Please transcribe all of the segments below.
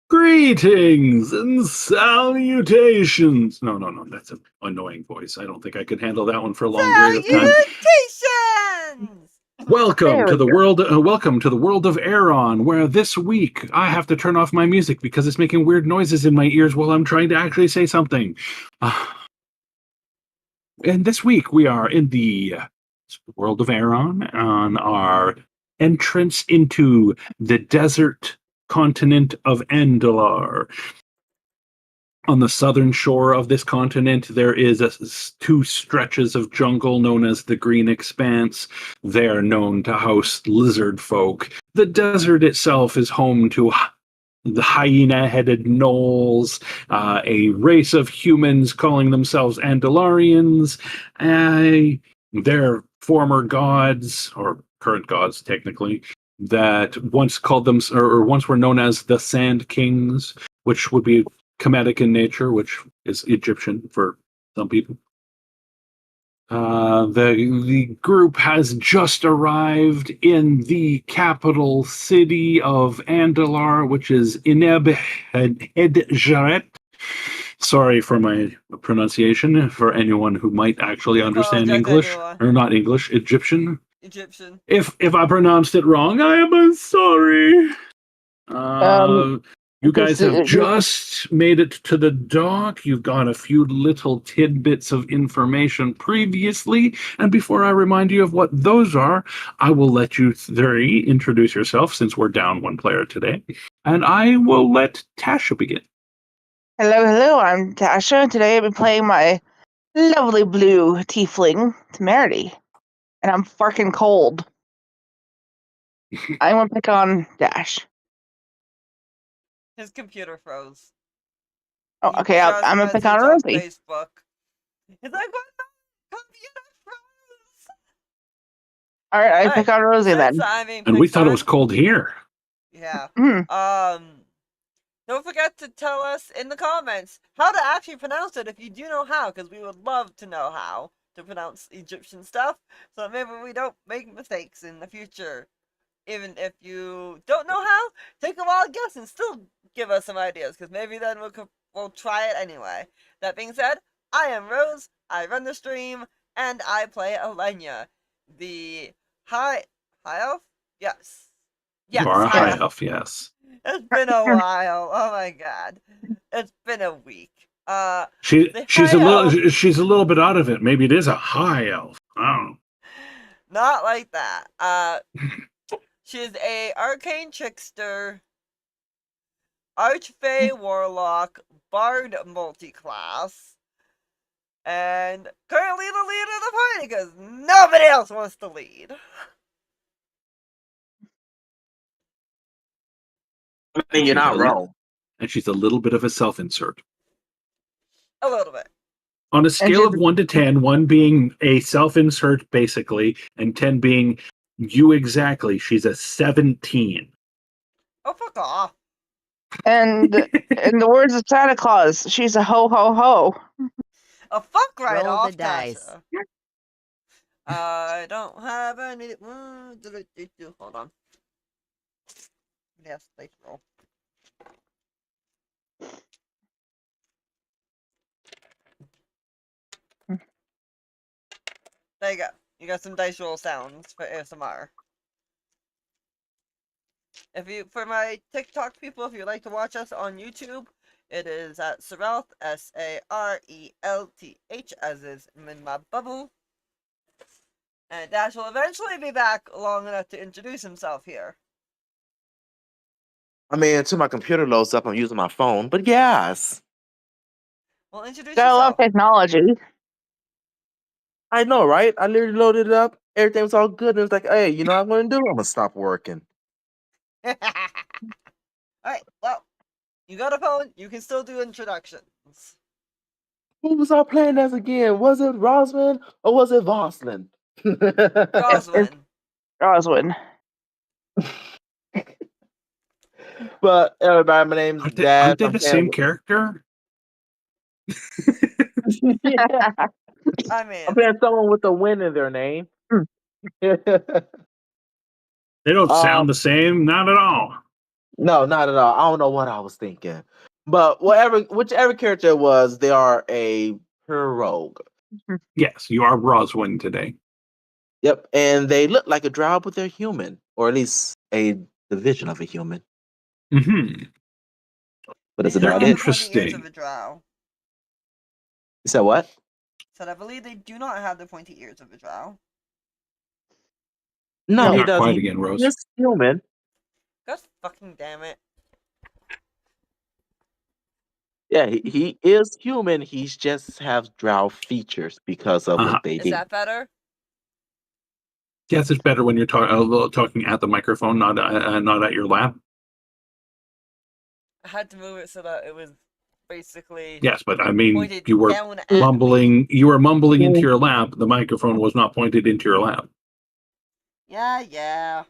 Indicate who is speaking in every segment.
Speaker 1: Greetings and salutations. No, that's an annoying voice. I don't think I could handle that one for a long period of time.
Speaker 2: Salutations!
Speaker 1: Welcome to the world. Welcome to the world of Aaron, where this week I have to turn off my music because it's making weird noises in my ears while I'm trying to actually say something. And this week we are in the world of Aaron on our entrance into the desert continent of Andalar. On the southern shore of this continent, there is two stretches of jungle known as the Green Expanse. They are known to house lizard folk. The desert itself is home to the hyena-headed gnolls, a race of humans calling themselves Andalarians. They're former gods, or current gods technically, that once called them, or once were known as the Sand Kings, which would be Kemetic in nature, which is Egyptian for some people. The group has just arrived in the capital city of Andalar, which is Ineb-Hedjeret. Sorry for my pronunciation, for anyone who might actually understand English, or not English, Egyptian. If I pronounced it wrong, I am sorry. You guys have just made it to the dock. You've got a few little tidbits of information previously. And before I remind you of what those are, I will let you three introduce yourself, since we're down one player today. And I will let Tasha begin.
Speaker 3: Hello, I'm Tasha. Today I've been playing my lovely blue tiefling, Temerity. And I'm fucking cold. I'm gonna pick on Dash.
Speaker 2: His computer froze.
Speaker 3: Oh, okay, I'm gonna pick on Rosie.
Speaker 2: Facebook. He's like, what the computer froze?
Speaker 3: Alright, I pick on Rosie then.
Speaker 1: And we thought it was cold here.
Speaker 2: Yeah. Don't forget to tell us in the comments how to actually pronounce it if you do know how, because we would love to know how to pronounce Egyptian stuff, so maybe we don't make mistakes in the future. Even if you don't know how, take a wild guess and still give us some ideas, because maybe then we'll try it anyway. That being said, I am Rose, I run the stream, and I play Alenia, the high elf? Yes.
Speaker 1: You are a high elf, yes.
Speaker 2: It's been a while. Oh my god. It's been a week.
Speaker 1: She's a little bit out of it. Maybe it is a high elf. I don't know.
Speaker 2: Not like that. She's a arcane trickster, archfey warlock, bard multi-class, and currently the leader of the party because nobody else wants to lead.
Speaker 4: I mean, you're not wrong.
Speaker 1: And she's a little bit of a self-insert.
Speaker 2: A little bit.
Speaker 1: On a scale of 1 to 10, 1 being a self-insert, basically, and 10 being you exactly, she's a 17.
Speaker 2: Oh, fuck off.
Speaker 3: And in the words of Santa Claus, she's a ho-ho-ho.
Speaker 2: A fuck right
Speaker 5: Roll
Speaker 2: off,
Speaker 5: the dice.
Speaker 2: I don't have any... Hold on. Yes, dice roll. There you go. You got some dice roll sounds for ASMR. For my TikTok people, if you'd like to watch us on YouTube, it is at Sarelth, S-A-R-E-L-T-H, as is in my bubble. And Dash will eventually be back long enough to introduce himself here.
Speaker 4: I mean, until my computer loads up, I'm using my phone, but yes.
Speaker 2: Well, introduce
Speaker 3: Gotta
Speaker 2: yourself.
Speaker 3: love technology.
Speaker 4: I know, right? I literally loaded it up. Everything was all good. And it was like, hey, you know what I'm going to do? I'm going to stop working.
Speaker 2: Alright, well, you got a phone. You can still do introductions.
Speaker 4: Who was I playing as again? Was it Rosman or was it Voslin?
Speaker 3: Roswin.
Speaker 4: But everybody, my name's Dash.
Speaker 1: Aren't they the same character?
Speaker 2: I mean,
Speaker 4: I'm playing someone with a win in their name.
Speaker 1: They don't sound the same, not at all.
Speaker 4: No, not at all. I don't know what I was thinking. But whichever character it was, they are a pure rogue.
Speaker 1: Yes, you are Roswin today.
Speaker 4: Yep, and they look like a drow, but they're human, or at least a division of a human.
Speaker 1: Mm-hmm.
Speaker 4: But
Speaker 2: They
Speaker 4: it's
Speaker 2: do not
Speaker 4: about
Speaker 2: have
Speaker 4: it.
Speaker 2: the pointy ears of
Speaker 1: Interesting.
Speaker 2: a drow.
Speaker 4: You said what?
Speaker 2: Said I believe they do not have the pointy ears of a drow.
Speaker 4: No,
Speaker 3: No.
Speaker 4: he
Speaker 1: Got
Speaker 4: doesn't.
Speaker 1: quiet again, Rose.
Speaker 4: He's human.
Speaker 2: God fucking damn it.
Speaker 4: Yeah, he is human. He's just have drow features because of
Speaker 1: Uh-huh.
Speaker 4: what they
Speaker 2: Is
Speaker 4: did.
Speaker 2: that better?
Speaker 1: Yes, it's better when you're talking at the microphone, not at your lap.
Speaker 2: I had to move it so that it was basically
Speaker 1: Yes, but I mean,
Speaker 2: pointed
Speaker 1: you were
Speaker 2: down at
Speaker 1: mumbling.
Speaker 2: me.
Speaker 1: You were mumbling into your lap. The microphone was not pointed into your lap.
Speaker 2: Yeah.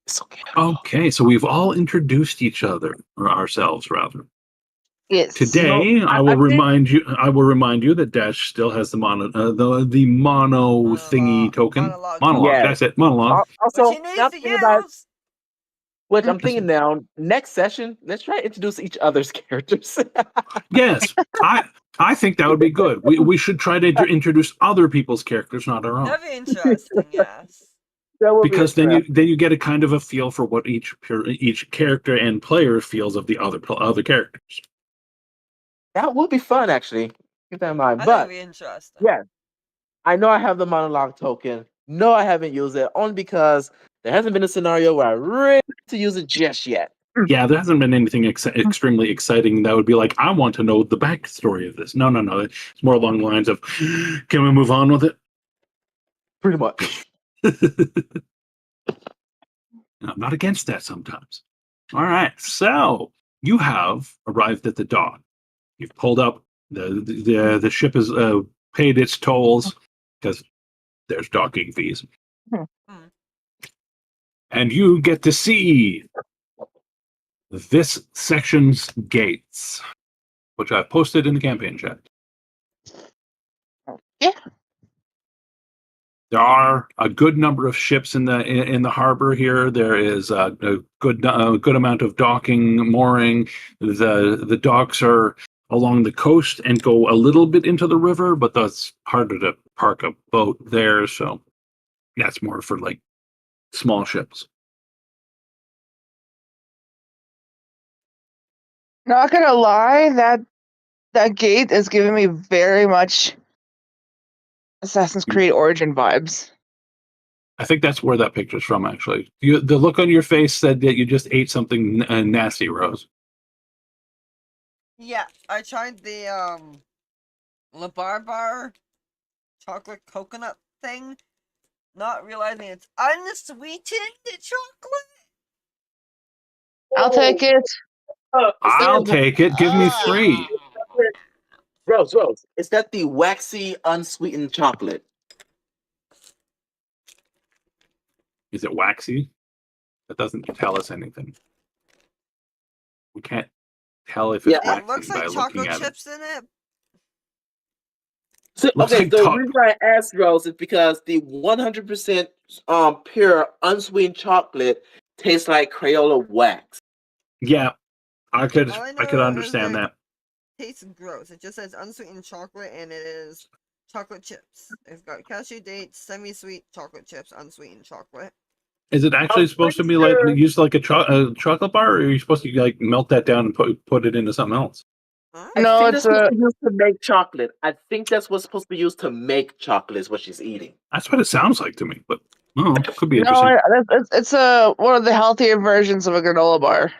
Speaker 4: It's okay.
Speaker 1: Okay, so we've all introduced each other, or ourselves rather.
Speaker 3: Yes.
Speaker 1: Today,
Speaker 4: No,
Speaker 1: I
Speaker 4: I
Speaker 1: will
Speaker 4: think-
Speaker 1: remind you. I will remind you that Dash still has the mono thingy token. Monologue.
Speaker 4: Yes.
Speaker 1: That's it. Monologue.
Speaker 2: Which
Speaker 4: Also,
Speaker 2: he needs
Speaker 4: now
Speaker 2: to
Speaker 4: thinking about it,
Speaker 2: use!
Speaker 4: which I'm thinking now, next session, let's try to introduce each other's characters.
Speaker 1: Yes, I think that would be good. We should try to introduce other people's characters, not our own,
Speaker 2: That'd be interesting, yes.
Speaker 4: That would be
Speaker 1: because then
Speaker 4: interesting.
Speaker 1: you get a kind of a feel for what each character and player feels of the other characters.
Speaker 4: That would be fun, actually. Keep that in mind.
Speaker 2: I think it'd
Speaker 4: But
Speaker 2: be interesting.
Speaker 4: yeah, I know I have the monologue token. No, I haven't used it only because there hasn't been a scenario where I really need to use it just yet.
Speaker 1: Yeah, there hasn't been anything extremely exciting that would be like, I want to know the backstory of this. No. It's more along the lines of, can we move on with it?
Speaker 4: Pretty much.
Speaker 1: I'm not against that sometimes. All right, so you have arrived at the dock. You've pulled up. The ship has paid its tolls because there's docking fees, and you get to see this section's gates, which I've posted in the campaign chat.
Speaker 3: Yeah.
Speaker 1: There are a good number of ships in the harbor here. There is a good amount of docking, mooring. The docks are along the coast and go a little bit into the river, but that's harder to park a boat there. So that's more for like small ships.
Speaker 3: Not gonna lie, that gate is giving me very much Assassin's Creed Origin vibes.
Speaker 1: I think that's where that picture's from, actually. The look on your face said that you just ate something nasty, Rose.
Speaker 2: Yeah, I tried the La Barbar chocolate coconut thing, not realizing it's unsweetened chocolate.
Speaker 3: I'll take it.
Speaker 1: I'll take it. Give me 3.
Speaker 4: Rose, is that the waxy, unsweetened chocolate?
Speaker 1: Is it waxy? That doesn't tell us anything. We can't tell if it's
Speaker 2: It
Speaker 1: waxy
Speaker 2: looks
Speaker 1: by
Speaker 2: like
Speaker 1: looking
Speaker 2: chocolate
Speaker 1: at it.
Speaker 2: chips in it.
Speaker 4: So,
Speaker 1: Looks
Speaker 4: okay,
Speaker 1: like
Speaker 4: the
Speaker 1: top.
Speaker 4: reason I asked Rose is because the 100% pure unsweetened chocolate tastes like Crayola wax.
Speaker 1: Yeah, I could
Speaker 2: All I know
Speaker 1: understand
Speaker 2: is
Speaker 1: that.
Speaker 2: it tastes gross. It just says unsweetened chocolate, and it is chocolate chips. It's got cashew dates, semi-sweet chocolate chips, unsweetened chocolate.
Speaker 1: Is it actually
Speaker 4: I'm
Speaker 1: supposed to
Speaker 4: pretty
Speaker 1: be like
Speaker 4: sure-
Speaker 1: used like a chocolate bar, or are you supposed to like melt that down and put it into something else?
Speaker 2: Huh?
Speaker 4: I
Speaker 3: No,
Speaker 4: think
Speaker 3: it's
Speaker 4: that's supposed to be used to make chocolate. I think that's what's supposed to be used to make chocolate is what she's eating.
Speaker 1: That's what it sounds like to me, but could be
Speaker 3: no,
Speaker 1: interesting.
Speaker 3: it's one of the healthier versions of a granola bar.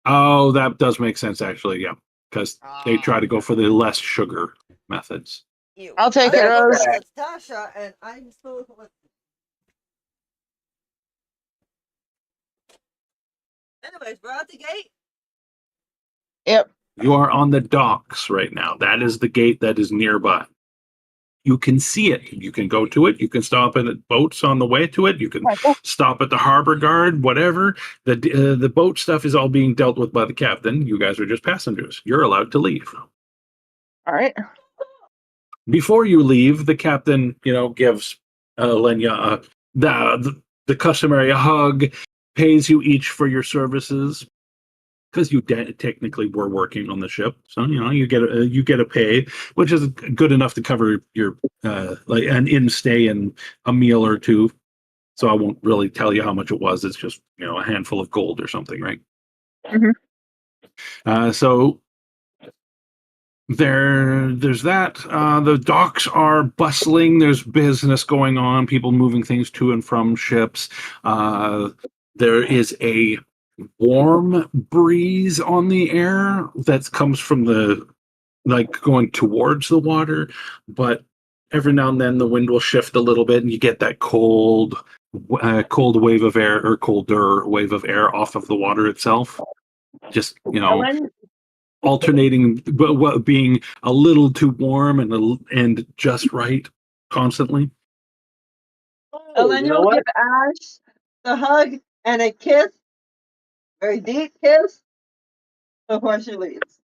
Speaker 1: Oh, that does make sense actually. Yeah, because they try to go for the less sugar methods.
Speaker 2: Ew.
Speaker 3: I'll take
Speaker 2: I
Speaker 3: it,
Speaker 2: don't know
Speaker 3: Rose.
Speaker 2: that that's Tasha, and I'm still. Anyways, we're at the gate.
Speaker 3: Yep.
Speaker 1: You are on the docks right now. That is the gate that is nearby. You can see it. You can go to it. You can stop at boats on the way to it. You can stop at the harbor guard, whatever. The boat stuff is all being dealt with by the captain. You guys are just passengers. You're allowed to leave.
Speaker 3: All right.
Speaker 1: Before you leave, the captain, gives Lenya the customary hug, pays you each for your services because you technically were working on the ship. So you get a pay, which is good enough to cover your like an in stay and a meal or two. So I won't really tell you how much it was. It's just a handful of gold or something, right? So there's that. The docks are bustling. There's business going on. People moving things to and from ships. There is a warm breeze on the air that comes from the going towards the water, but every now and then the wind will shift a little bit, and you get that cold wave of air or colder wave of air off of the water itself. Just
Speaker 3: Ellen,
Speaker 1: alternating, but being a little too warm and just right constantly.
Speaker 4: Oh, you know
Speaker 2: you'll
Speaker 4: what?
Speaker 2: give Ash the hug and a kiss, very deep kiss, before she leaves.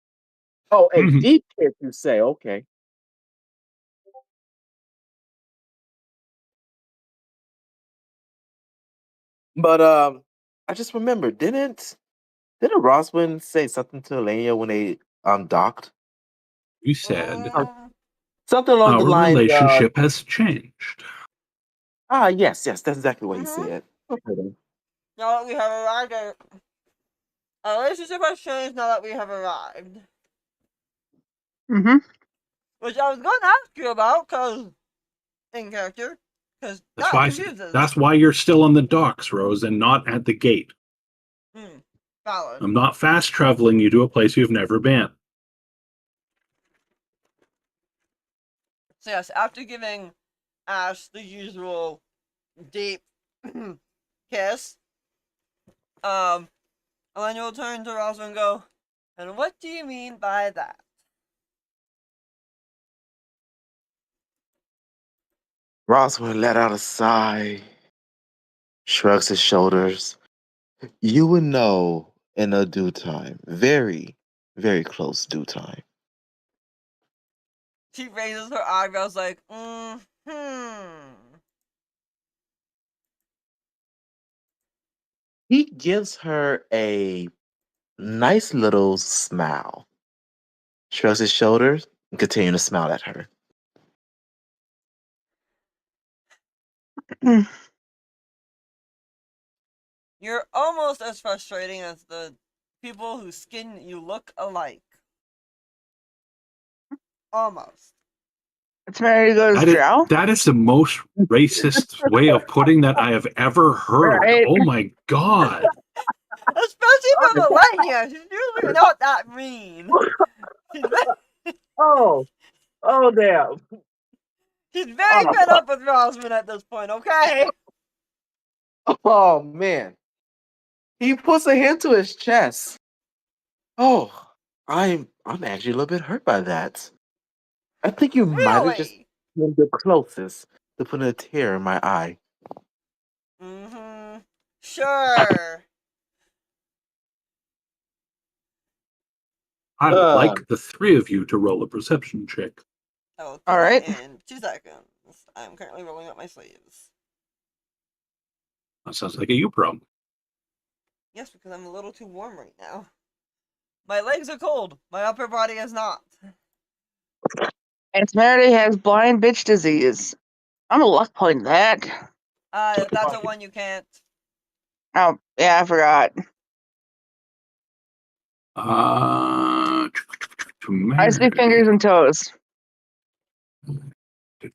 Speaker 4: Oh, a
Speaker 1: Mhm.
Speaker 4: deep kiss, you say? Okay. But I just remembered, didn't Roswin say something to Elenia when they docked?
Speaker 1: You said
Speaker 4: Something along
Speaker 1: our
Speaker 4: the lines of,
Speaker 1: relationship has changed.
Speaker 4: yes, that's exactly what he
Speaker 2: Mm-hmm.
Speaker 4: said. Okay, then.
Speaker 2: Now that we have arrived, our relationship has changed now that we have arrived.
Speaker 3: Mm-hmm.
Speaker 2: Which I was going to ask you about, because in character, because
Speaker 1: That's
Speaker 2: that
Speaker 1: why
Speaker 2: confuses.
Speaker 1: that's why you're still on the docks, Rose, and not at the gate.
Speaker 2: Valid.
Speaker 1: I'm not fast traveling you to a place you've never been.
Speaker 2: So yes, after giving Ash the usual deep kiss, Elena will turn to Roswell and go, "And what do you mean by that?"
Speaker 4: Roswin let out a sigh, shrugs his shoulders. You would know in a due time. Very, very close due time.
Speaker 2: She raises her eyebrows like, hmm.
Speaker 4: He gives her a nice little smile, shrugs his shoulders, and continues to smile at her.
Speaker 2: You're almost as frustrating as the people whose skin you look alike. Almost.
Speaker 3: Temerity goes, Drow?
Speaker 1: That is the most racist way of putting that I have ever heard.
Speaker 3: Right.
Speaker 1: Oh my god.
Speaker 2: Especially from Elena. She's usually not that mean. She's very,
Speaker 4: Oh, oh, damn.
Speaker 2: she's very
Speaker 4: Oh,
Speaker 2: fed up with Rosman at this point, okay?
Speaker 4: oh, man. He puts a hand to his chest. Oh, I'm actually a little bit hurt by that. I think you might have just
Speaker 2: Really?
Speaker 4: been the closest to putting a tear in my eye.
Speaker 2: Mm-hmm. Sure.
Speaker 1: I would
Speaker 4: Uh,
Speaker 1: like the three of you to roll a perception check.
Speaker 2: I will do
Speaker 3: All
Speaker 2: that
Speaker 3: right.
Speaker 2: in 2 seconds. I'm currently rolling up my sleeves.
Speaker 1: That sounds like a you problem.
Speaker 2: Yes, because I'm a little too warm right now. My legs are cold. My upper body is not.
Speaker 3: And Temerity has blind bitch disease. I'm a luck point that.
Speaker 2: That's a one you can't.
Speaker 3: Oh, yeah, I forgot. I see fingers and toes.
Speaker 1: You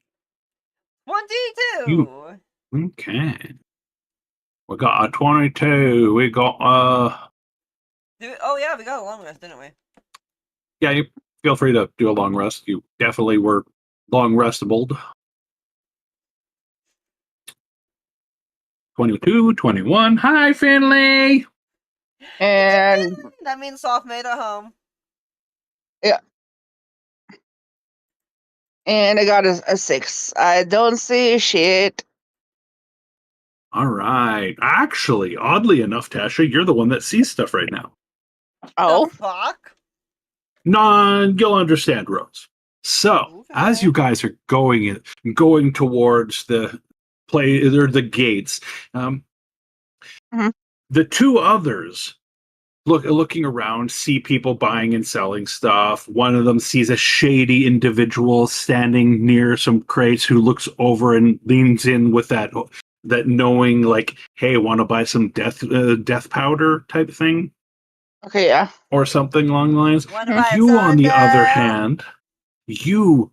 Speaker 2: 22!
Speaker 1: okay? We got a 22. We got
Speaker 2: Oh yeah, we got a long rest, didn't we?
Speaker 1: yeah. You feel free to do a long rest. You definitely were long restable. 22, 21. Hi, Finley.
Speaker 3: And
Speaker 2: That means soft made at home.
Speaker 3: yeah. And I got a 6. I don't see shit.
Speaker 1: All right. Actually, oddly enough, Tasha, you're the one that sees stuff right now.
Speaker 3: Oh.
Speaker 2: The fuck?
Speaker 1: You'll understand, Rose. So, as
Speaker 2: Okay.
Speaker 1: you guys are going towards the play or the gates,
Speaker 3: Mhm.
Speaker 1: The two others looking around, see people buying and selling stuff. One of them sees a shady individual standing near some crates who looks over and leans in with that knowing, like, hey, want to buy some death powder type thing
Speaker 3: Okay, yeah.
Speaker 1: or something along the lines.
Speaker 2: Want to buy a
Speaker 1: You, on the other
Speaker 2: Sunday?
Speaker 1: hand, you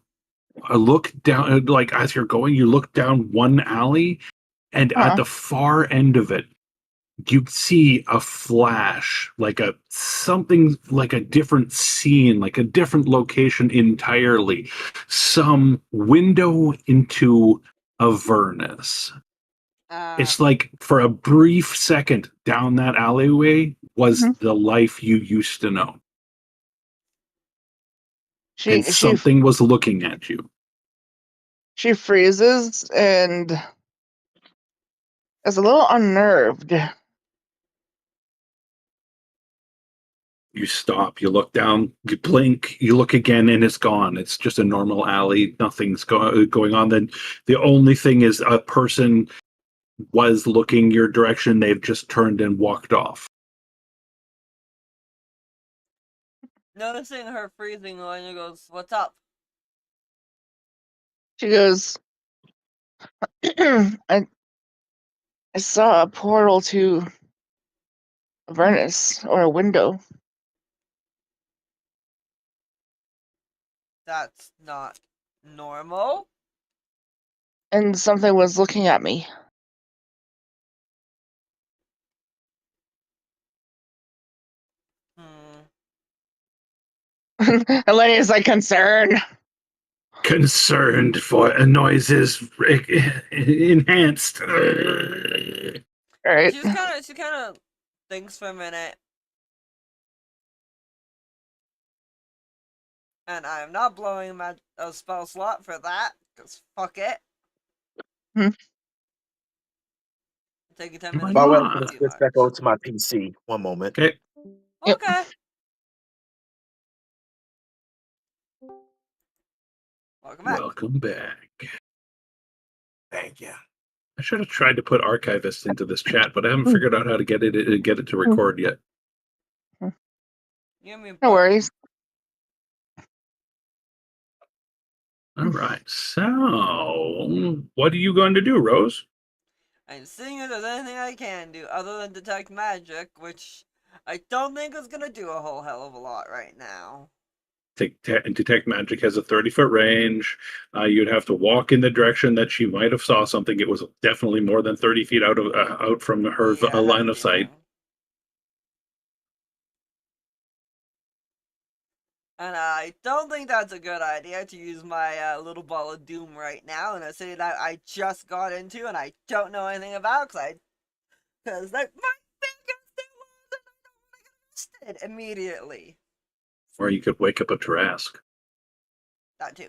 Speaker 1: look down, like as you're going, you look down one alley, and at
Speaker 3: Uh-huh.
Speaker 1: the far end of it, you see a flash, like something like a different scene, like a different location entirely. Some window into Avernus. It's like for a brief second down that alleyway was
Speaker 3: Mhm.
Speaker 1: the life you used to know. And
Speaker 3: She
Speaker 1: something was looking at you.
Speaker 3: she freezes and is a little unnerved.
Speaker 1: You stop, you look down, you blink, you look again, and it's gone. It's just a normal alley. Nothing's going on. Then the only thing is a person was looking your direction. They've just turned and walked off.
Speaker 2: Noticing her freezing, Elena goes, "What's up?"
Speaker 3: She goes, I saw a portal to Avernus, or a window.
Speaker 2: That's not normal.
Speaker 3: And something was looking at me. Elenia's like, concerned.
Speaker 1: Concerned for noises enhanced.
Speaker 3: Right.
Speaker 2: She kind of thinks for a minute, and I'm not blowing a spell slot for that, because fuck it.
Speaker 3: Hmm.
Speaker 2: Taking 10 minutes.
Speaker 1: Why
Speaker 4: By the way, I'm
Speaker 1: not?
Speaker 4: gonna switch back over to my PC. One moment.
Speaker 1: Okay.
Speaker 3: Yep.
Speaker 2: Okay. Welcome back.
Speaker 1: Welcome back.
Speaker 4: Thank you.
Speaker 1: I should have tried to put archivist into this chat, but I haven't figured out how to get it to record yet.
Speaker 2: Give me a
Speaker 3: No
Speaker 2: book.
Speaker 3: worries.
Speaker 1: All right. So, what are you going to do, Rose?
Speaker 2: I'm seeing if there's anything I can do other than detect magic, which I don't think is gonna do a whole hell of a lot right now.
Speaker 1: Detect magic has a 30-foot range. You'd have to walk in the direction that she might have saw something. It was definitely more than 30 feet out from her
Speaker 2: Yeah, I had
Speaker 1: line
Speaker 2: a
Speaker 1: of sight.
Speaker 2: feeling. And I don't think that's a good idea to use my little ball of doom right now in a city that I just got into and I don't know anything about because my fingers they was and I don't want to get arrested immediately.
Speaker 1: Or you could wake up a Tarask.
Speaker 2: That too.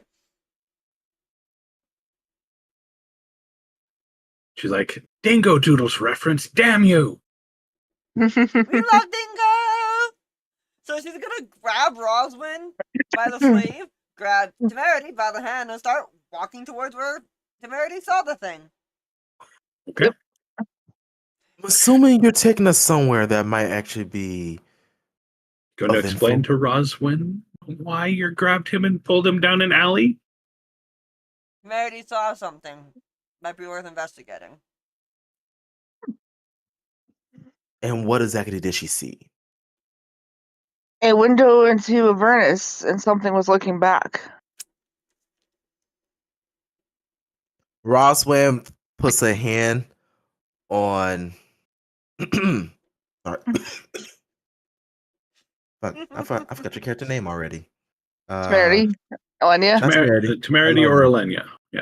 Speaker 1: She's like, Dingo Doodles reference, damn you!
Speaker 2: We love Dingo! So she's gonna grab Roswin by the sleeve, grab Temerity by the hand, and start walking towards where Temerity saw the thing.
Speaker 1: Okay.
Speaker 3: Yep.
Speaker 4: I'm assuming you're taking us somewhere that might actually be
Speaker 1: Going to
Speaker 4: of
Speaker 1: explain
Speaker 4: info.
Speaker 1: to Roswin why you grabbed him and pulled him down an alley?
Speaker 2: Temerity saw something. Might be worth investigating.
Speaker 4: And what exactly did she see?
Speaker 3: A window into Avernus, and something was looking back.
Speaker 4: Roswell puts a hand on. Sorry. Fuck, I forgot your character name already.
Speaker 3: Temerity, Elenia.
Speaker 4: That's Temerity.
Speaker 1: Temerity or Elenia. Yeah.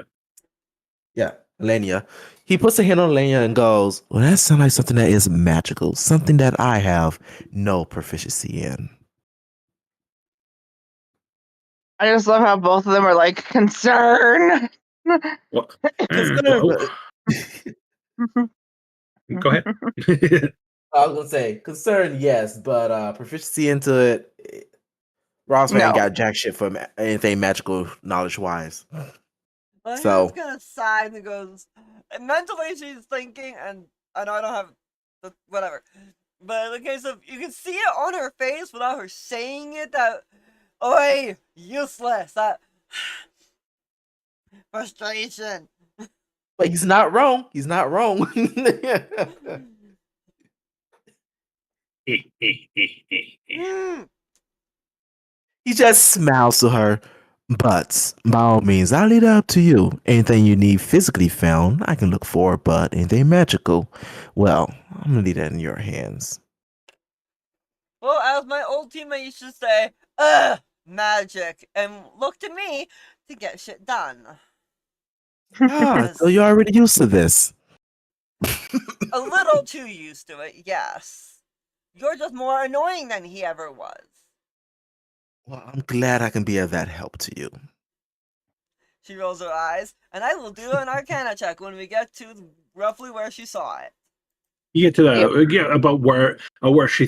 Speaker 4: Yeah, Elenia. He puts a hand on Elenia and goes, "Well, that sounds like something that is magical, something that I have no proficiency in."
Speaker 3: I just love how both of them are like, concern.
Speaker 1: Well,
Speaker 4: Concern,
Speaker 1: go ahead.
Speaker 4: I was gonna say concern, yes, but proficiency into it. Roswell ain't
Speaker 3: No.
Speaker 4: got jack shit for anything magical knowledge wise.
Speaker 2: Well,
Speaker 4: So-
Speaker 2: he's gonna sigh and goes. And mentally, she's thinking, and I know I don't have whatever. But in the case of, you can see it on her face without her saying it. That, oi, useless. That frustration.
Speaker 4: But he's not wrong. He's not wrong.
Speaker 2: Mm.
Speaker 4: He just smiles to her. But by all means, I'll leave it up to you. Anything you need physically found, I can look for. But anything magical, well, I'm gonna leave that in your hands.
Speaker 2: Well, as my old teammate used to say, magic, and look to me to get shit done.
Speaker 4: Ah, so you're already used to this.
Speaker 2: A little too used to it, yes. You're just more annoying than he ever was.
Speaker 4: Well, I'm glad I can be of that help to you.
Speaker 2: She rolls her eyes, and I will do an Arcana check when we get to roughly where she saw it.
Speaker 1: You get to
Speaker 3: Yep.
Speaker 1: about where she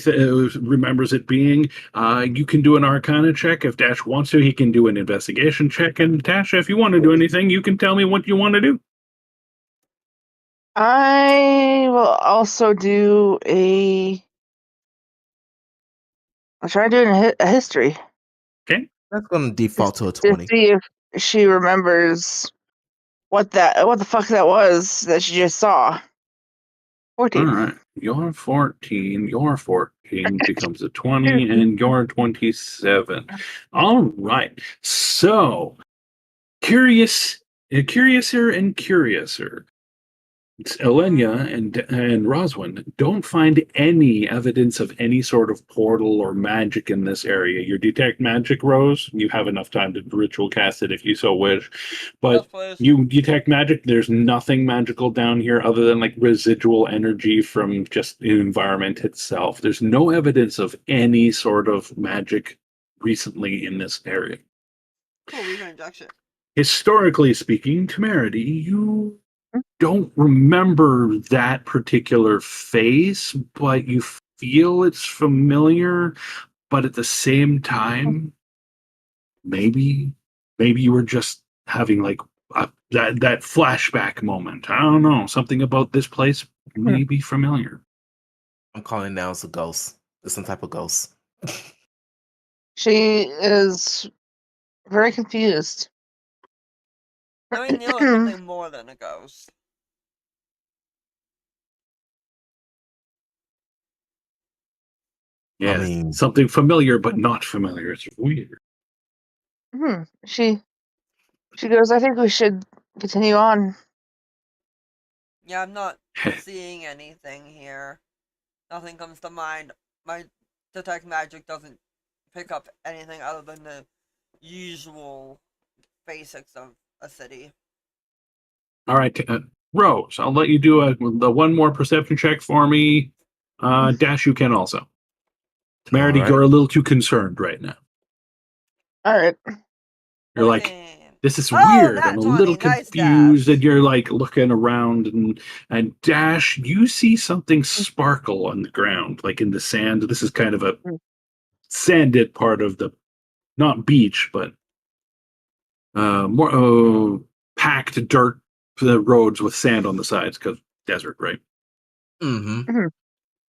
Speaker 1: remembers it being. You can do an Arcana check if Dash wants to. He can do an investigation check, and Tasha, if you want to do anything, you can tell me what you want to do.
Speaker 3: I will also do I'll try doing a history.
Speaker 1: Okay.
Speaker 4: That's gonna default to a
Speaker 3: To
Speaker 4: 20.
Speaker 3: see if she remembers what the fuck that was that she just saw. 14.
Speaker 1: All right. Your 14 becomes a 20, and your 27. All right. So, curiouser and curiouser. Elenya and Roswin don't find any evidence of any sort of portal or magic in this area. Your detect magic, Rose, you have enough time to ritual cast it if you so wish. But
Speaker 2: Yes, please.
Speaker 1: you detect magic, there's nothing magical down here other than like residual energy from just the environment itself. There's no evidence of any sort of magic recently in this area.
Speaker 2: Cool, we can injection.
Speaker 1: Historically speaking, Temerity, you don't remember that particular face, but you feel it's familiar. But at the same time, maybe you were just having like that flashback moment. I don't know. Something about this place may be familiar.
Speaker 4: I'm calling now as a ghost. It's some type of ghost.
Speaker 3: She is very confused.
Speaker 2: Knowing Neil is something more than a ghost.
Speaker 1: Yeah,
Speaker 4: mean-
Speaker 1: something familiar but not familiar. It's weird.
Speaker 3: She goes, I think we should continue on.
Speaker 2: Yeah, I'm not seeing anything here. Nothing comes to mind. My detect magic doesn't pick up anything other than the usual basics of a city.
Speaker 1: All right, Rose, I'll let you do the one more perception check for me. Dash, you can also. Temerity,
Speaker 4: All right.
Speaker 1: you're a little too concerned right now.
Speaker 3: All right.
Speaker 1: You're like,
Speaker 2: 14.
Speaker 1: this is
Speaker 2: Oh,
Speaker 1: weird.
Speaker 2: nat
Speaker 1: I'm a
Speaker 2: 20,
Speaker 1: little
Speaker 2: nice
Speaker 1: confused,
Speaker 2: Dash.
Speaker 1: and you're like looking around, and Dash, you see something sparkle on the ground, like in the sand. This is kind of a sanded part of the, not beach, but more packed dirt the roads with sand on the sides because desert, right?
Speaker 4: Mm-hmm.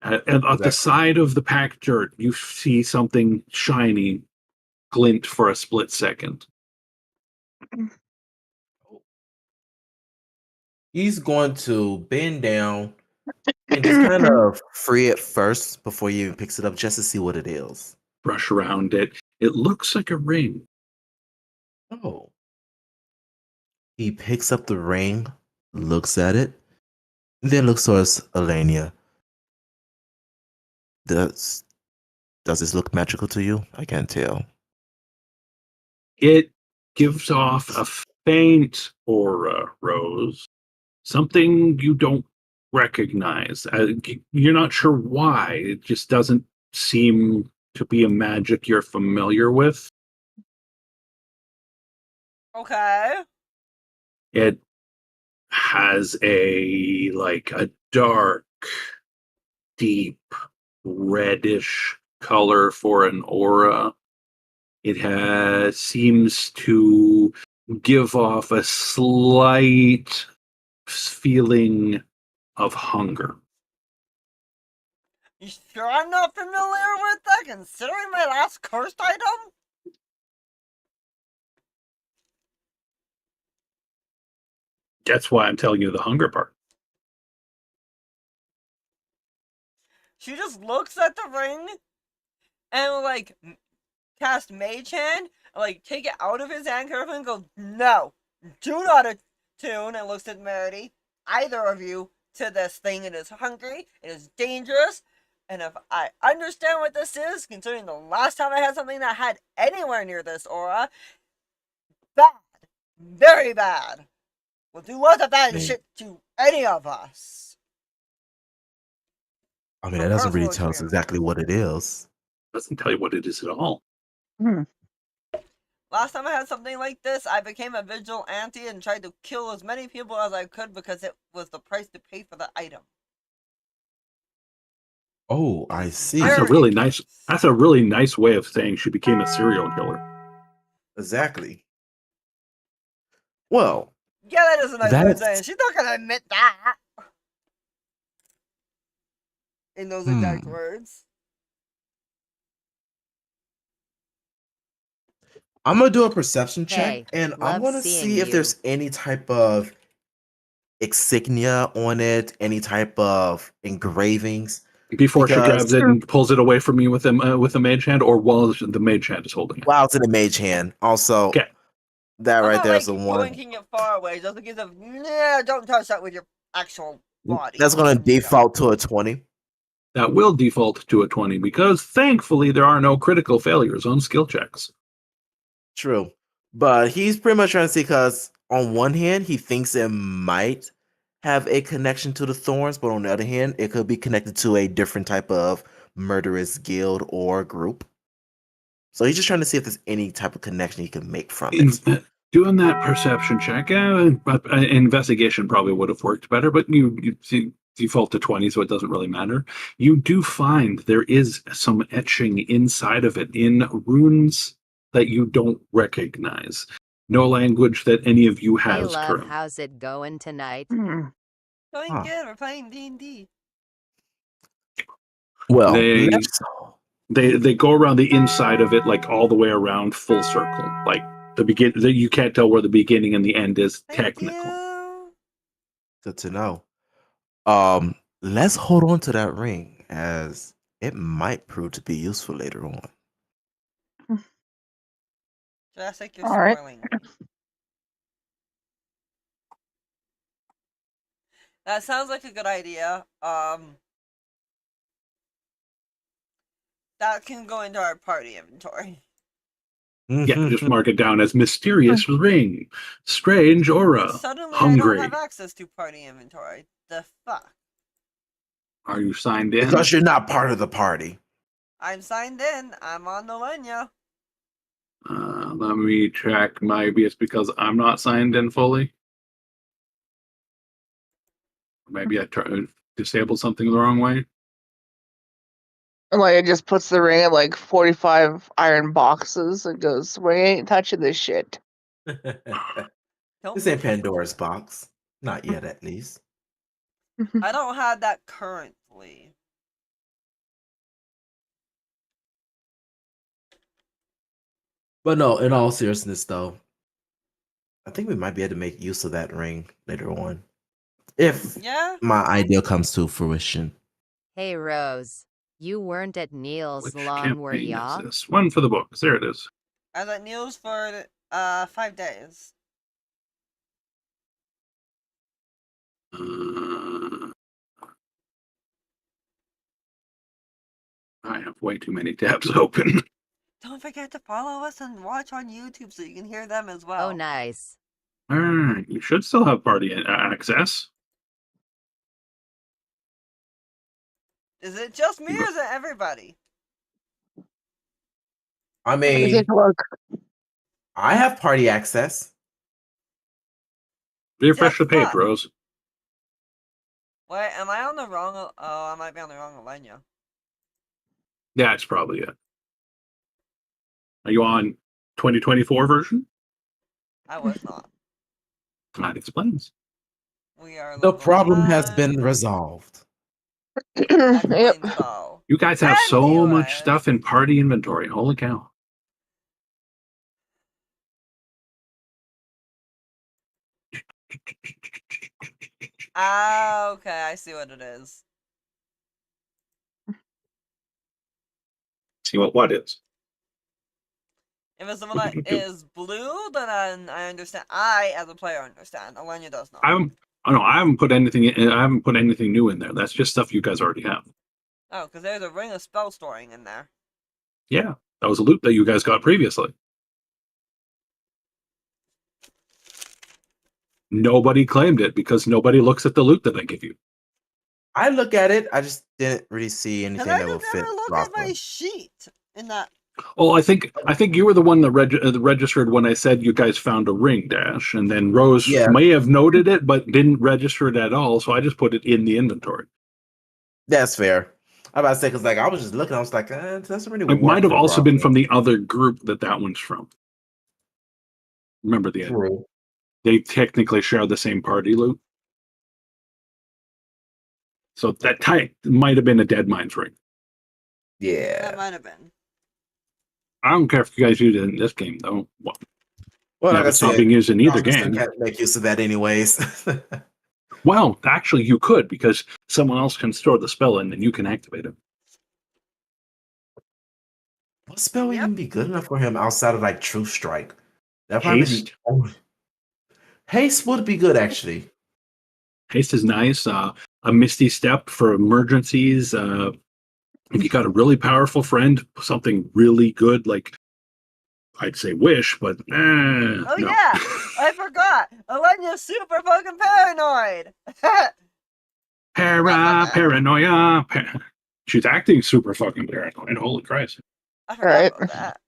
Speaker 1: And at the side of the packed dirt, you see something shiny glint for a split second.
Speaker 4: He's going to bend down and just kind of free it first before he even picks it up just to see what it is.
Speaker 1: Brush around it. It looks like a ring.
Speaker 4: Oh. He picks up the ring, looks at it, then looks towards Elenia. Does this look magical to you? I can't tell.
Speaker 1: It gives off a faint aura, Rose. Something you don't recognize. You're not sure why. It just doesn't seem to be a magic you're familiar with.
Speaker 2: Okay.
Speaker 1: It has a dark, deep, reddish color for an aura. It seems to give off a slight feeling of hunger.
Speaker 2: You sure I'm not familiar with that, considering my last cursed item?
Speaker 1: That's why I'm telling you the hunger part.
Speaker 2: She just looks at the ring and like cast Mage Hand and like take it out of his hand carefully and go, no, do not attune, and looks at Merity. Either of you to this thing. It is hungry, it is dangerous, and if I understand what this is, considering the last time I had something that had anywhere near this aura, bad, very bad. Will do lots of bad
Speaker 5: Man.
Speaker 2: shit to any of us.
Speaker 5: I mean,
Speaker 2: From
Speaker 5: that doesn't really
Speaker 2: personal
Speaker 5: tell us
Speaker 2: experience.
Speaker 5: exactly what it is.
Speaker 1: Doesn't tell you what it is at all.
Speaker 2: Last time I had something like this, I became a vigilante and tried to kill as many people as I could because it was the price to pay for the item.
Speaker 5: Oh, I see.
Speaker 1: That's a
Speaker 2: Very
Speaker 1: really
Speaker 2: intense.
Speaker 1: nice. That's a really nice way of saying she became a serial killer.
Speaker 5: Exactly. Well,
Speaker 2: Yeah, that is a nice way of
Speaker 5: That's-
Speaker 2: saying it. She's not gonna admit that. In those exact words.
Speaker 5: I'm gonna do a perception check,
Speaker 6: Hey,
Speaker 5: and I'm
Speaker 6: love
Speaker 5: gonna
Speaker 6: seeing
Speaker 5: see if
Speaker 6: you.
Speaker 5: there's any type of insignia on it, any type of engravings.
Speaker 1: Before she
Speaker 5: Because-
Speaker 1: grabs it and pulls it away from you with a mage hand, or while the mage hand is holding it.
Speaker 5: Wow, it's in the mage hand. Also,
Speaker 1: Okay.
Speaker 5: that
Speaker 2: I'm
Speaker 5: right
Speaker 2: not
Speaker 5: there's
Speaker 2: like
Speaker 5: the one.
Speaker 2: yoinking it far away, just in case of, nah, don't touch that with your actual body.
Speaker 5: That's gonna
Speaker 2: There you go.
Speaker 5: default to a 20.
Speaker 1: That will default to a 20 because thankfully there are no critical failures on skill checks.
Speaker 5: True. But he's pretty much trying to see, because on one hand, he thinks it might have a connection to the Thorns, but on the other hand, it could be connected to a different type of murderous guild or group. So he's just trying to see if there's any type of connection he can make from it.
Speaker 1: Doing that perception check, investigation probably would have worked better, but you see, default to 20, so it doesn't really matter. You do find there is some etching inside of it in runes that you don't recognize. No language that any of you
Speaker 6: Hey,
Speaker 1: has
Speaker 6: love,
Speaker 1: currently.
Speaker 6: how's it going tonight?
Speaker 2: Going
Speaker 5: Huh.
Speaker 2: good, we're playing D&D.
Speaker 5: Well,
Speaker 1: They-
Speaker 5: let's-
Speaker 1: They go around the inside of it, like all the way around, full circle. Like you can't tell where the beginning and the end is
Speaker 2: Thank
Speaker 1: technical.
Speaker 2: you.
Speaker 5: good to know. Let's hold on to that ring, as it might prove to be useful later on.
Speaker 2: Jurassic, you're
Speaker 3: All right.
Speaker 2: spoiling. That sounds like a good idea. That can go into our party inventory.
Speaker 1: Yeah, just mark it down as mysterious ring, strange aura,
Speaker 2: Suddenly,
Speaker 1: hungry.
Speaker 2: I don't have access to party inventory. The fuck?
Speaker 1: Are you signed in?
Speaker 5: Because you're not part of the party.
Speaker 2: I'm signed in. I'm on the Lenya.
Speaker 1: Let me check. Maybe it's because I'm not signed in fully. Maybe I disabled something the wrong way.
Speaker 3: And like it just puts the ring in like 45 iron boxes and goes, "We ain't touching this shit."
Speaker 2: Don't
Speaker 5: This ain't Pandora's box. Not yet, at least.
Speaker 2: I don't have that currently.
Speaker 5: But no, in all seriousness, though, I think we might be able to make use of that ring later on, if
Speaker 2: Yeah?
Speaker 5: my idea comes to fruition.
Speaker 6: Hey, Rose, you weren't at Neil's
Speaker 1: Which
Speaker 6: long, were
Speaker 1: campaign
Speaker 6: ya?
Speaker 1: is this? One for the books. There it is.
Speaker 2: I was at Neil's for 5 days.
Speaker 1: I have way too many tabs open.
Speaker 2: Don't forget to follow us and watch on YouTube so you can hear them as well.
Speaker 6: Oh, nice.
Speaker 1: Alright, you should still have party access.
Speaker 2: Is it just me or is it everybody?
Speaker 5: I
Speaker 3: Let me
Speaker 5: mean,
Speaker 3: take a look.
Speaker 5: I have party access.
Speaker 1: Refresh the
Speaker 2: Just
Speaker 1: page,
Speaker 2: fuck.
Speaker 1: Rose.
Speaker 2: Wait, am I on the wrong? Oh, I might be on the wrong Lenya.
Speaker 1: Yeah, it's probably it. Are you on 2024 version?
Speaker 2: I was not.
Speaker 1: That explains.
Speaker 2: We are
Speaker 5: The
Speaker 2: level
Speaker 5: problem has
Speaker 2: 1.
Speaker 5: been resolved.
Speaker 2: That
Speaker 3: Yep.
Speaker 2: explains it all.
Speaker 1: You guys have so much
Speaker 2: Anyways.
Speaker 1: stuff in party inventory. Holy cow.
Speaker 2: Ah, okay, I see what it is.
Speaker 1: See what is.
Speaker 2: If it's someone
Speaker 1: What
Speaker 2: that
Speaker 1: did you do?
Speaker 2: is blue, then I understand. I, as a player, understand. Alenia does not.
Speaker 1: I haven't put anything. I haven't put anything new in there. That's just stuff you guys already have.
Speaker 2: Oh, because there's a ring of spell storing in there.
Speaker 1: Yeah, that was a loot that you guys got previously. Nobody claimed it because nobody looks at the loot that I give you.
Speaker 5: I look at it. I just didn't really see
Speaker 2: And
Speaker 5: anything
Speaker 2: I
Speaker 5: that would
Speaker 2: just
Speaker 5: fit.
Speaker 2: never look at my sheet in that.
Speaker 1: Oh, I think you were the one that registered when I said you guys found a ring, Dash, and then Rose
Speaker 5: Yeah.
Speaker 1: may have noted it but didn't register it at all. So I just put it in the inventory.
Speaker 5: That's fair. I about to say because like I was just looking, I was like, it doesn't really
Speaker 1: It
Speaker 5: work.
Speaker 1: might have
Speaker 5: for
Speaker 1: also been
Speaker 5: Rockman.
Speaker 1: from the other group that one's from. Remember
Speaker 5: True.
Speaker 1: they technically share the same party loot. So that type might have been a Dead Minds ring.
Speaker 2: That
Speaker 5: Yeah.
Speaker 2: might have been.
Speaker 1: I don't care if you guys use it in this game, though. Well,
Speaker 5: Well,
Speaker 1: yeah,
Speaker 5: like I
Speaker 1: it's not
Speaker 5: said,
Speaker 1: being used in either
Speaker 5: Rockman still
Speaker 1: game.
Speaker 5: can't make use of that anyways.
Speaker 1: Well, actually, you could because someone else can store the spell in and you can activate it.
Speaker 5: What spell would
Speaker 2: Yep.
Speaker 5: even be good enough for him outside of like True Strike? That probably
Speaker 1: Haste.
Speaker 5: be the only. Haste would be good actually.
Speaker 1: Haste is nice. A Misty Step for emergencies. If you got a really powerful friend, something really good like I'd say Wish, but
Speaker 2: Oh
Speaker 1: no.
Speaker 2: yeah, I forgot. Alenia's super fucking paranoid.
Speaker 1: Paranoia. She's acting super fucking paranoid. Holy Christ.
Speaker 2: I forgot
Speaker 3: Right.
Speaker 2: about that.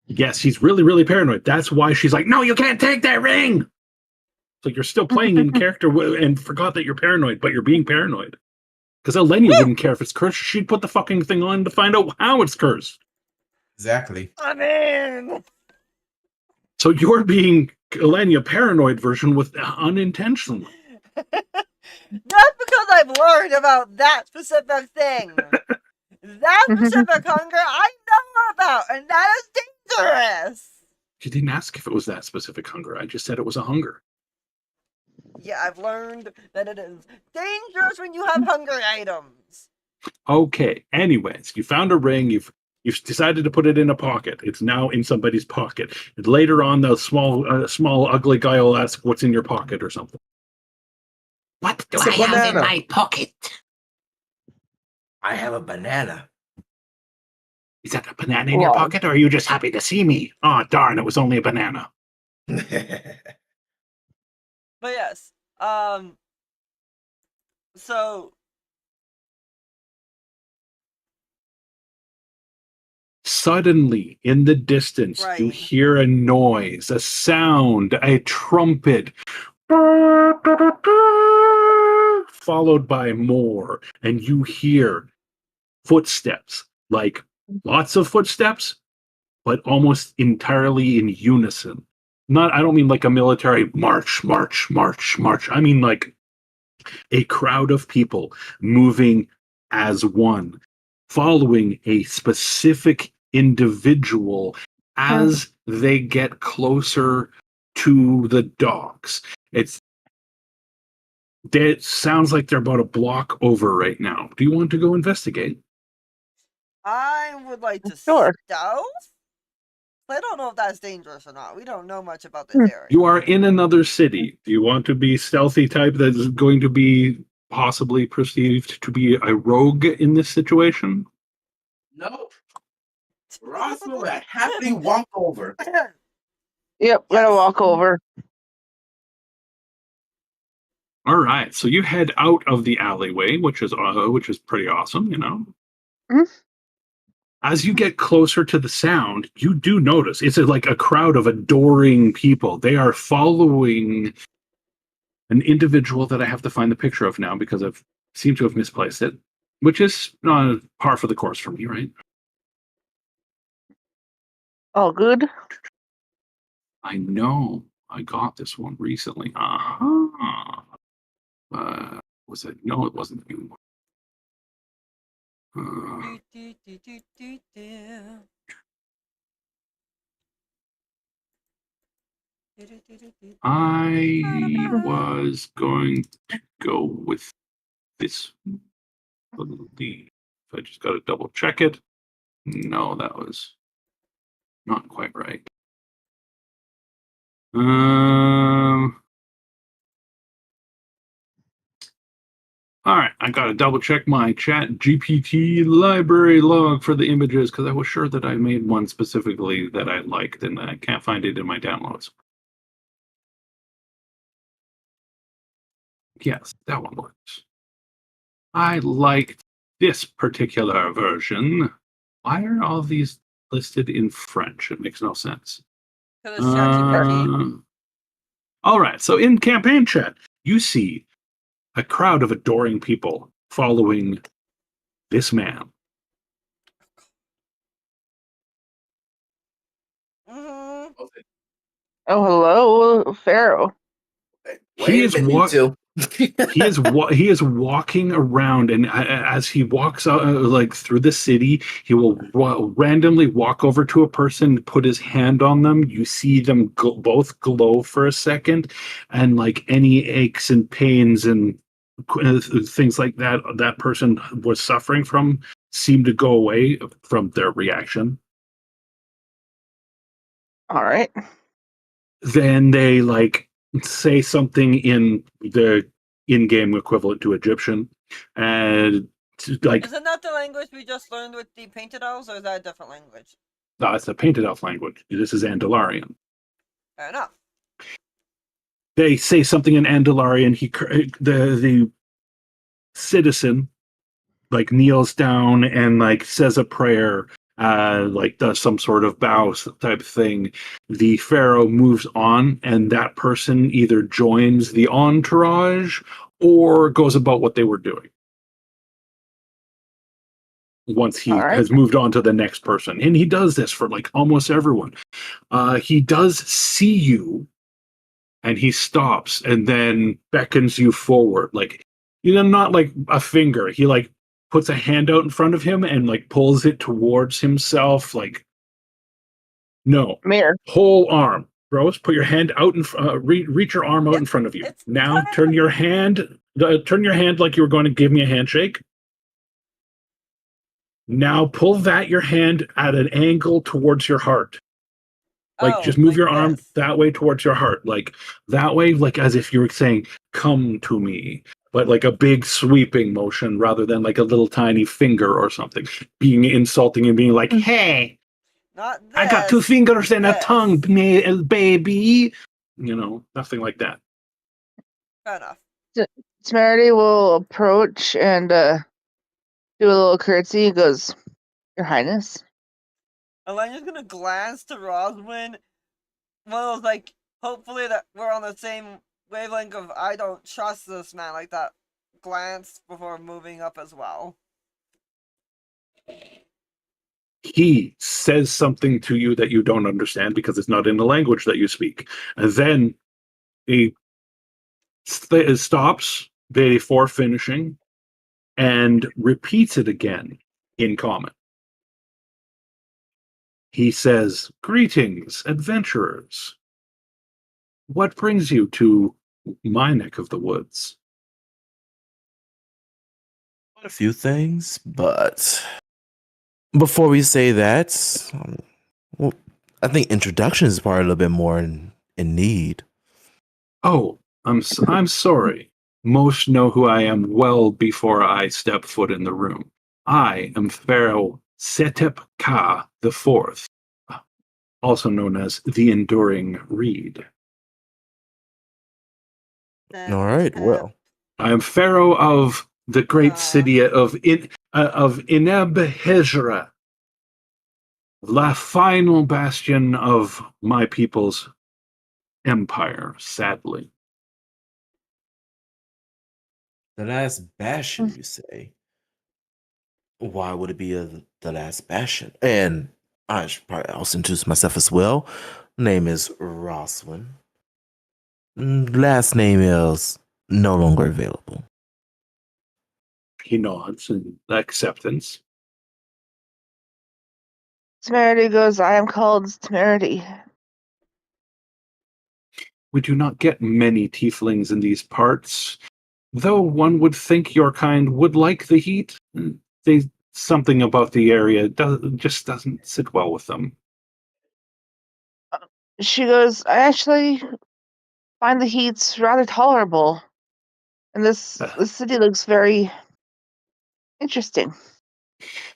Speaker 1: Yes, he's really, really paranoid. That's why she's like, no, you can't take that ring. So you're still playing in character and forgot that you're paranoid, but you're being paranoid. Because Alenia wouldn't care if it's cursed. She'd put the fucking thing on to find out how it's cursed.
Speaker 5: Exactly.
Speaker 2: I'm in.
Speaker 1: So you're being Alenia paranoid version with unintentionally.
Speaker 2: That's because I've learned about that specific thing. That specific hunger I know about, and that is dangerous.
Speaker 1: You didn't ask if it was that specific hunger. I just said it was a hunger.
Speaker 2: Yeah, I've learned that it is dangerous when you have hunger items.
Speaker 1: Okay. Anyways, you found a ring. You've decided to put it in a pocket. It's now in somebody's pocket. And later on, the small ugly guy will ask, "What's in your pocket?" or something. What do
Speaker 5: It's a
Speaker 1: I have in
Speaker 5: banana.
Speaker 1: my pocket?
Speaker 5: I have a banana.
Speaker 1: Is that a banana in your
Speaker 3: Wow.
Speaker 1: pocket, or are you just happy to see me? Oh, darn! It was only a banana.
Speaker 2: But yes, so
Speaker 1: Suddenly, in the distance, you
Speaker 2: Right.
Speaker 1: hear a noise, a sound, a trumpet, followed by more, and you hear footsteps, like lots of footsteps, but almost entirely in unison. I don't mean like a military march, march, march, march. I mean like a crowd of people moving as one, following a specific individual as they get closer to the docks. It sounds like they're about a block over right now. Do you want to go investigate?
Speaker 2: I would like to
Speaker 3: Sure.
Speaker 2: stealth. I don't know if that's dangerous or not. We don't know much about this area.
Speaker 1: You are in another city. Do you want to be stealthy type that is going to be possibly perceived to be a rogue in this situation?
Speaker 5: Nope. Ross will happily walk over.
Speaker 3: Yep, gotta
Speaker 2: Yes.
Speaker 3: walk over.
Speaker 1: All right, so you head out of the alleyway, which is pretty awesome, you know.
Speaker 3: Mhm.
Speaker 1: As you get closer to the sound, you do notice it's like a crowd of adoring people. They are following an individual that I have to find the picture of now because I've seem to have misplaced it, which is par for the course for me, right?
Speaker 3: All good.
Speaker 1: I know I got this one recently. Was was it? No, it wasn't the new one.
Speaker 2: Do, do, do, do, do. Do, do, do, do, do.
Speaker 1: I was going to go with this. The I just got to double check it. No, that was not quite right. All right, I got to double check my Chat GPT library log for the images because I was sure that I made one specifically that I liked, and I can't find it in my downloads. Yes, that one works. I liked this particular version. Why are all these listed in French? It makes no sense.
Speaker 2: Because it's ChatGPT.
Speaker 1: All right, so in campaign chat, you see a crowd of adoring people following this man.
Speaker 2: Mhm.
Speaker 3: Oh, hello, Pharaoh.
Speaker 1: He is
Speaker 5: too.
Speaker 1: he is walking around, and as he walks out like through the city, he will randomly walk over to a person, put his hand on them. You see them both glow for a second, and like any aches and pains and things like that that person was suffering from seem to go away from their reaction.
Speaker 3: All right.
Speaker 1: Then they like say something in the in-game equivalent to Egyptian, and like
Speaker 2: Isn't that the language we just learned with the painted elves, or is that a different language?
Speaker 1: no, it's a painted elf language. This is Andalarian.
Speaker 2: Fair enough.
Speaker 1: They say something in Andalarian. The citizen like kneels down and like says a prayer, like does some sort of bow type thing. The pharaoh moves on, and that person either joins the entourage or goes about what they were doing once he
Speaker 3: All right.
Speaker 1: has moved on to the next person. And he does this for like almost everyone. He does see you, and he stops and then beckons you forward, like, you know, not like a finger. He like puts a hand out in front of him and like pulls it towards himself, like, no,
Speaker 3: Mirror.
Speaker 1: whole arm. Rose, put your hand out and reach your arm out in front of you.
Speaker 2: It's
Speaker 1: Now
Speaker 2: kind
Speaker 1: turn
Speaker 2: of-
Speaker 1: your hand like you were going to give me a handshake. Now pull your hand at an angle towards your heart. Like, just move
Speaker 2: like
Speaker 1: your arm
Speaker 2: this.
Speaker 1: that way towards your heart, like that way, like as if you were saying, "Come to me," but like a big sweeping motion rather than like a little tiny finger or something, being insulting and being like, "Hey,
Speaker 2: Not this.
Speaker 1: I got two fingers and a
Speaker 2: this.
Speaker 1: tongue, baby." You know, nothing like that.
Speaker 2: Fair enough.
Speaker 3: Temerity will approach and do a little curtsy. He goes, Your Highness.
Speaker 2: Elena's gonna glance to Roswin. One of those, like, hopefully that we're on the same wavelength of I don't trust this man, like that glance before moving up as well.
Speaker 1: He says something to you that you don't understand because it's not in the language that you speak. And then he stops before finishing and repeats it again in common. He says, "Greetings, adventurers. What brings you to my neck of the woods?"
Speaker 5: A few things, but before we say that, well, I think introduction is probably a little bit more in need.
Speaker 1: Oh, I'm sorry. Most know who I am well before I step foot in the room. I am Pharaoh Setep Ka IV, also known as the Enduring Reed.
Speaker 5: All right, well,
Speaker 1: I am Pharaoh of the great city of Ineb-Hedjeret, the final bastion of my people's empire, sadly.
Speaker 5: the last bastion, you say? Why would it be the last bastion? And I should probably also introduce myself as well. Name is Roswin. Last name is no longer available.
Speaker 1: He nods in acceptance.
Speaker 3: Temerity goes, I am called Temerity.
Speaker 1: We do not get many tieflings in these parts, though one would think your kind would like the heat. Something about the area just doesn't sit well with them.
Speaker 3: She goes, I actually find the heat's rather tolerable. And this city looks very interesting.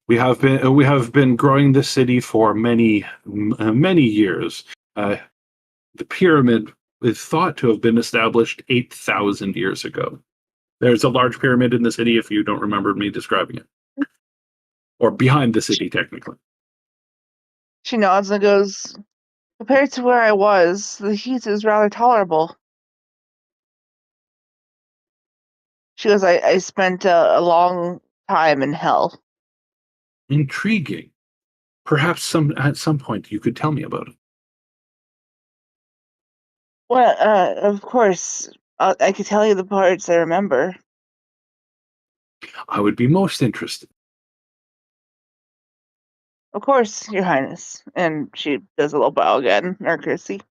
Speaker 1: We have been growing the city for many years. The pyramid is thought to have been established 8,000 years ago. There's a large pyramid in the city, if you don't remember me describing it, or behind the city, technically.
Speaker 3: She nods and goes, compared to where I was, the heat is rather tolerable. She goes, I spent a long time in hell.
Speaker 1: Intriguing. Perhaps at some point you could tell me about it.
Speaker 3: Well, of course, I could tell you the parts I remember.
Speaker 1: I would be most interested.
Speaker 3: Of course, Your Highness. And she does a little bow again, or courtesy.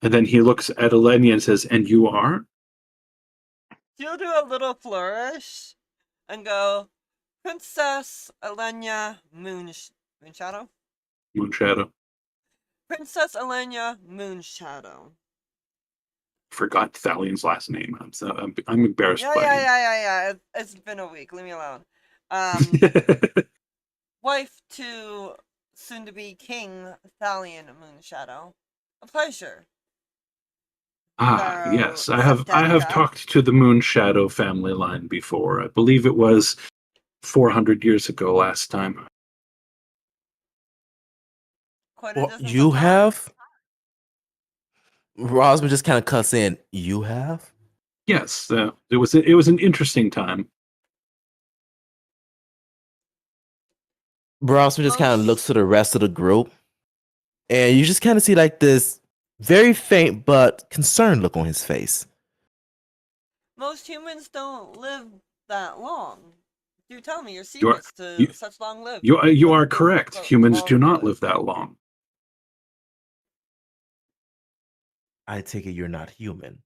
Speaker 1: And then he looks at Elenia and says, and you are?
Speaker 2: She'll do a little flourish and go, Princess Elenia Moonshadow?
Speaker 1: Moonshadow.
Speaker 2: Princess Elenia Moonshadow.
Speaker 1: Forgot Thalian's last name. I'm embarrassed by
Speaker 2: Yeah. It's been a week. Leave me alone.
Speaker 1: him.
Speaker 2: Wife to soon-to-be King Thalian Moonshadow. A pleasure. Pharaoh
Speaker 1: Yes. I have talked to the Moonshadow family line before. I believe it was 400 years ago last time.
Speaker 2: Quite a
Speaker 5: Well,
Speaker 2: distance
Speaker 5: you
Speaker 2: of time.
Speaker 5: have? Rosman just kind of cuts in. You have?
Speaker 1: Yes, it was an interesting time.
Speaker 5: Rosman just kind of looks to the rest of the group, and you just kind of see like this very faint but concerned look on his face.
Speaker 2: Most humans don't live that long. Do tell me your
Speaker 1: You are-
Speaker 2: secrets to
Speaker 1: you-
Speaker 2: such long live.
Speaker 1: You are correct. Humans do not live that long.
Speaker 5: I take it you're not human.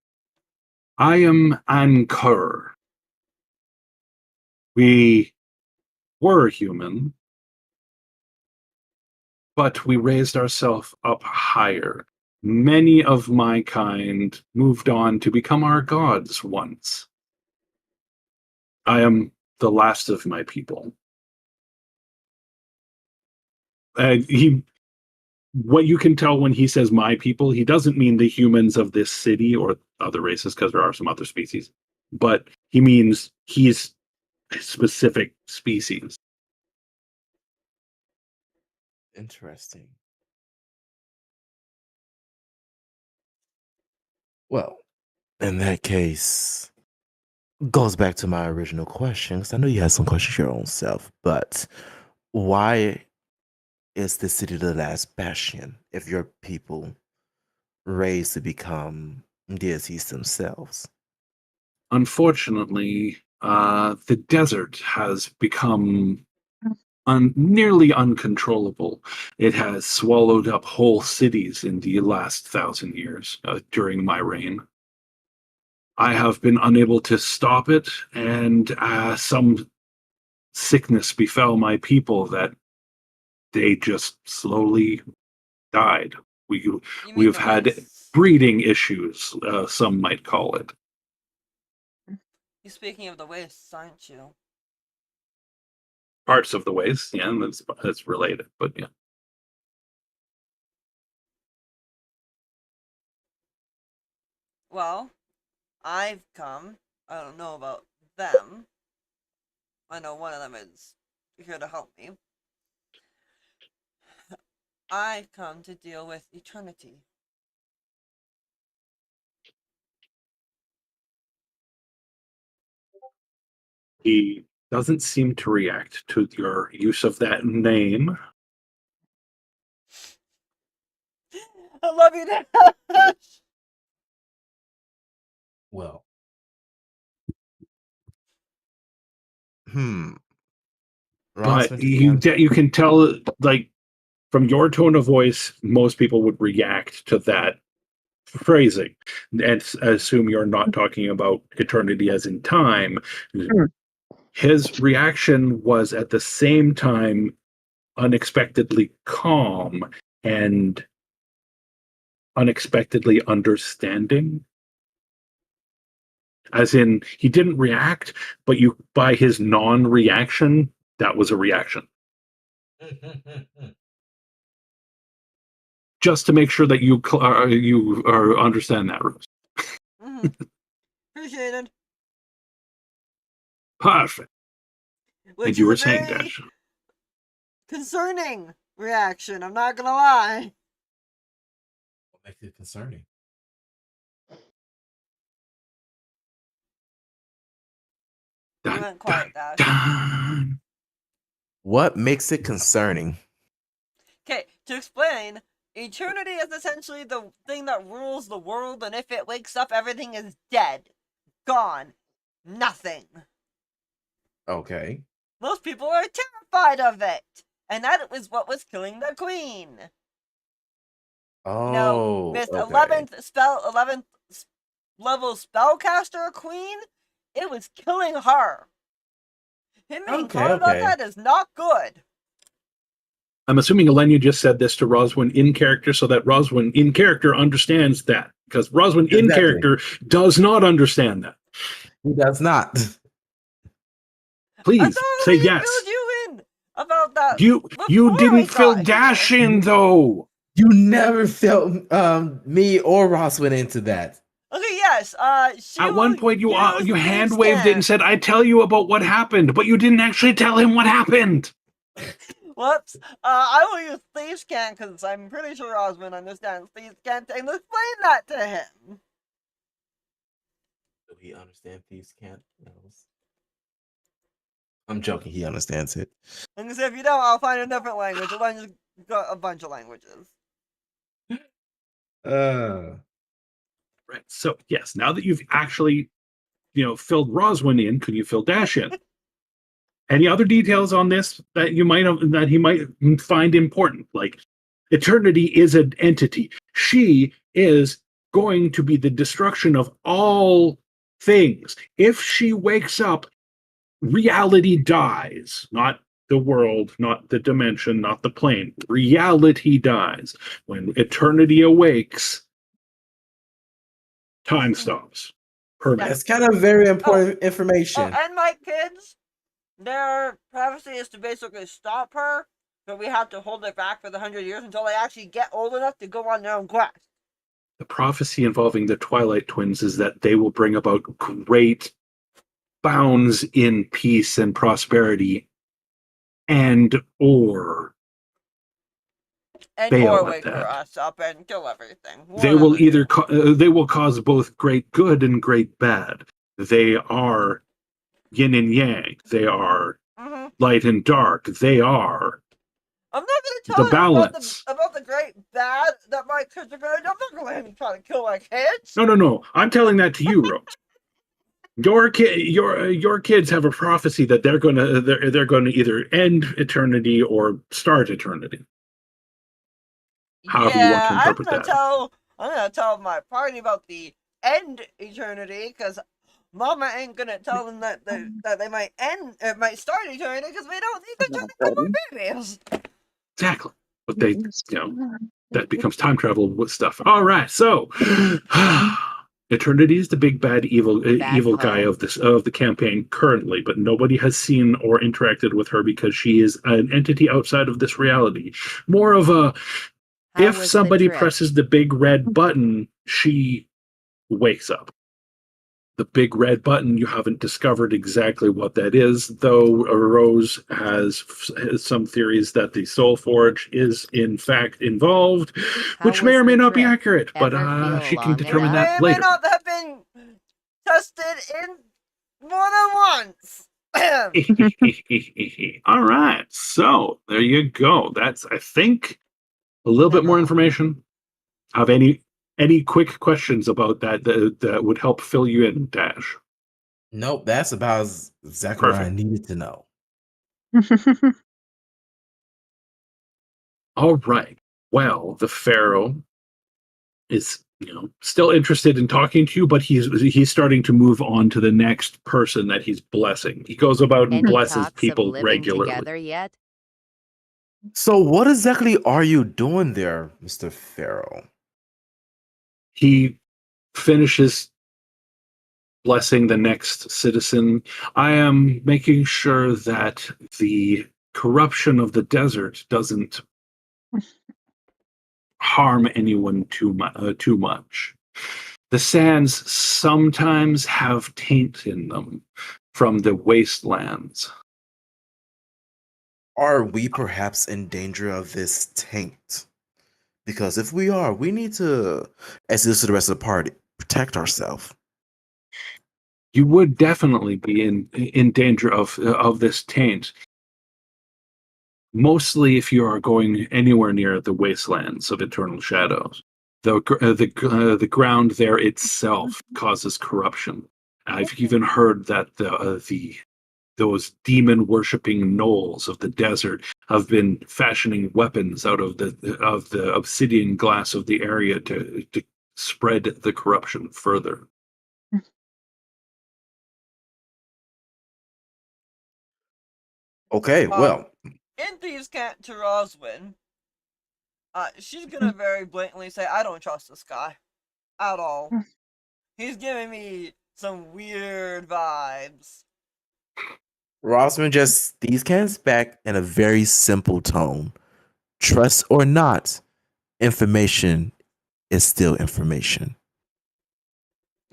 Speaker 1: I am Ankur. We were human, but we raised ourselves up higher. Many of my kind moved on to become our gods once. I am the last of my people. What you can tell when he says my people, he doesn't mean the humans of this city or other races, because there are some other species, but he means he's a specific species.
Speaker 5: Interesting. Well, in that case, goes back to my original question, 'cause I know you had some questions your own self, but why is the city the last bastion if your people raised to become deities themselves?
Speaker 1: Unfortunately, the desert has become nearly uncontrollable. It has swallowed up whole cities in the last 1,000 years during my reign. I have been unable to stop it, and some sickness befell my people that they just slowly died. We've had breeding issues, some might call it.
Speaker 2: You're speaking of the wastes, aren't you?
Speaker 1: Parts of the waste, yeah, that's related, but yeah.
Speaker 2: Well, I've come. I don't know about them. I know one of them is here to help me. I've come to deal with eternity.
Speaker 1: He doesn't seem to react to your use of that name.
Speaker 2: I love you, Dash!
Speaker 5: Well,
Speaker 1: But
Speaker 5: Rossman
Speaker 1: you can tell, like, from your tone of voice, most people would react to that phrasing and assume you're not talking about eternity as in time. His reaction was at the same time unexpectedly calm and unexpectedly understanding. As in, he didn't react, but you, by his non-reaction, that was a reaction. Just to make sure that you understand that, Rose.
Speaker 2: Appreciated.
Speaker 1: Perfect.
Speaker 2: Which
Speaker 1: And you
Speaker 2: is
Speaker 1: were
Speaker 2: a
Speaker 1: saying,
Speaker 2: very
Speaker 1: Dash.
Speaker 2: concerning reaction. I'm not gonna lie.
Speaker 5: What makes it concerning?
Speaker 2: You went quiet, Dash.
Speaker 1: Dun.
Speaker 5: What makes it concerning?
Speaker 2: Okay, to explain, eternity is essentially the thing that rules the world, and if it wakes up, everything is dead. Gone. Nothing.
Speaker 5: Okay.
Speaker 2: Most people are terrified of it. And that was what was killing the queen.
Speaker 5: Oh,
Speaker 2: Miss
Speaker 5: okay.
Speaker 2: 11th level spellcaster queen, it was killing her. Him being calm about that is not good.
Speaker 1: I'm assuming Elenia just said this to Roswin in character so that Roswin in character understands that. Because Roswin in character does not understand that.
Speaker 5: He does not.
Speaker 1: Please say
Speaker 2: I
Speaker 1: yes.
Speaker 2: filled you in about that.
Speaker 1: You
Speaker 2: before
Speaker 1: didn't
Speaker 2: we
Speaker 1: fill
Speaker 2: got
Speaker 1: Dash
Speaker 2: here.
Speaker 1: in though.
Speaker 5: You never felt me or Ross went into that.
Speaker 2: Okay, yes.
Speaker 1: At one point, you hand waved it and
Speaker 2: said,
Speaker 1: said, "I tell you about what happened," but you didn't actually tell him what happened.
Speaker 2: Whoops. I will use Thieves' Cant because I'm pretty sure Osmond understands Thieves' Cant and explain that to him.
Speaker 5: Do he understand Thieves' Cant? I'm joking. He understands it.
Speaker 2: I'm gonna say if you don't, I'll find a different language. Elena's got a bunch of languages.
Speaker 1: Right. So yes, now that you've actually, filled Roswin in, could you fill Dash in? Any other details on this that he might find important? Like, eternity is an entity. She is going to be the destruction of all things. If she wakes up, reality dies. Not the world, not the dimension, not the plane. Reality dies. When eternity awakes, time stops. Permanent.
Speaker 5: That's kind of very important information.
Speaker 2: And my kids, their prophecy is to basically stop her, but we have to hold it back for the 100 years until they actually get old enough to go on their own quest.
Speaker 1: The prophecy involving the Twilight Twins is that they will bring about great bounds in peace and prosperity, and or
Speaker 2: wake her ass up and kill everything.
Speaker 1: They will either they will cause both great good and great bad. They are yin and yang. They are light and dark. They are.
Speaker 2: I'm not going to tell
Speaker 1: the balance.
Speaker 2: about the great bad that my kids are going to do. I'm not going to try to kill my kids.
Speaker 1: No. I'm telling that to you, Rose. Your kids have a prophecy that they're going to either end eternity or start eternity. However you want to interpret that.
Speaker 2: I'm gonna tell my party about the end eternity because Mama ain't gonna tell them that they might might start eternity because we don't need to turn into more babies.
Speaker 1: Exactly, but they, that becomes time travel with stuff. All right, so eternity is the big bad evil guy of the campaign currently, but nobody has seen or interacted with her because she is an entity outside of this reality. More of a if somebody presses the big red button, she wakes up. The big red button, you haven't discovered exactly what that is, though Rose has some theories that the Soul Forge is in fact involved, which may or may not be accurate, but she can determine that later.
Speaker 2: May not have been tested in more than once.
Speaker 1: All right, so there you go. That's, I think, a little bit more information. Have any quick questions about that would help fill you in, Dash?
Speaker 5: Nope, that's about exactly what I
Speaker 1: Perfect.
Speaker 5: needed to know.
Speaker 1: All right. Well, the Pharaoh is, still interested in talking to you, but he's starting to move on to the next person that he's blessing. He goes about and
Speaker 6: Any
Speaker 1: blesses
Speaker 6: talks of
Speaker 1: people
Speaker 6: living
Speaker 1: regularly.
Speaker 6: together yet?
Speaker 5: So, what exactly are you doing there, Mr. Pharaoh?
Speaker 1: He finishes blessing the next citizen. I am making sure that the corruption of the desert doesn't harm anyone too much. The sands sometimes have taint in them from the wastelands.
Speaker 5: Are we perhaps in danger of this taint? Because if we are, we need to, as this to the rest of the party, protect ourselves.
Speaker 1: You would definitely be in danger of this taint. Mostly if you are going anywhere near the wastelands of eternal shadows. The ground there itself causes corruption. I've even heard that those demon worshipping gnolls of the desert have been fashioning weapons out of the obsidian glass of the area to spread the corruption further.
Speaker 5: Okay, well,
Speaker 2: In Thieves' Cant to Roswin, she's gonna very blatantly say, I don't trust this guy. At all. He's giving me some weird vibes.
Speaker 5: Rossman just these cans back in a very simple tone. Trust or not, information is still information.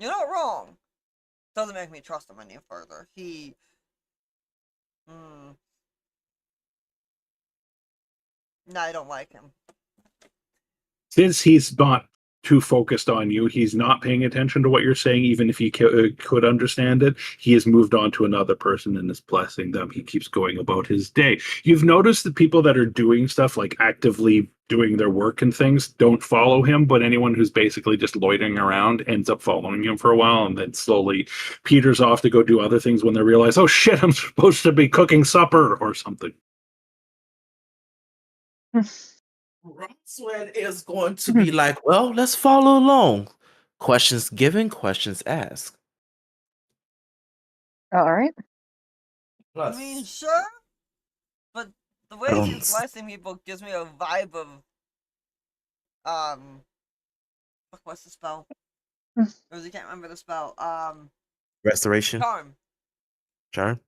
Speaker 2: You're not wrong. Doesn't make me trust him any further. Nah, I don't like him.
Speaker 1: Since he's not too focused on you, he's not paying attention to what you're saying, even if he could understand it. He has moved on to another person and is blessing them. He keeps going about his day. You've noticed that people that are doing stuff, like actively doing their work and things, don't follow him, but anyone who's basically just loitering around ends up following him for a while and then slowly peters off to go do other things when they realize, oh shit, I'm supposed to be cooking supper or something.
Speaker 5: Rossman is going to be like, well, let's follow along. Questions given, questions asked.
Speaker 3: All right.
Speaker 2: I mean, sure. But the way
Speaker 5: Um,
Speaker 2: she's blessing people gives me a vibe of, what's the spell? Because I can't remember the spell.
Speaker 5: restoration,
Speaker 2: Charm.
Speaker 5: charm.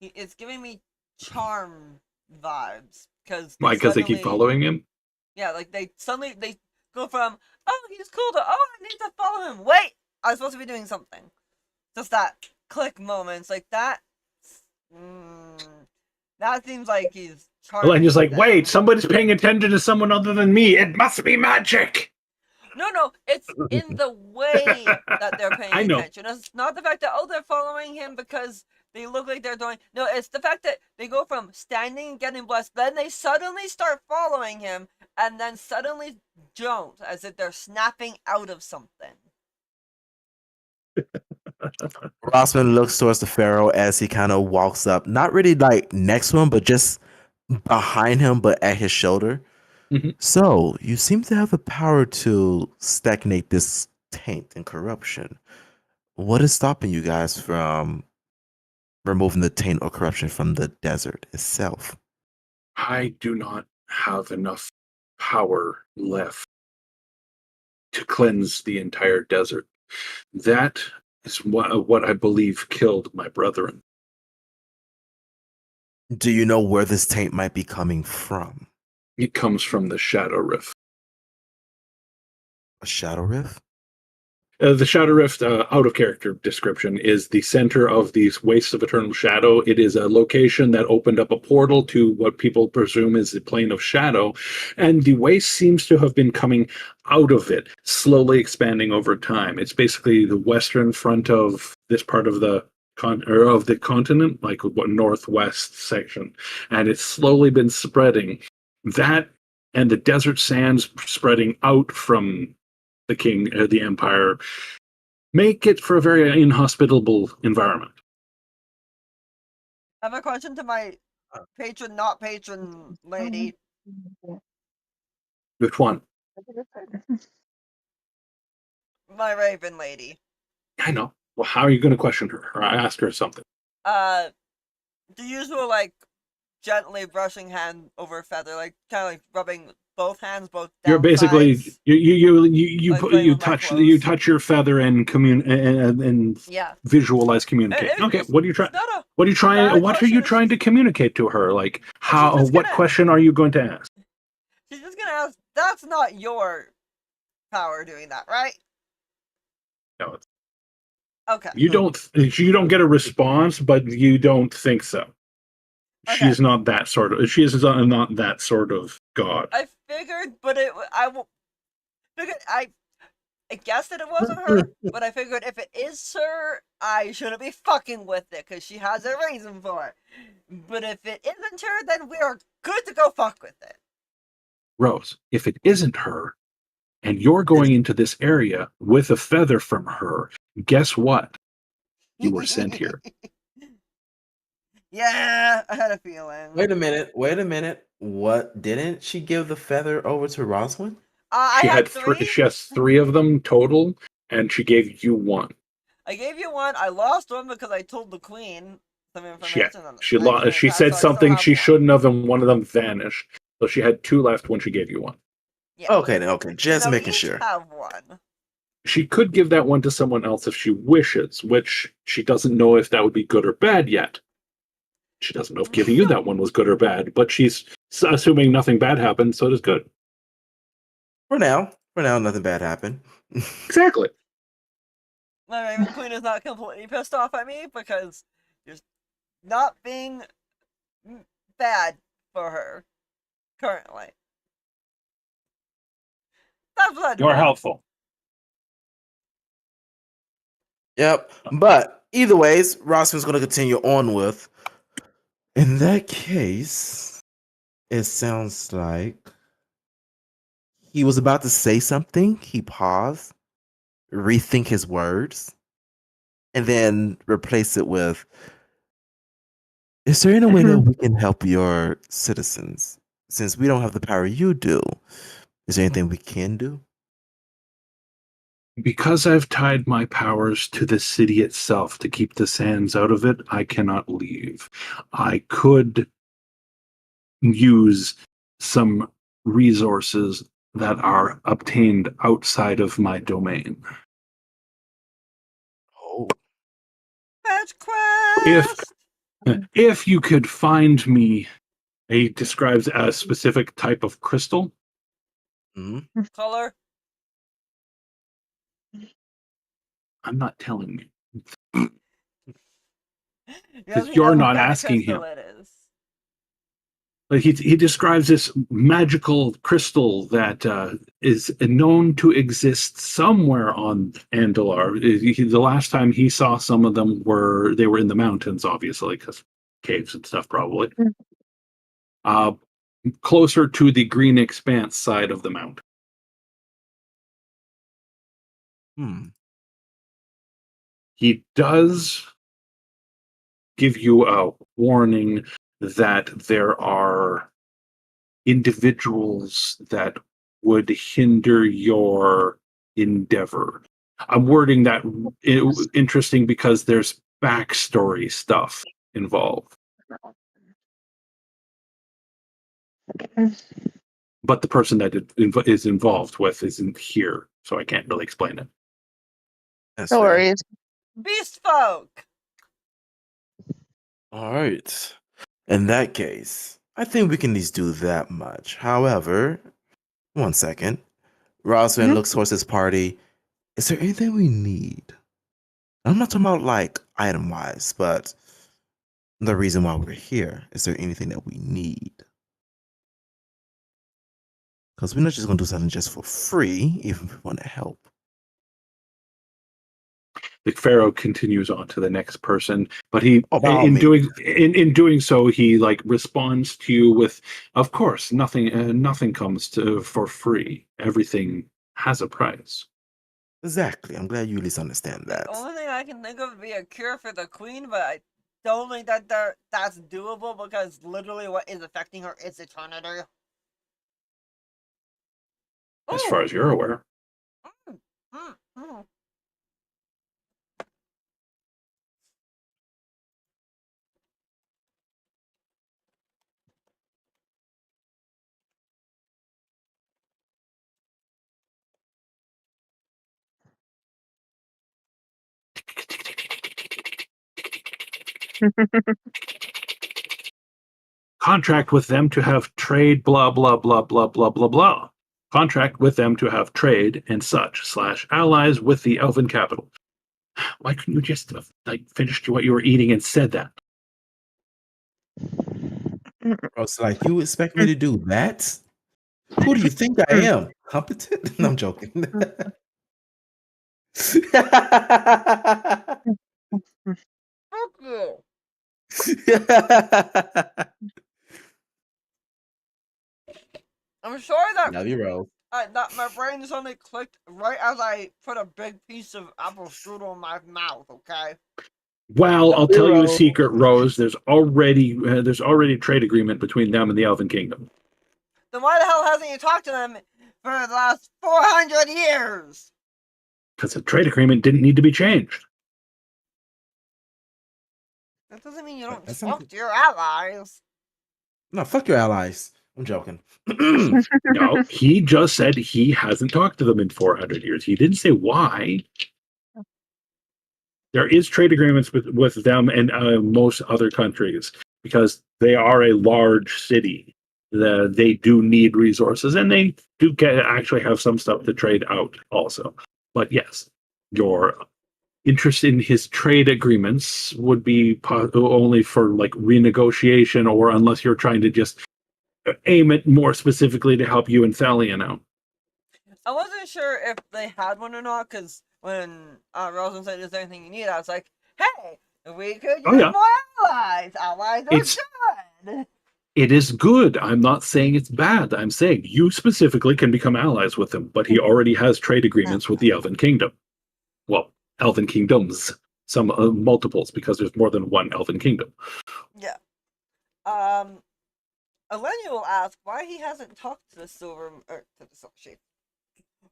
Speaker 2: It's giving me charm vibes. Because
Speaker 1: Why? Because they keep following him?
Speaker 2: Yeah, like they go from, oh, he's cool to, oh, I need to follow him. Wait, I was supposed to be doing something. Just that click moments like that. That seems like he's charming.
Speaker 1: And just like,
Speaker 2: them.
Speaker 1: wait, somebody's paying attention to someone other than me. It must be magic.
Speaker 2: No, it's in the way that they're paying
Speaker 1: I know.
Speaker 2: attention. It's not the fact that, oh, they're following him because they look like they're doing. No, it's the fact that they go from standing and getting blessed, then they suddenly start following him, and then suddenly don't, as if they're snapping out of something.
Speaker 5: Rossman looks towards the Pharaoh as he kind of walks up, not really like next to him, but just behind him, but at his shoulder.
Speaker 1: Mhm.
Speaker 5: So you seem to have the power to stagnate this taint and corruption. What is stopping you guys from removing the taint or corruption from the desert itself?
Speaker 1: I do not have enough power left to cleanse the entire desert. That is what I believe killed my brethren.
Speaker 5: Do you know where this taint might be coming from?
Speaker 1: It comes from the Shadow Rift.
Speaker 5: A shadow rift?
Speaker 1: The Shadow Rift, out of character description, is the center of these wastes of eternal shadow. It is a location that opened up a portal to what people presume is the plane of shadow, and the waste seems to have been coming out of it, slowly expanding over time. It's basically the western front of this part of the continent, like what northwest section, and it's slowly been spreading. That and the desert sands spreading out from the empire make it for a very inhospitable environment.
Speaker 2: I have a question to my patron, not patron lady.
Speaker 1: Which one?
Speaker 2: My raven lady.
Speaker 1: I know. Well, how are you going to question her or ask her something?
Speaker 2: The usual, like, gently brushing hand over feather, like, kind of like rubbing both hands, both down
Speaker 1: You're basically
Speaker 2: sides.
Speaker 1: you
Speaker 2: Like playing with my
Speaker 1: you
Speaker 2: clothes.
Speaker 1: touch your feather and and
Speaker 2: Yeah.
Speaker 1: visualize communicate. Okay, what are you trying? What are you trying?
Speaker 2: bad
Speaker 1: What are you
Speaker 2: question.
Speaker 1: trying to communicate to her? Like how?
Speaker 2: just
Speaker 1: What
Speaker 2: gonna-
Speaker 1: question are you going to ask?
Speaker 2: She's just gonna ask, that's not your power doing that, right?
Speaker 1: No, it's,
Speaker 2: Okay.
Speaker 1: you don't get a response, but you don't think so.
Speaker 2: Okay.
Speaker 1: She's not that sort of. She is not that sort of god.
Speaker 2: I figured, but I guessed that it wasn't her, but I figured if it is her, I shouldn't be fucking with it, because she has a reason for it. But if it isn't her, then we are good to go fuck with it.
Speaker 1: Rose, if it isn't her, and you're going into this area with a feather from her, guess what? You were sent here.
Speaker 2: Yeah, I had a feeling.
Speaker 5: Wait a minute. What, didn't she give the feather over to Roswin?
Speaker 2: I
Speaker 1: She
Speaker 2: had
Speaker 1: had
Speaker 2: three.
Speaker 1: She has 3 of them total, and she gave you 1.
Speaker 2: I gave you one. I lost one because I told the queen some
Speaker 1: She
Speaker 2: information. and
Speaker 1: she
Speaker 2: I
Speaker 1: lost.
Speaker 2: couldn't
Speaker 1: She
Speaker 2: pass,
Speaker 1: said
Speaker 2: so I still
Speaker 1: something
Speaker 2: have
Speaker 1: she
Speaker 2: one.
Speaker 1: shouldn't have, and one of them vanished. So she had 2 left when she gave you 1.
Speaker 2: Yeah.
Speaker 5: Okay, just
Speaker 2: So we
Speaker 5: making
Speaker 2: each
Speaker 5: sure.
Speaker 2: have one.
Speaker 1: She could give that one to someone else if she wishes, which she doesn't know if that would be good or bad yet. She doesn't know if giving you that one was good or bad, but she's assuming nothing bad happened, so it is good.
Speaker 5: For now, nothing bad happened.
Speaker 1: Exactly.
Speaker 2: My Raven Queen is not completely pissed off at me because you're not being bad for her currently. That's what
Speaker 1: You're helpful.
Speaker 5: Yep. But either ways, Roswin's going to continue on with. In that case, it sounds like he was about to say something. He paused, rethink his words, and then replace it with, is there any way that we can help your citizens? Since we don't have the power you do, is there anything we can do?
Speaker 1: Because I've tied my powers to the city itself to keep the sands out of it, I cannot leave. I could use some resources that are obtained outside of my domain.
Speaker 5: Oh.
Speaker 2: Fetch quest!
Speaker 1: If you could find me, he describes a specific type of crystal.
Speaker 5: Mm-hmm.
Speaker 2: Color?
Speaker 1: I'm not telling you.
Speaker 2: Because
Speaker 1: you're not asking him.
Speaker 2: It is.
Speaker 1: But he describes this magical crystal that is known to exist somewhere on Andalar. The last time he saw some of them were in the mountains, obviously, because caves and stuff, probably. Closer to the Green Expanse side of the mountain. He does give you a warning that there are individuals that would hinder your endeavor. I'm wording that interesting because there's backstory stuff involved. But the person that it is involved with isn't here, so I can't really explain it.
Speaker 5: That's
Speaker 3: No
Speaker 5: fair.
Speaker 3: worries.
Speaker 2: Beast folk!
Speaker 5: All right. In that case, I think we can at least do that much. However, one second. Roswin looks towards his party. Is there anything we need? I'm not talking about like item wise, but the reason why we're here. Is there anything that we need? Because we're not just going to do something just for free, even if we want to help.
Speaker 1: The Pharaoh continues on to the next person, but he
Speaker 5: by
Speaker 1: in
Speaker 5: all
Speaker 1: doing so he like responds to you with, of course, nothing comes to for free. Everything has a price.
Speaker 5: Exactly. I'm glad you at least understand
Speaker 2: The
Speaker 5: that.
Speaker 2: only thing I can think of would be a cure for the queen, but I don't think that that's doable because literally what is affecting her is eternity.
Speaker 1: As far as you're aware.
Speaker 2: Mm, mm.
Speaker 1: Contract with them to have trade, blah, blah, blah, blah, blah, blah, blah. Contract with them to have trade and such, / allies with the elven capital. Why couldn't you just have, finished what you were eating and said that?
Speaker 5: Oh, so like you expect me to do that? Who do you think I am? Competent? No, I'm joking.
Speaker 2: Fuck you. I'm sorry that
Speaker 5: Love you, Rose.
Speaker 2: that my brain suddenly clicked right as I put a big piece of apple strudel in my mouth. Okay.
Speaker 1: Well, I'll tell you a
Speaker 4: Pharaoh.
Speaker 1: secret, Rose. There's already a trade agreement between them and the Elven Kingdom.
Speaker 2: Then why the hell hasn't you talked to them for the last 400 years?
Speaker 1: Because the trade agreement didn't need to be changed.
Speaker 2: That doesn't mean you don't
Speaker 5: That's
Speaker 2: talk
Speaker 5: something.
Speaker 2: to your allies.
Speaker 5: No, fuck your allies. I'm joking.
Speaker 1: No, he just said he hasn't talked to them in 400 years. He didn't say why. There is trade agreements with them and most other countries because they are a large city. They do need resources and they do actually have some stuff to trade out also. But yes, your interest in his trade agreements would be only for like renegotiation or unless you're trying to just aim it more specifically to help you and Thalion out.
Speaker 2: I wasn't sure if they had one or not because when Rosen said, "Is there anything you need?" I was like, "Hey, we could use
Speaker 1: yeah.
Speaker 2: more allies. Allies are good."
Speaker 1: It is good. I'm not saying it's bad. I'm saying you specifically can become allies with him, but he already has trade agreements with the Elven Kingdom. Well, Elven Kingdoms, some multiples, because there's more than one Elven Kingdom.
Speaker 2: Yeah. Elenia will ask why he hasn't talked to the Silver Shape.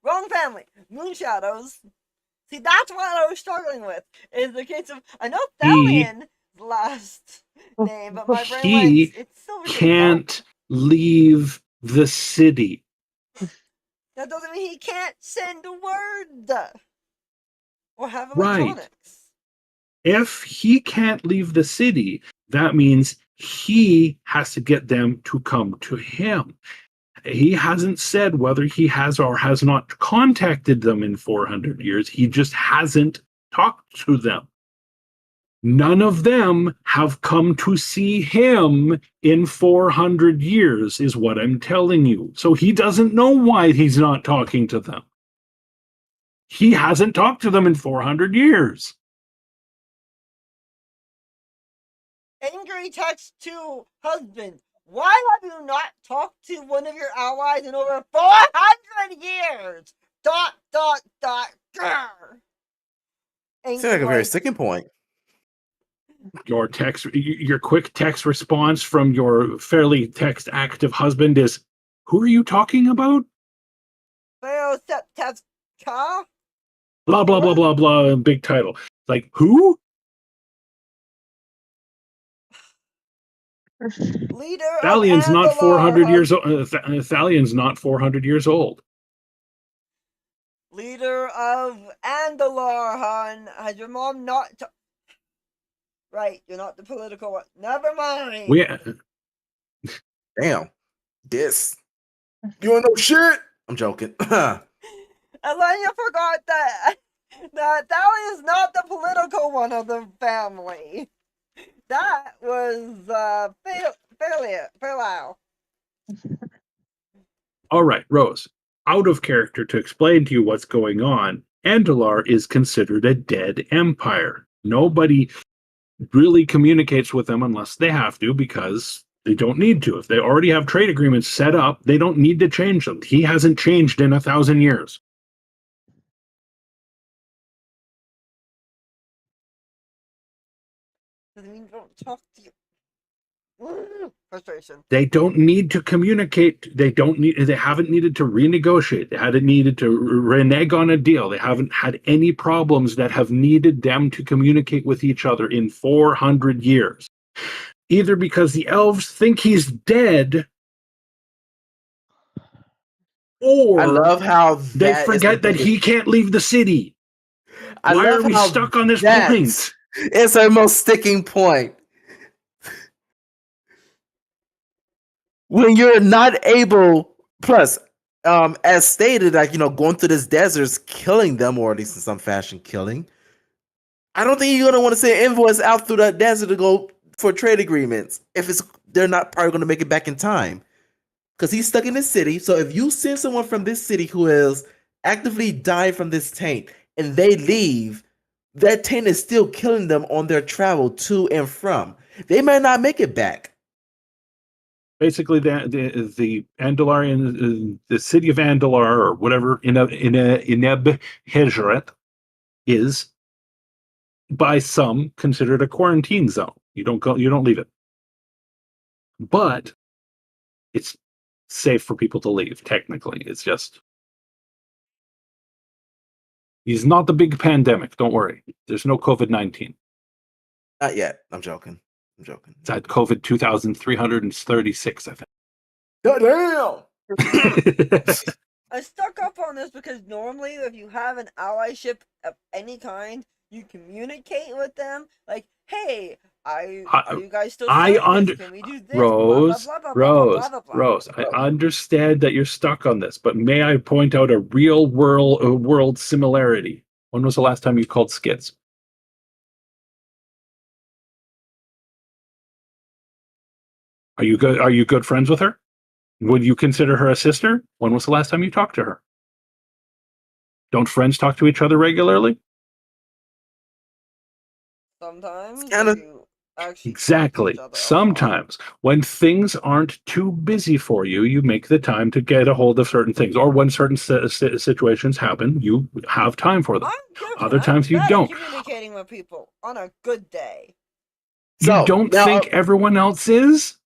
Speaker 2: Wrong family. Moon Shadows. See, that's what I was struggling with. Is the case of I know Thalian's last name, but my brain went.
Speaker 1: He
Speaker 2: It's Silver Shape.
Speaker 1: can't leave the city.
Speaker 2: That doesn't mean he can't send a word or have
Speaker 1: Right.
Speaker 2: electronics.
Speaker 1: If he can't leave the city, that means he has to get them to come to him. He hasn't said whether he has or has not contacted them in 400 years. He just hasn't talked to them. None of them have come to see him in 400 years, is what I'm telling you. So he doesn't know why he's not talking to them. He hasn't talked to them in 400 years.
Speaker 2: Angry text to husband. Why have you not talked to one of your allies in over 400 years? ... Grr.
Speaker 5: Sounds like a very sticking point.
Speaker 1: Your quick text response from your fairly text active husband is, "Who are you talking about?"
Speaker 2: Pharaoh Ka?
Speaker 1: Blah blah blah blah blah. Big title. Like who?
Speaker 2: Leader
Speaker 1: Thalion's
Speaker 2: of
Speaker 1: not
Speaker 2: Andalar.
Speaker 1: 400 years old. Thalion's not 400 years old.
Speaker 2: Leader of Andalar, hon. Has your mom not... Right, you're not the political one. Never mind.
Speaker 5: Damn. This. You don't know shit. I'm joking.
Speaker 2: Elenia forgot that Thalion is not the political one of the family. That was Pharaoh.
Speaker 1: All right, Rose. Out of character to explain to you what's going on, Andalar is considered a dead empire. Nobody really communicates with them unless they have to because they don't need to. If they already have trade agreements set up, they don't need to change them. He hasn't changed in 1,000 years.
Speaker 2: Doesn't mean don't talk to you. Frustration.
Speaker 1: They don't need to communicate. They haven't needed to renegotiate. They haven't needed to renege on a deal. They haven't had any problems that have needed them to communicate with each other in 400 years. Either because the elves think he's dead, or
Speaker 5: I love how
Speaker 1: they
Speaker 5: that is
Speaker 1: forget that he can't leave the city.
Speaker 5: I
Speaker 1: Why
Speaker 5: love
Speaker 1: are we
Speaker 5: how
Speaker 1: stuck on this
Speaker 5: that
Speaker 1: point?
Speaker 5: It's our most sticking point. When you're not able, plus, as stated, like, going through this desert's killing them, or at least in some fashion killing. I don't think you're gonna want to send an invoice out through that desert to go for trade agreements if they're not probably gonna make it back in time. Because he's stuck in this city. So if you send someone from this city who is actively dying from this taint and they leave, that taint is still killing them on their travel to and from. They might not make it back.
Speaker 1: Basically, the Andalarian, the city of Andalar, or whatever, Ineb-Hedjeret, is by some considered a quarantine zone. You don't leave it, but it's safe for people to leave. Technically, it's just he's not the big pandemic. Don't worry. There's no COVID-19.
Speaker 5: Not yet. I'm joking.
Speaker 1: It's at COVID 2,336, I think.
Speaker 5: Damn.
Speaker 2: I stuck up on this because normally, if you have an allyship of any kind, you communicate with them. Like, hey, are you guys still signing this? Can we do this?
Speaker 1: Rose,
Speaker 2: Blah, blah, blah, blah, blah, blah, blah,
Speaker 1: Rose,
Speaker 2: blah.
Speaker 1: I understand that you're stuck on this, but may I point out a real world similarity? When was the last time you called Skids? Are you good friends with her? Would you consider her a sister? When was the last time you talked to her? Don't friends talk to each other regularly?
Speaker 2: Sometimes
Speaker 5: kinda-
Speaker 2: you actually
Speaker 1: Exactly.
Speaker 2: talk to each other a lot.
Speaker 1: Sometimes when things aren't too busy for you, you make the time to get a hold of certain things, or when certain situations happen, you have time for them.
Speaker 2: I'm different.
Speaker 1: Other times you
Speaker 2: I'm bad at
Speaker 1: don't.
Speaker 2: communicating with people on a good day.
Speaker 1: You
Speaker 5: So,
Speaker 1: don't
Speaker 5: now-
Speaker 1: think everyone else is?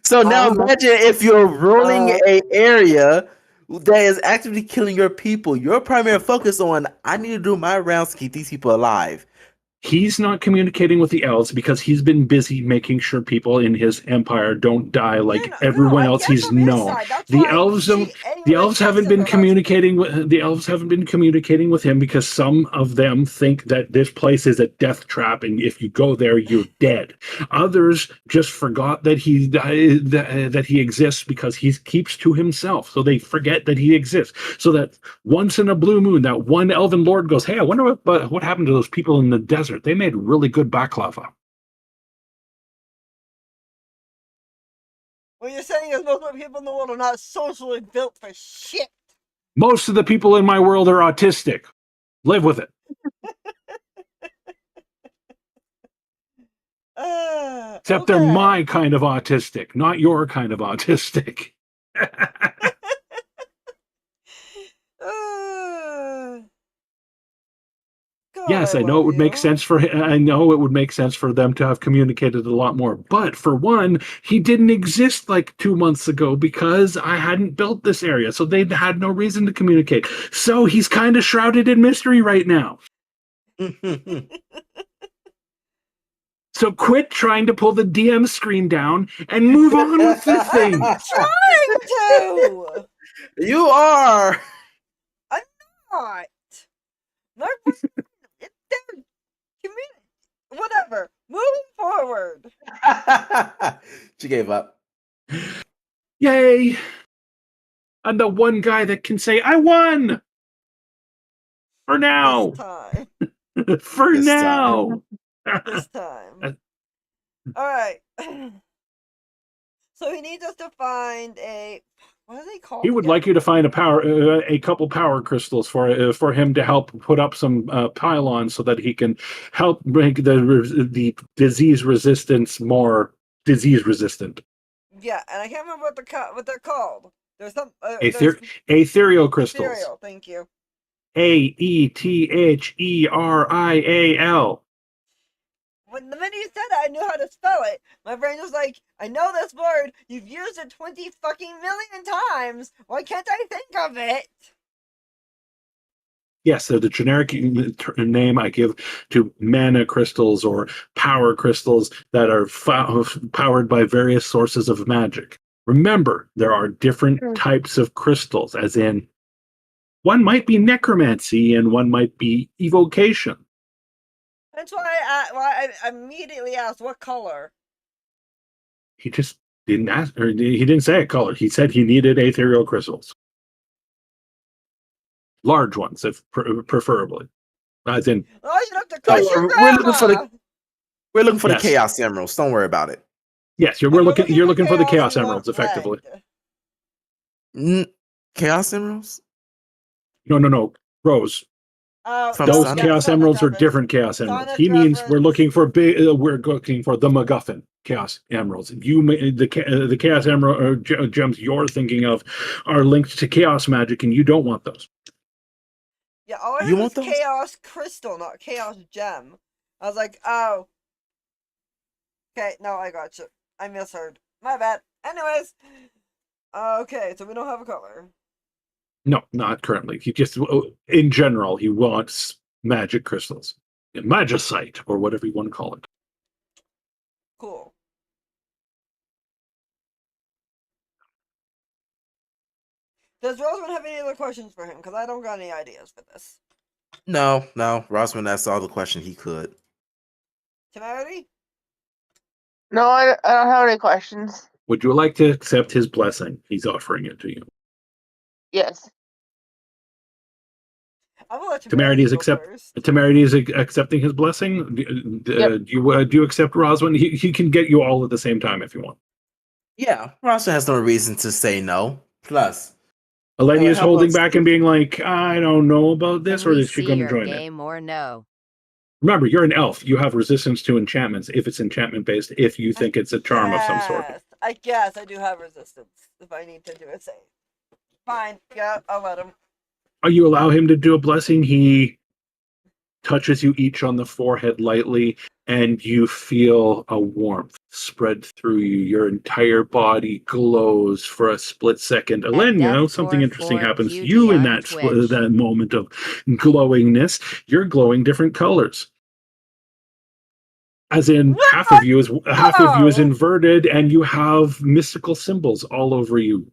Speaker 5: So now imagine if you're ruling a area that is actively killing your people. Your primary focus on, I need to do my rounds to keep these people alive.
Speaker 1: He's not communicating with the elves because he's been busy making sure people in his empire don't die like everyone else he's known. The elves don't. The elves haven't been communicating with him because some of them think that this place is a death trap, and if you go there, you're dead. Others just forgot that he exists because he keeps to himself, so they forget that he exists. So that once in a blue moon, that one elven lord goes, "Hey, I wonder what happened to those people in the desert. They made really good baklava."
Speaker 2: What you're saying is most of the people in the world are not socially built for shit.
Speaker 1: Most of the people in my world are autistic. Live with it. Except they're my kind of autistic, not your kind of autistic. Yes, I know it would make sense for him. I know it would make sense for them to have communicated a lot more. But for one, he didn't exist like 2 months ago because I hadn't built this area, so they had no reason to communicate. So he's kind of shrouded in mystery right now. So quit trying to pull the DM screen down and move on with the thing.
Speaker 2: I'm trying to.
Speaker 5: You are.
Speaker 2: I'm not. Whatever. Moving forward.
Speaker 5: She gave up.
Speaker 1: Yay! I'm the one guy that can say, I won! For now!
Speaker 2: This time.
Speaker 1: For
Speaker 5: This
Speaker 1: now!
Speaker 2: This time. Alright. So he needs us to find a... What are they called?
Speaker 1: He would like you to find a couple power crystals for him to help put up some pylons so that he can help make the disease resistance more disease resistant.
Speaker 2: Yeah, and I can't remember what they're called. There's some
Speaker 1: Ethereal crystals.
Speaker 2: Ethereal, thank you.
Speaker 1: AETHERIAL.
Speaker 2: when the minute you said it, I knew how to spell it. My brain was like, I know this word. You've used it 20 fucking million times. Why can't I think of it?
Speaker 1: Yes, so the generic name I give to mana crystals or power crystals that are powered by various sources of magic. Remember, there are different types of crystals, as in, one might be necromancy and one might be evocation.
Speaker 2: That's why I immediately asked what color.
Speaker 1: He just didn't ask, or he didn't say a color. He said he needed ethereal crystals. Large ones, if preferably. As in,
Speaker 2: Oh, you have to
Speaker 5: So
Speaker 2: crush your
Speaker 5: we're looking for
Speaker 2: grandma!
Speaker 5: we're looking for
Speaker 1: Yes.
Speaker 5: the Chaos Emeralds. Don't worry about it.
Speaker 1: yes, you're looking for the Chaos Emeralds, effectively.
Speaker 5: Chaos Emeralds?
Speaker 1: No. Rose.
Speaker 5: From
Speaker 1: Those
Speaker 5: Sonic?
Speaker 1: Chaos
Speaker 2: Sonic
Speaker 1: Emeralds are
Speaker 2: reference.
Speaker 1: different Chaos Emeralds.
Speaker 2: Sonic
Speaker 1: He means
Speaker 2: reference.
Speaker 1: we're looking for the MacGuffin Chaos Emeralds. The Chaos Emerald gems you're thinking of are linked to Chaos magic, and you don't want those.
Speaker 2: Yeah, all I
Speaker 5: You
Speaker 2: heard was
Speaker 5: want those?
Speaker 2: Chaos Crystal, not Chaos Gem. I was like, oh. Okay, no, I got you. I misheard. My bad. Anyways. Okay, so we don't have a color.
Speaker 1: No, not currently. He just, in general, he wants magic crystals, magicite, or whatever you want to call it.
Speaker 2: Cool. Does Rosamund have any other questions for him? Because I don't got any ideas for this.
Speaker 5: No. Rosman asked all the question he could.
Speaker 2: Temerity?
Speaker 3: No, I don't have any questions.
Speaker 1: Would you like to accept his blessing? He's offering it to you.
Speaker 3: Yes.
Speaker 2: I'm gonna let
Speaker 1: Temerity is
Speaker 2: go first.
Speaker 1: Temerity is accepting his blessing. Do you accept Roswin? He can get you all at the same time if you want.
Speaker 5: Yeah, Rosman has no reason to say no. Plus,
Speaker 1: Elenia is
Speaker 5: help
Speaker 1: holding
Speaker 5: us-
Speaker 1: back and being like, I don't know about this,
Speaker 6: Can
Speaker 1: or
Speaker 6: we
Speaker 1: is she
Speaker 6: see
Speaker 1: going to
Speaker 6: your
Speaker 1: join it?
Speaker 6: game or no?
Speaker 1: Remember, you're an elf. You have resistance to enchantments if it's enchantment based, if you think it's a charm of some sort.
Speaker 2: Yes, I guess I do have resistance if I need to do a save. Fine, yeah, I'll let him.
Speaker 1: You allow him to do a blessing. He touches you each on the forehead lightly, and you feel a warmth spread through you. Your entire body glows for a split second. Elenia, something interesting happens to you in that that moment of glowingness. You're glowing different colors. As in, half of you is inverted, and you have mystical symbols all over you.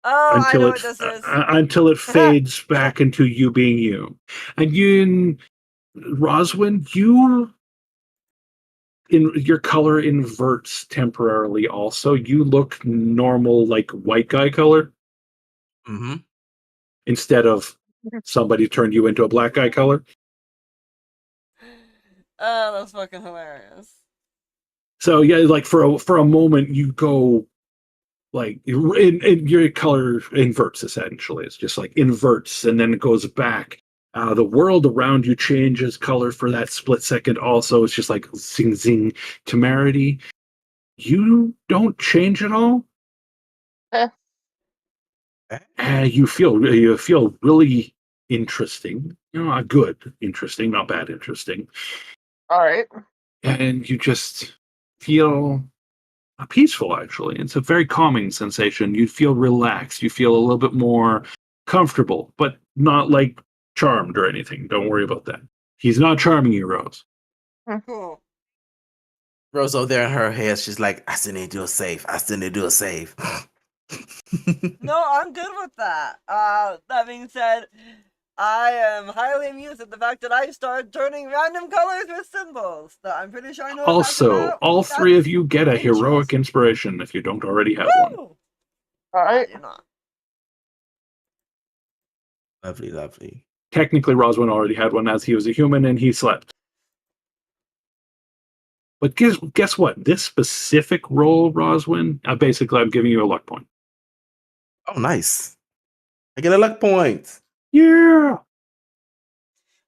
Speaker 2: Oh, I know what this is.
Speaker 1: Until it fades back into you being you. And you, Roswin, your color inverts temporarily also. You look normal, like white guy color.
Speaker 5: Mm-hmm.
Speaker 1: Instead of somebody turned you into a black guy color.
Speaker 2: Oh, that's fucking hilarious.
Speaker 1: So yeah, like for a moment you go like your color inverts essentially. It's just like inverts and then it goes back. The world around you changes color for that split second also. It's just like zing zing. Temerity, you don't change at all. You feel really interesting. Good interesting, not bad interesting.
Speaker 3: All right.
Speaker 1: And you just feel peaceful, actually. It's a very calming sensation. You feel relaxed. You feel a little bit more comfortable, but not like charmed or anything. Don't worry about that. He's not charming you, Rose.
Speaker 2: Cool.
Speaker 5: Rose over there in her head, she's like, I still need to do a save.
Speaker 2: No, I'm good with that. That being said, I am highly amused at the fact that I started turning random colors with symbols that I'm pretty sure I know.
Speaker 1: Also, all three of you get a heroic inspiration if you don't already have one.
Speaker 3: All right.
Speaker 2: I do not.
Speaker 5: Lovely.
Speaker 1: Technically, Roswin already had one as he was a human and he slept. But guess what? This specific role, Roswin, basically I'm giving you a luck point.
Speaker 5: Oh, nice. I get a luck point.
Speaker 1: Yeah.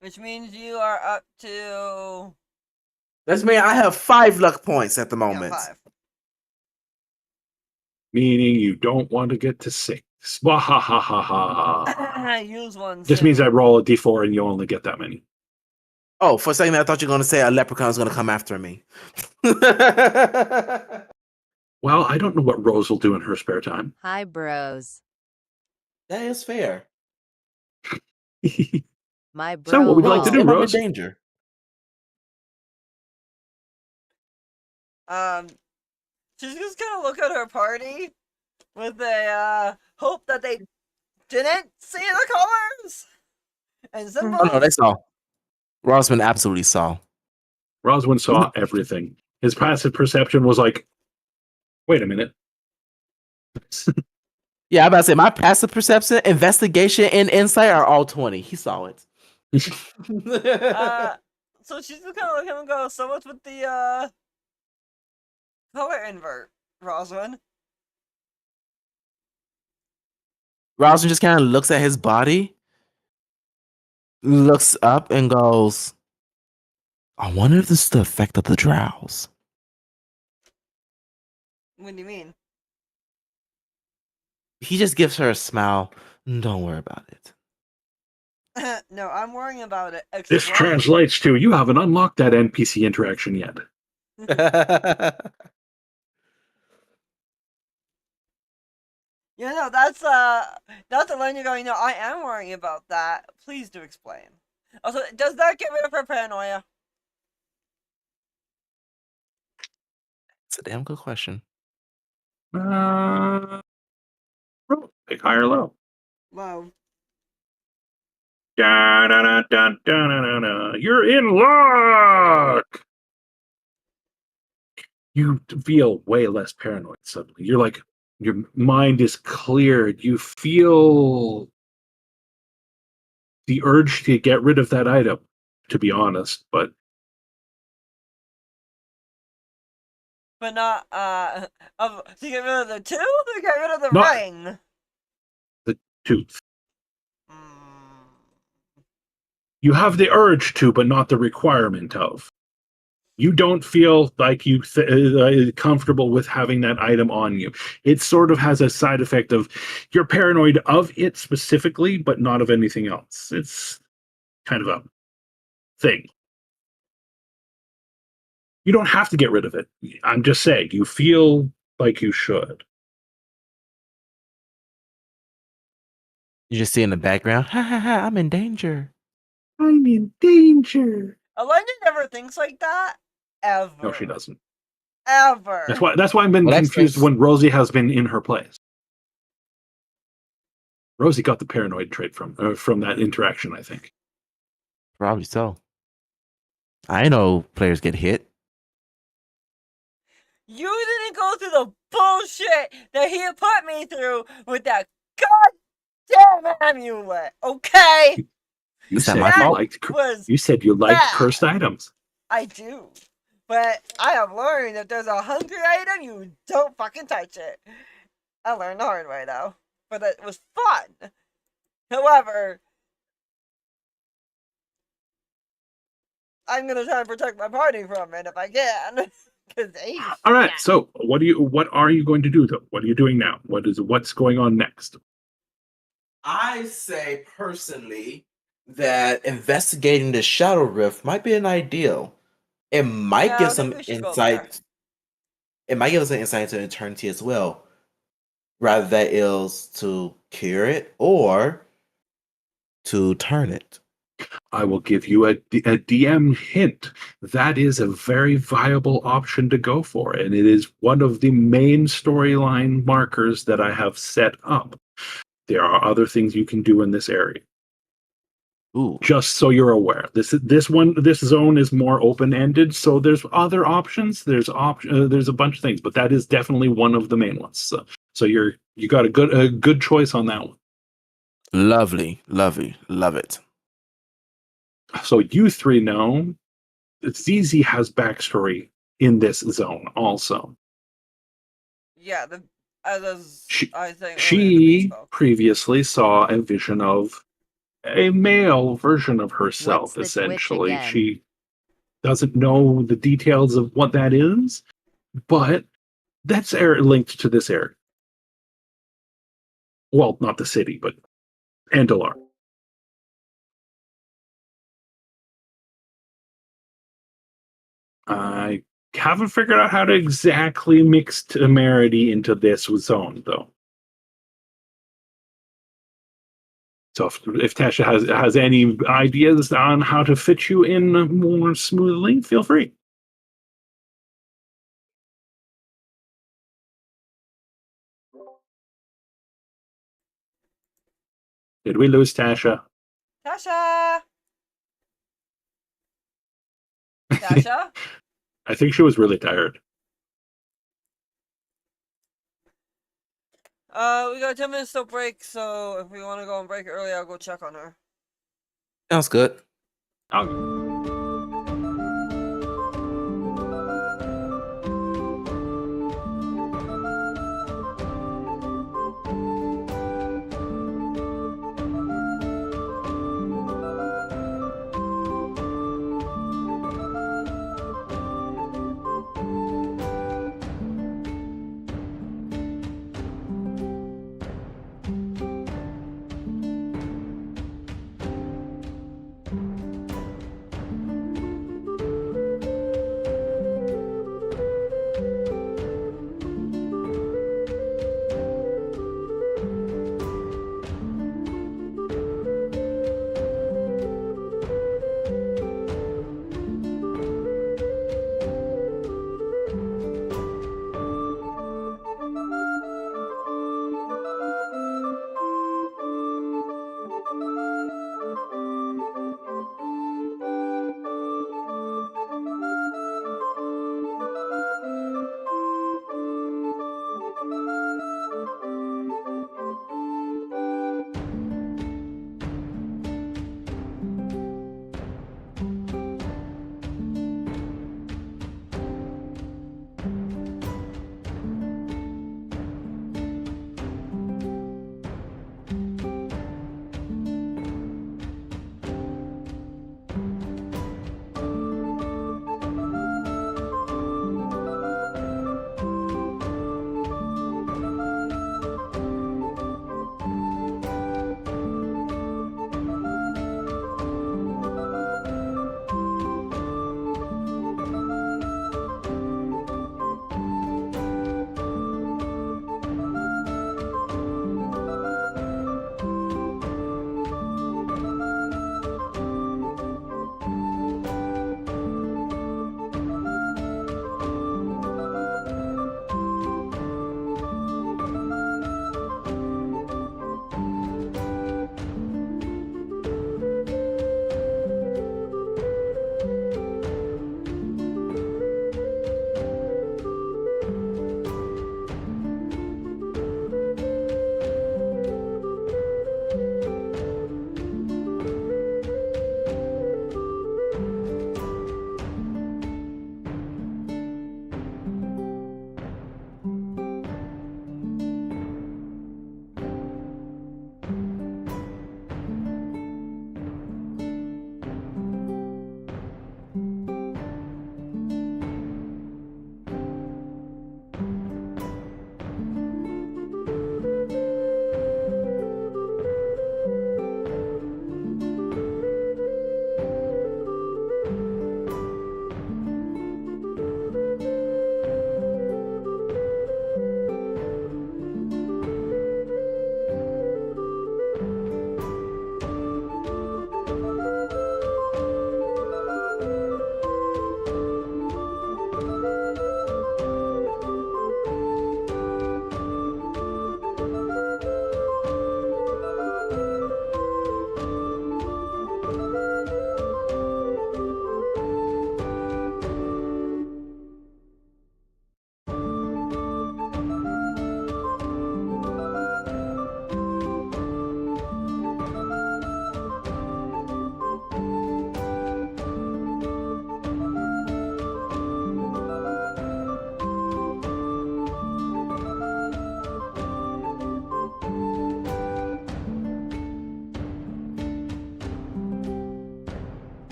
Speaker 2: Which means you are up to...
Speaker 5: That's mean I have 5 luck points at the moment.
Speaker 2: Yeah, 5.
Speaker 1: Meaning you don't want to get to 6. Wahahaha.
Speaker 2: Use one.
Speaker 1: Just means I roll a d4 and you only get that many.
Speaker 5: Oh, for a second, I thought you were going to say a leprechaun was going to come after me.
Speaker 1: Well, I don't know what Rose will do in her spare time.
Speaker 6: Hi, bros.
Speaker 5: That is fair.
Speaker 6: My
Speaker 1: So, what would you like to
Speaker 6: bro.
Speaker 1: do,
Speaker 5: And I'm in
Speaker 1: Rose?
Speaker 5: danger.
Speaker 2: She's just gonna look at her party with a hope that they didn't see the colors and symbols.
Speaker 5: Oh, no, they saw. Rosman absolutely saw.
Speaker 1: Roswin saw everything. His passive perception was like, wait a minute.
Speaker 5: Yeah, I'm about to say my passive perception, investigation, and insight are all 20. He saw it.
Speaker 2: So she's just gonna look at him and go, so what's with the color invert, Roswin?
Speaker 5: Rosman just kind of looks at his body, looks up, and goes, I wonder if this is the effect of the drows.
Speaker 2: What do you mean?
Speaker 5: He just gives her a smile. Don't worry about it.
Speaker 2: No, I'm worrying about it.
Speaker 1: This translates to you haven't unlocked that NPC interaction yet.
Speaker 2: You know, that's the line you're going, no, I am worrying about that. Please do explain. Also, does that get rid of her paranoia?
Speaker 5: It's a damn good question.
Speaker 1: Pick high or low.
Speaker 2: Low.
Speaker 1: Da-da-da-da-da-da-da. You're in luck! You feel way less paranoid suddenly. You're like, your mind is cleared. You feel the urge to get rid of that item, to be honest, but
Speaker 2: But not, to get rid of the tooth or get rid of the
Speaker 1: Not-
Speaker 2: ring?
Speaker 1: the tooth.
Speaker 2: Mm.
Speaker 1: You have the urge to, but not the requirement of. You don't feel like you comfortable with having that item on you. It sort of has a side effect of you're paranoid of it specifically, but not of anything else. It's kind of a thing. You don't have to get rid of it. I'm just saying, you feel like you should.
Speaker 5: You just see in the background, ha ha ha, I'm in danger.
Speaker 1: I'm in danger.
Speaker 2: Alana never thinks like that. Ever.
Speaker 1: No, she doesn't.
Speaker 2: Ever.
Speaker 1: That's why I've been
Speaker 5: Well, that's
Speaker 1: confused
Speaker 5: just-
Speaker 1: when Rosie has been in her place. Rosie got the paranoid trait from that interaction, I think.
Speaker 5: Probably so. I know players get hit.
Speaker 2: You didn't go through the bullshit that he put me through with that goddamn amulet, okay?
Speaker 1: You
Speaker 5: Is that
Speaker 1: said
Speaker 5: my
Speaker 1: you
Speaker 5: fault?
Speaker 1: liked
Speaker 2: Was
Speaker 1: you said you liked
Speaker 2: bad.
Speaker 1: cursed items.
Speaker 2: I do. But I have learned that there's a hungry item, you don't fucking touch it. I learned the hard way though. But it was fun. However, I'm gonna try and protect my party from it if I can.
Speaker 1: All right. So what are you going to do though? What are you doing now? What's going on next?
Speaker 5: I say personally that investigating the Shadow Rift might be an ideal. It might
Speaker 2: Yeah, I
Speaker 5: give
Speaker 2: think
Speaker 5: some
Speaker 2: we should go there.
Speaker 5: insight. It might give us an insight into eternity as well. Rather that is to cure it or to turn it.
Speaker 1: I will give you a DM hint. That is a very viable option to go for, and it is one of the main storyline markers that I have set up. There are other things you can do in this area.
Speaker 5: Ooh.
Speaker 1: Just so you're aware, this zone is more open-ended, so there's other options. There's a bunch of things, but that is definitely one of the main ones. So you got a good choice on that one.
Speaker 5: Lovely, lovely, love it.
Speaker 1: So you three know that ZZ has backstory in this zone also.
Speaker 2: Yeah, I think
Speaker 1: She previously saw a vision of a male version of herself,
Speaker 6: What's the Twitch
Speaker 1: essentially.
Speaker 6: again?
Speaker 1: She doesn't know the details of what that is, but that's linked to this area. Well, not the city, but Andalar. I haven't figured out how to exactly mix temerity into this zone, though. So if Tasha has any ideas on how to fit you in more smoothly, feel free. Did we lose Tasha?
Speaker 2: Tasha! Tasha?
Speaker 1: I think she was really tired.
Speaker 2: We got 10 minutes till break, so if we want to go on break early, I'll go check on her.
Speaker 5: Sounds good.
Speaker 1: Oh,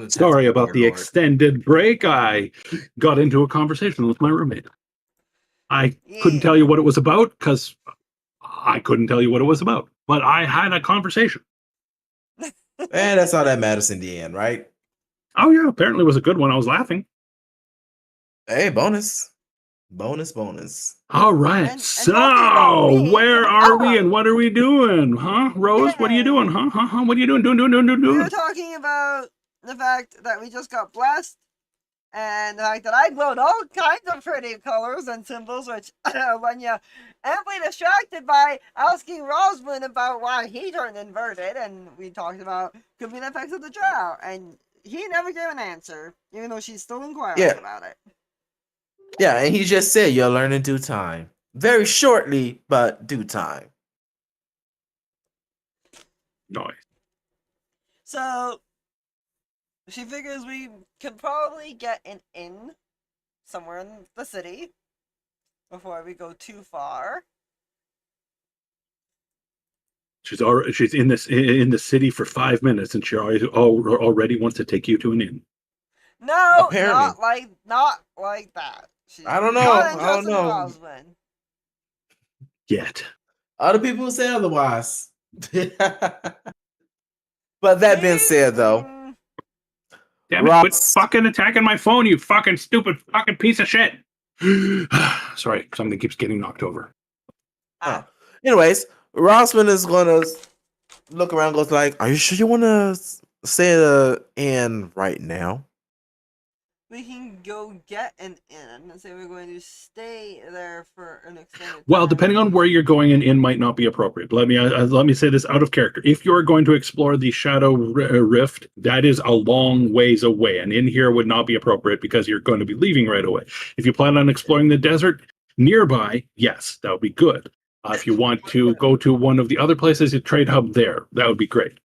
Speaker 1: Sorry about the
Speaker 5: Warlord.
Speaker 1: extended break. I got into a conversation with my roommate. I couldn't
Speaker 2: Yeah.
Speaker 1: tell you what it was about because I couldn't tell you what it was about, but I had a conversation.
Speaker 5: And that's all that matters in the end, right?
Speaker 1: Oh yeah, apparently it was a good one. I was laughing.
Speaker 5: Hey, bonus. Bonus.
Speaker 1: All right,
Speaker 2: And talking about
Speaker 1: so
Speaker 2: me,
Speaker 1: where are we and
Speaker 2: oh,
Speaker 1: what are we doing, huh? Rose, what are you doing,
Speaker 2: yeah.
Speaker 1: huh? What are you doing?
Speaker 2: We were
Speaker 1: Doing?
Speaker 2: talking about the fact that we just got blessed, and the fact that I glowed all kinds of pretty colors and symbols, which when you amply distracted by asking Rosalind about why he turned inverted, and we talked about could be the effects of the drought, and he never gave an answer, even though she's still inquiring
Speaker 5: Yeah.
Speaker 2: about it.
Speaker 5: Yeah, and he just said you'll learn in due time. Very shortly, but due time.
Speaker 1: Nice.
Speaker 2: So she figures we can probably get an inn somewhere in the city before we go too far.
Speaker 1: She's in the city for 5 minutes, and she already wants to take you to an inn.
Speaker 2: No,
Speaker 5: Apparently.
Speaker 2: not like that. She's
Speaker 5: I don't know.
Speaker 2: not
Speaker 5: I don't
Speaker 2: interested in
Speaker 5: know.
Speaker 2: Rosalind.
Speaker 1: Yet.
Speaker 5: Other people say otherwise. But that being said, though,
Speaker 1: Damn it, quit
Speaker 5: Ross,
Speaker 1: fucking attacking my phone, you fucking stupid fucking piece of shit. Sorry, something keeps getting knocked over.
Speaker 5: anyways, Rossman is gonna look around, goes like, "Are you sure you want to say the inn right now?"
Speaker 2: we can go get an inn and say we're going to stay there for an extended
Speaker 1: Well,
Speaker 2: time.
Speaker 1: depending on where you're going, an inn might not be appropriate. Let me say this out of character. If you're going to explore the Shadow Rift, that is a long ways away. An inn here would not be appropriate because you're going to be leaving right away. If you plan on exploring the desert nearby, yes, that would be good. If you want to go to one of the other places, a trade hub there, that would be great.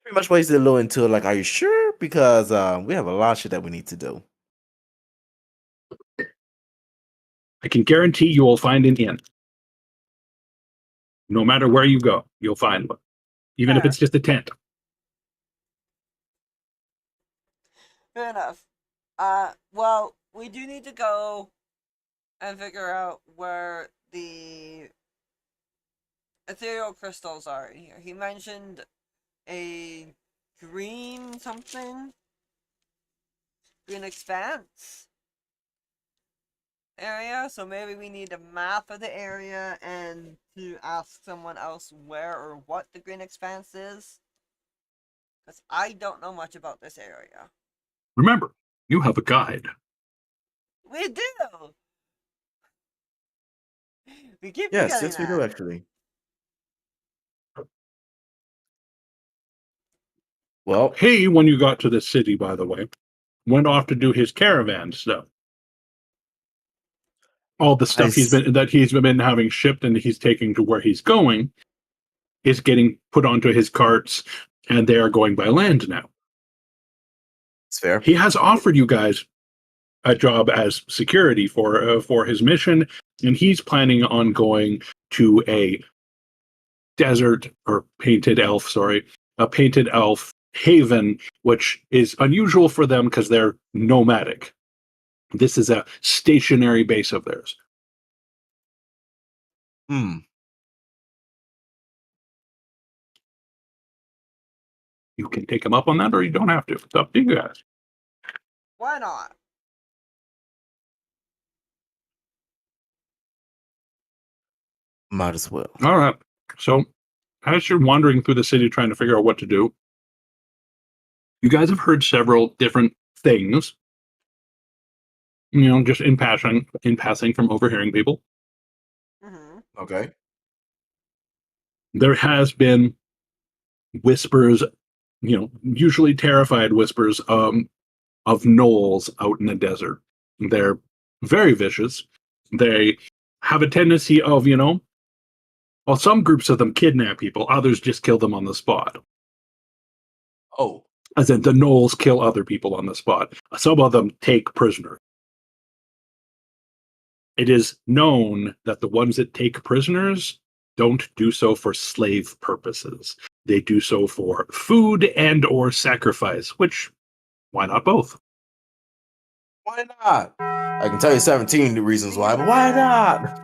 Speaker 5: Pretty much wasted a little into like, "Are you sure?" Because we have a lot of shit that we need to do.
Speaker 1: I can guarantee you will find an inn. No matter where you go, you'll find one. Even if it's just a tent.
Speaker 2: Fair enough. Well, we do need to go and figure out where the ethereal crystals are in here. He mentioned a green something? Green expanse area, so maybe we need a map of the area and to ask someone else where or what the green expanse is. Because I don't know much about this area.
Speaker 1: Remember, you have a guide.
Speaker 2: We do! We keep
Speaker 5: Yes,
Speaker 2: forgetting
Speaker 5: yes, we
Speaker 2: that.
Speaker 5: do actually. Well,
Speaker 1: He, when you got to the city, by the way, went off to do his caravan stuff. All the stuff he's been having shipped and he's taking to where he's going is getting put onto his carts, and they are going by land now.
Speaker 5: it's fair.
Speaker 1: He has offered you guys a job as security for his mission, and he's planning on going to a desert or a painted elf haven, which is unusual for them because they're nomadic. This is a stationary base of theirs.
Speaker 5: Hmm.
Speaker 1: You can take him up on that, or you don't have to. It's up to you guys.
Speaker 2: Why not?
Speaker 5: Might as well.
Speaker 1: All right. So, as you're wandering through the city trying to figure out what to do, you guys have heard several different things. You know, just in passing from overhearing people.
Speaker 2: Mm-hmm.
Speaker 5: Okay.
Speaker 1: There has been whispers, usually terrified whispers of gnolls out in the desert. They're very vicious. They have a tendency of, well, some groups of them kidnap people, others just kill them on the spot.
Speaker 5: Oh.
Speaker 1: As in, the gnolls kill other people on the spot. Some of them take prisoners. It is known that the ones that take prisoners don't do so for slave purposes. They do so for food and or sacrifice, which Why not both?
Speaker 5: Why not? I can tell you 17 reasons why, but why not?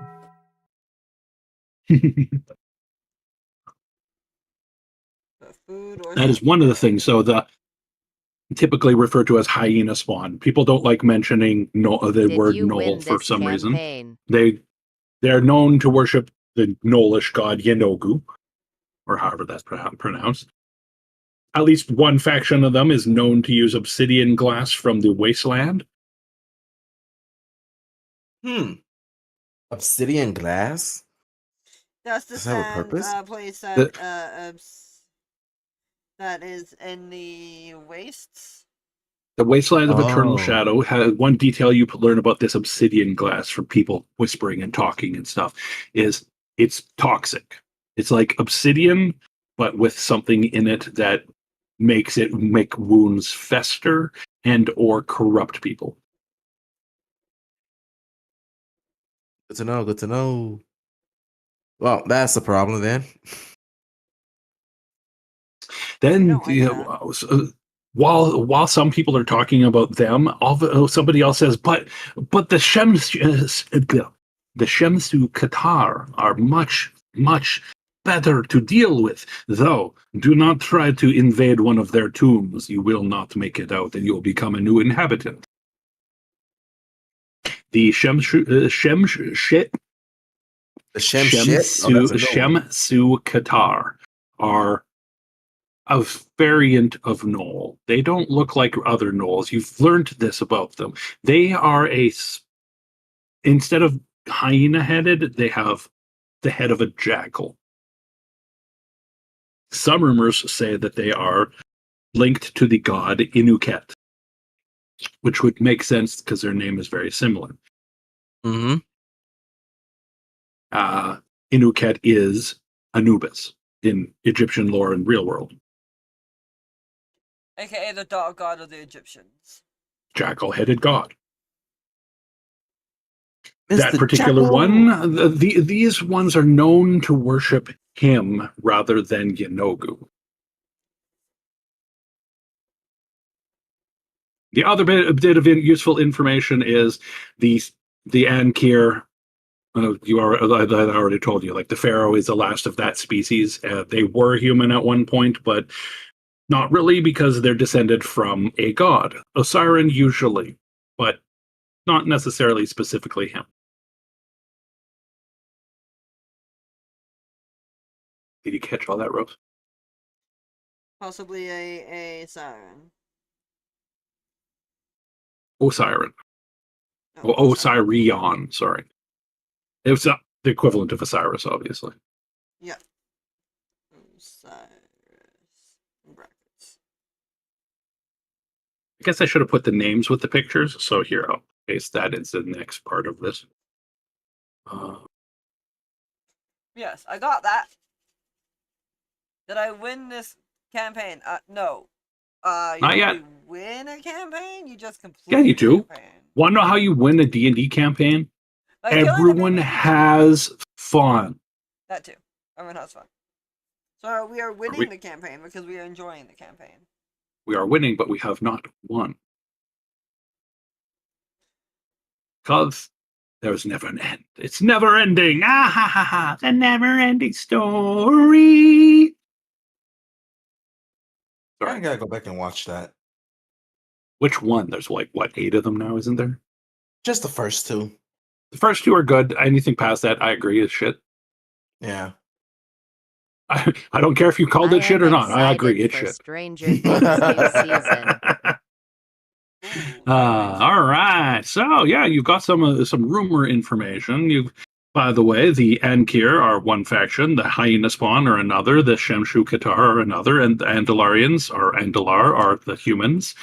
Speaker 2: But food or
Speaker 1: That is one of the things. So the typically referred to as hyena spawn. People don't like mentioning the
Speaker 6: Did
Speaker 1: word
Speaker 6: you
Speaker 1: knoll
Speaker 6: win
Speaker 1: for
Speaker 6: this
Speaker 1: some reason.
Speaker 6: campaign?
Speaker 1: They're known to worship the Knollish god Yenogu, or however that's pronounced. At least one faction of them is known to use obsidian glass from the wasteland.
Speaker 5: Obsidian glass?
Speaker 2: That's the
Speaker 5: Does that have a
Speaker 2: sand
Speaker 5: purpose?
Speaker 2: place
Speaker 1: The-
Speaker 2: that is in the wastes.
Speaker 1: The Wasteland of Eternal
Speaker 5: Oh.
Speaker 1: Shadow has one detail you learn about this obsidian glass from people whispering and talking and stuff is it's toxic. It's like obsidian, but with something in it that makes it make wounds fester and or corrupt people.
Speaker 5: Good to know. Good to know. Well, that's the problem then.
Speaker 1: Then
Speaker 2: don't like
Speaker 1: while some people are talking about them, somebody else says, but the Shemsu Qatar are much better to deal with. Though, do not try to invade one of their tombs. You will not make it out, and you'll become a new inhabitant. The
Speaker 5: The Shem shit? Oh, that's a good one.
Speaker 1: Shemsu Qatar are a variant of Knoll. They don't look like other Knolls. You've learned this about them. They are instead of hyena headed, they have the head of a jackal. Some rumors say that they are linked to the god Inuket, which would make sense because their name is very similar.
Speaker 5: Mm-hmm.
Speaker 1: Inuket is Anubis in Egyptian lore and real world.
Speaker 2: AKA the dark god of the Egyptians.
Speaker 1: Jackal-headed god. That
Speaker 5: Mr.
Speaker 1: particular
Speaker 5: Jackal.
Speaker 1: one, these ones are known to worship him rather than Yenogu. The other bit of useful information is the Ankir. I already told you, like the Pharaoh is the last of that species. They were human at one point, but not really because they're descended from a god. Osiris usually, but not necessarily specifically him. Did you catch all that, Rose?
Speaker 2: Possibly a siren.
Speaker 1: Osiris.
Speaker 2: No,
Speaker 1: Well, Osirion, sorry. It was the equivalent of Osiris, obviously.
Speaker 2: Yeah. Osiris. In brackets.
Speaker 1: I guess I should have put the names with the pictures. So here, I'll paste that into the next part of this.
Speaker 2: Yes, I got that. Did I win this campaign? No. You
Speaker 1: Not
Speaker 2: don't
Speaker 1: yet.
Speaker 2: really win a campaign. You just complete.
Speaker 1: Yeah, you
Speaker 2: the
Speaker 1: do.
Speaker 2: campaign.
Speaker 1: Want to know how you win a D&D campaign?
Speaker 2: By killing the
Speaker 1: Everyone
Speaker 2: main
Speaker 1: has fun.
Speaker 2: That too. Everyone has fun. So we are winning the campaign because we are enjoying the campaign.
Speaker 1: We are winning, but we have not won. Because there's never an end. It's never ending. Ah ha ha ha. The never ending story.
Speaker 5: I gotta go back and watch that.
Speaker 1: Which one? There's like, what, 8 of them now, isn't there?
Speaker 5: Just the first two.
Speaker 1: The first 2 are good. Anything past that, I agree, is shit.
Speaker 5: Yeah.
Speaker 1: I don't care if you called it shit or not. I agree, it's
Speaker 6: for
Speaker 1: shit.
Speaker 6: Stranger Things new season.
Speaker 1: All right. So yeah, you've got some rumor information. By the way, the Ankir are one faction, the Hyena Spawn are another, the Shemshu Qatar are another, and the Andalarians or Andalar are the humans.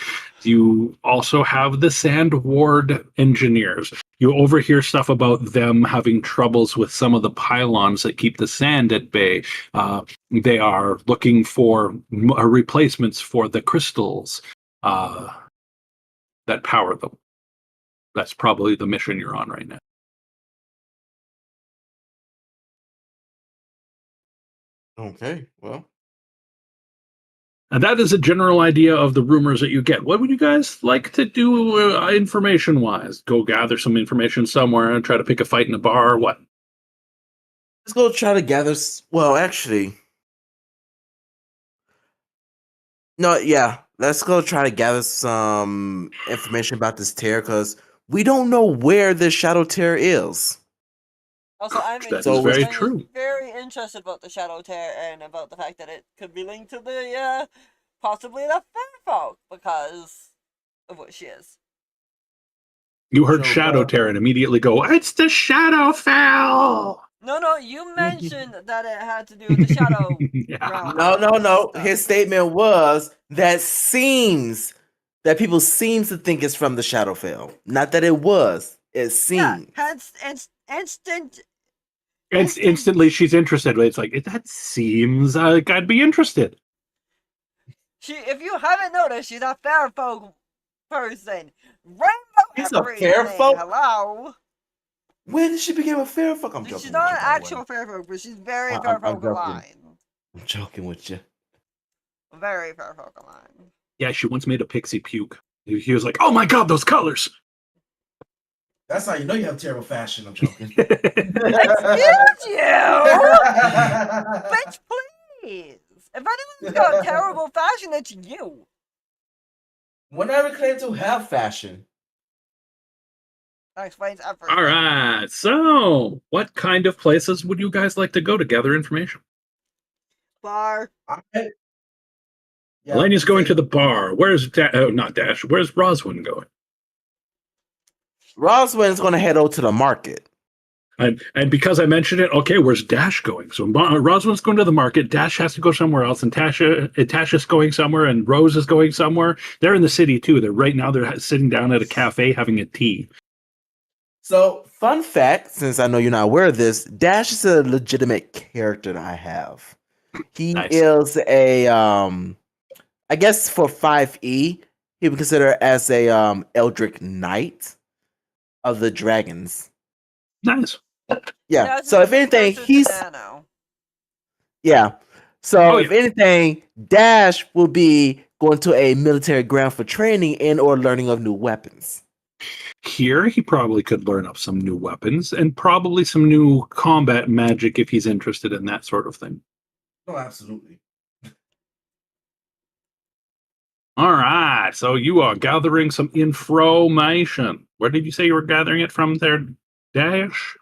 Speaker 1: You also have the Sand Ward engineers. You overhear stuff about them having troubles with some of the pylons that keep the sand at bay. They are looking for replacements for the crystals that power them. That's probably the mission you're on right now.
Speaker 5: Okay, well.
Speaker 1: And that is a general idea of the rumors that you get. What would you guys like to do information-wise? Go gather some information somewhere and try to pick a fight in a bar or what?
Speaker 5: Let's go try to gather. Well, actually, no, yeah. Let's go try to gather some information about this tear because we don't know where this shadow tear is.
Speaker 2: Also, I'm
Speaker 1: That is very
Speaker 2: I'm
Speaker 1: true.
Speaker 2: very interested about the Shadow Tear and about the fact that it could be linked to the possibly the Pharaoh because of what she is.
Speaker 1: You heard
Speaker 5: So,
Speaker 1: Shadow Tear and immediately go, it's the Shadowfell!
Speaker 2: No, you mentioned that it had to do with the Shadow
Speaker 1: Yeah.
Speaker 2: realm.
Speaker 5: No.
Speaker 2: stuff.
Speaker 5: His statement was that people seems to think it's from the Shadowfell. Not that it was. It seems.
Speaker 2: Yeah, hence instant.
Speaker 1: Instantly she's interested. It's like, that seems like I'd be interested.
Speaker 2: If you haven't noticed, she's a Pharaoh person. Rainbow
Speaker 5: She's a
Speaker 2: everything.
Speaker 5: Pharaoh?
Speaker 2: Hello.
Speaker 5: When did she become a Pharaoh? I'm joking.
Speaker 2: She's not an
Speaker 5: with you, by the way.
Speaker 2: actual Pharaoh, but she's very
Speaker 5: I'm
Speaker 2: Pharaoh
Speaker 5: joking.
Speaker 2: line.
Speaker 5: I'm joking with you.
Speaker 2: Very Pharaoh line.
Speaker 1: Yeah, she once made a pixie puke. He was like, oh my god, those colors!
Speaker 5: That's how you know you have terrible fashion. I'm joking.
Speaker 2: Excuse you! Bitch, please! If anyone's got terrible fashion, it's you.
Speaker 5: When I claim to have fashion.
Speaker 2: That explains everything.
Speaker 1: All right, so what kind of places would you guys like to go to gather information?
Speaker 2: Bar.
Speaker 1: Elenia's going to the bar. Where's not Dash? Where's Roswin going?
Speaker 5: Roswell's going to head over to the market.
Speaker 1: And because I mentioned it, okay, where's Dash going? So Roswin's going to the market. Dash has to go somewhere else, and Tasha's going somewhere, and Rose is going somewhere. They're in the city too. They're sitting down at a cafe having a tea.
Speaker 5: So, fun fact, since I know you're not aware of this, Dash is a legitimate character that I have. He
Speaker 1: Nice.
Speaker 5: is a I guess for 5e, he would be considered as a Eldritch Knight of the Dragons.
Speaker 1: Nice.
Speaker 5: Yeah. So if anything, he's yeah. So if anything, Dash will be going to a military ground for training and or learning of new weapons.
Speaker 1: Here, he probably could learn up some new weapons and probably some new combat magic if he's interested in that sort of thing.
Speaker 5: Oh, absolutely.
Speaker 1: All right, so you are gathering some information. Where did you say you were gathering it from there, Dash?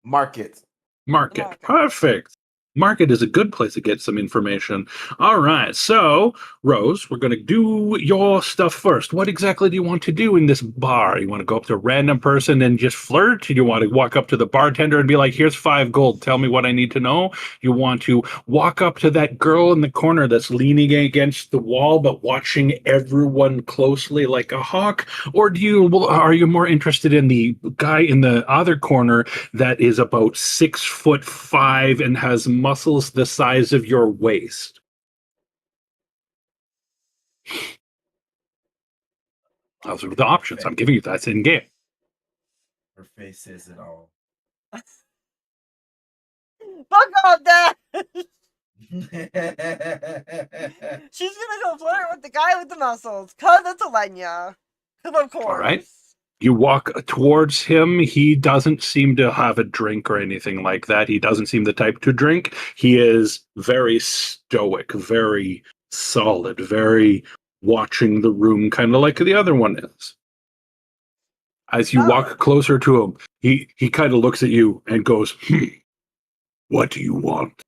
Speaker 5: Market.
Speaker 1: Market. Perfect. Market is a good place to get some information. All right, so Rose, we're going to do your stuff first. What exactly do you want to do in this bar? You want to go up to a random person and just flirt? Do you want to walk up to the bartender and be like, here's 5 gold, tell me what I need to know? You want to walk up to that girl in the corner that's leaning against the wall but watching everyone closely like a hawk? Or are you more interested in the guy in the other corner that is about 6'5" and has muscles the size of your waist? Those are the options I'm giving you. That's in game.
Speaker 5: Her face says it all.
Speaker 2: Fuck off, Dad! She's gonna go flirt with the guy with the muscles, cause it's Elenia. Cause of course.
Speaker 1: All right. You walk towards him. He doesn't seem to have a drink or anything like that. He doesn't seem the type to drink. He is very stoic, very solid, very watching the room, kind of like the other one is. As you walk closer to him, he kind of looks at you and goes, what do you want?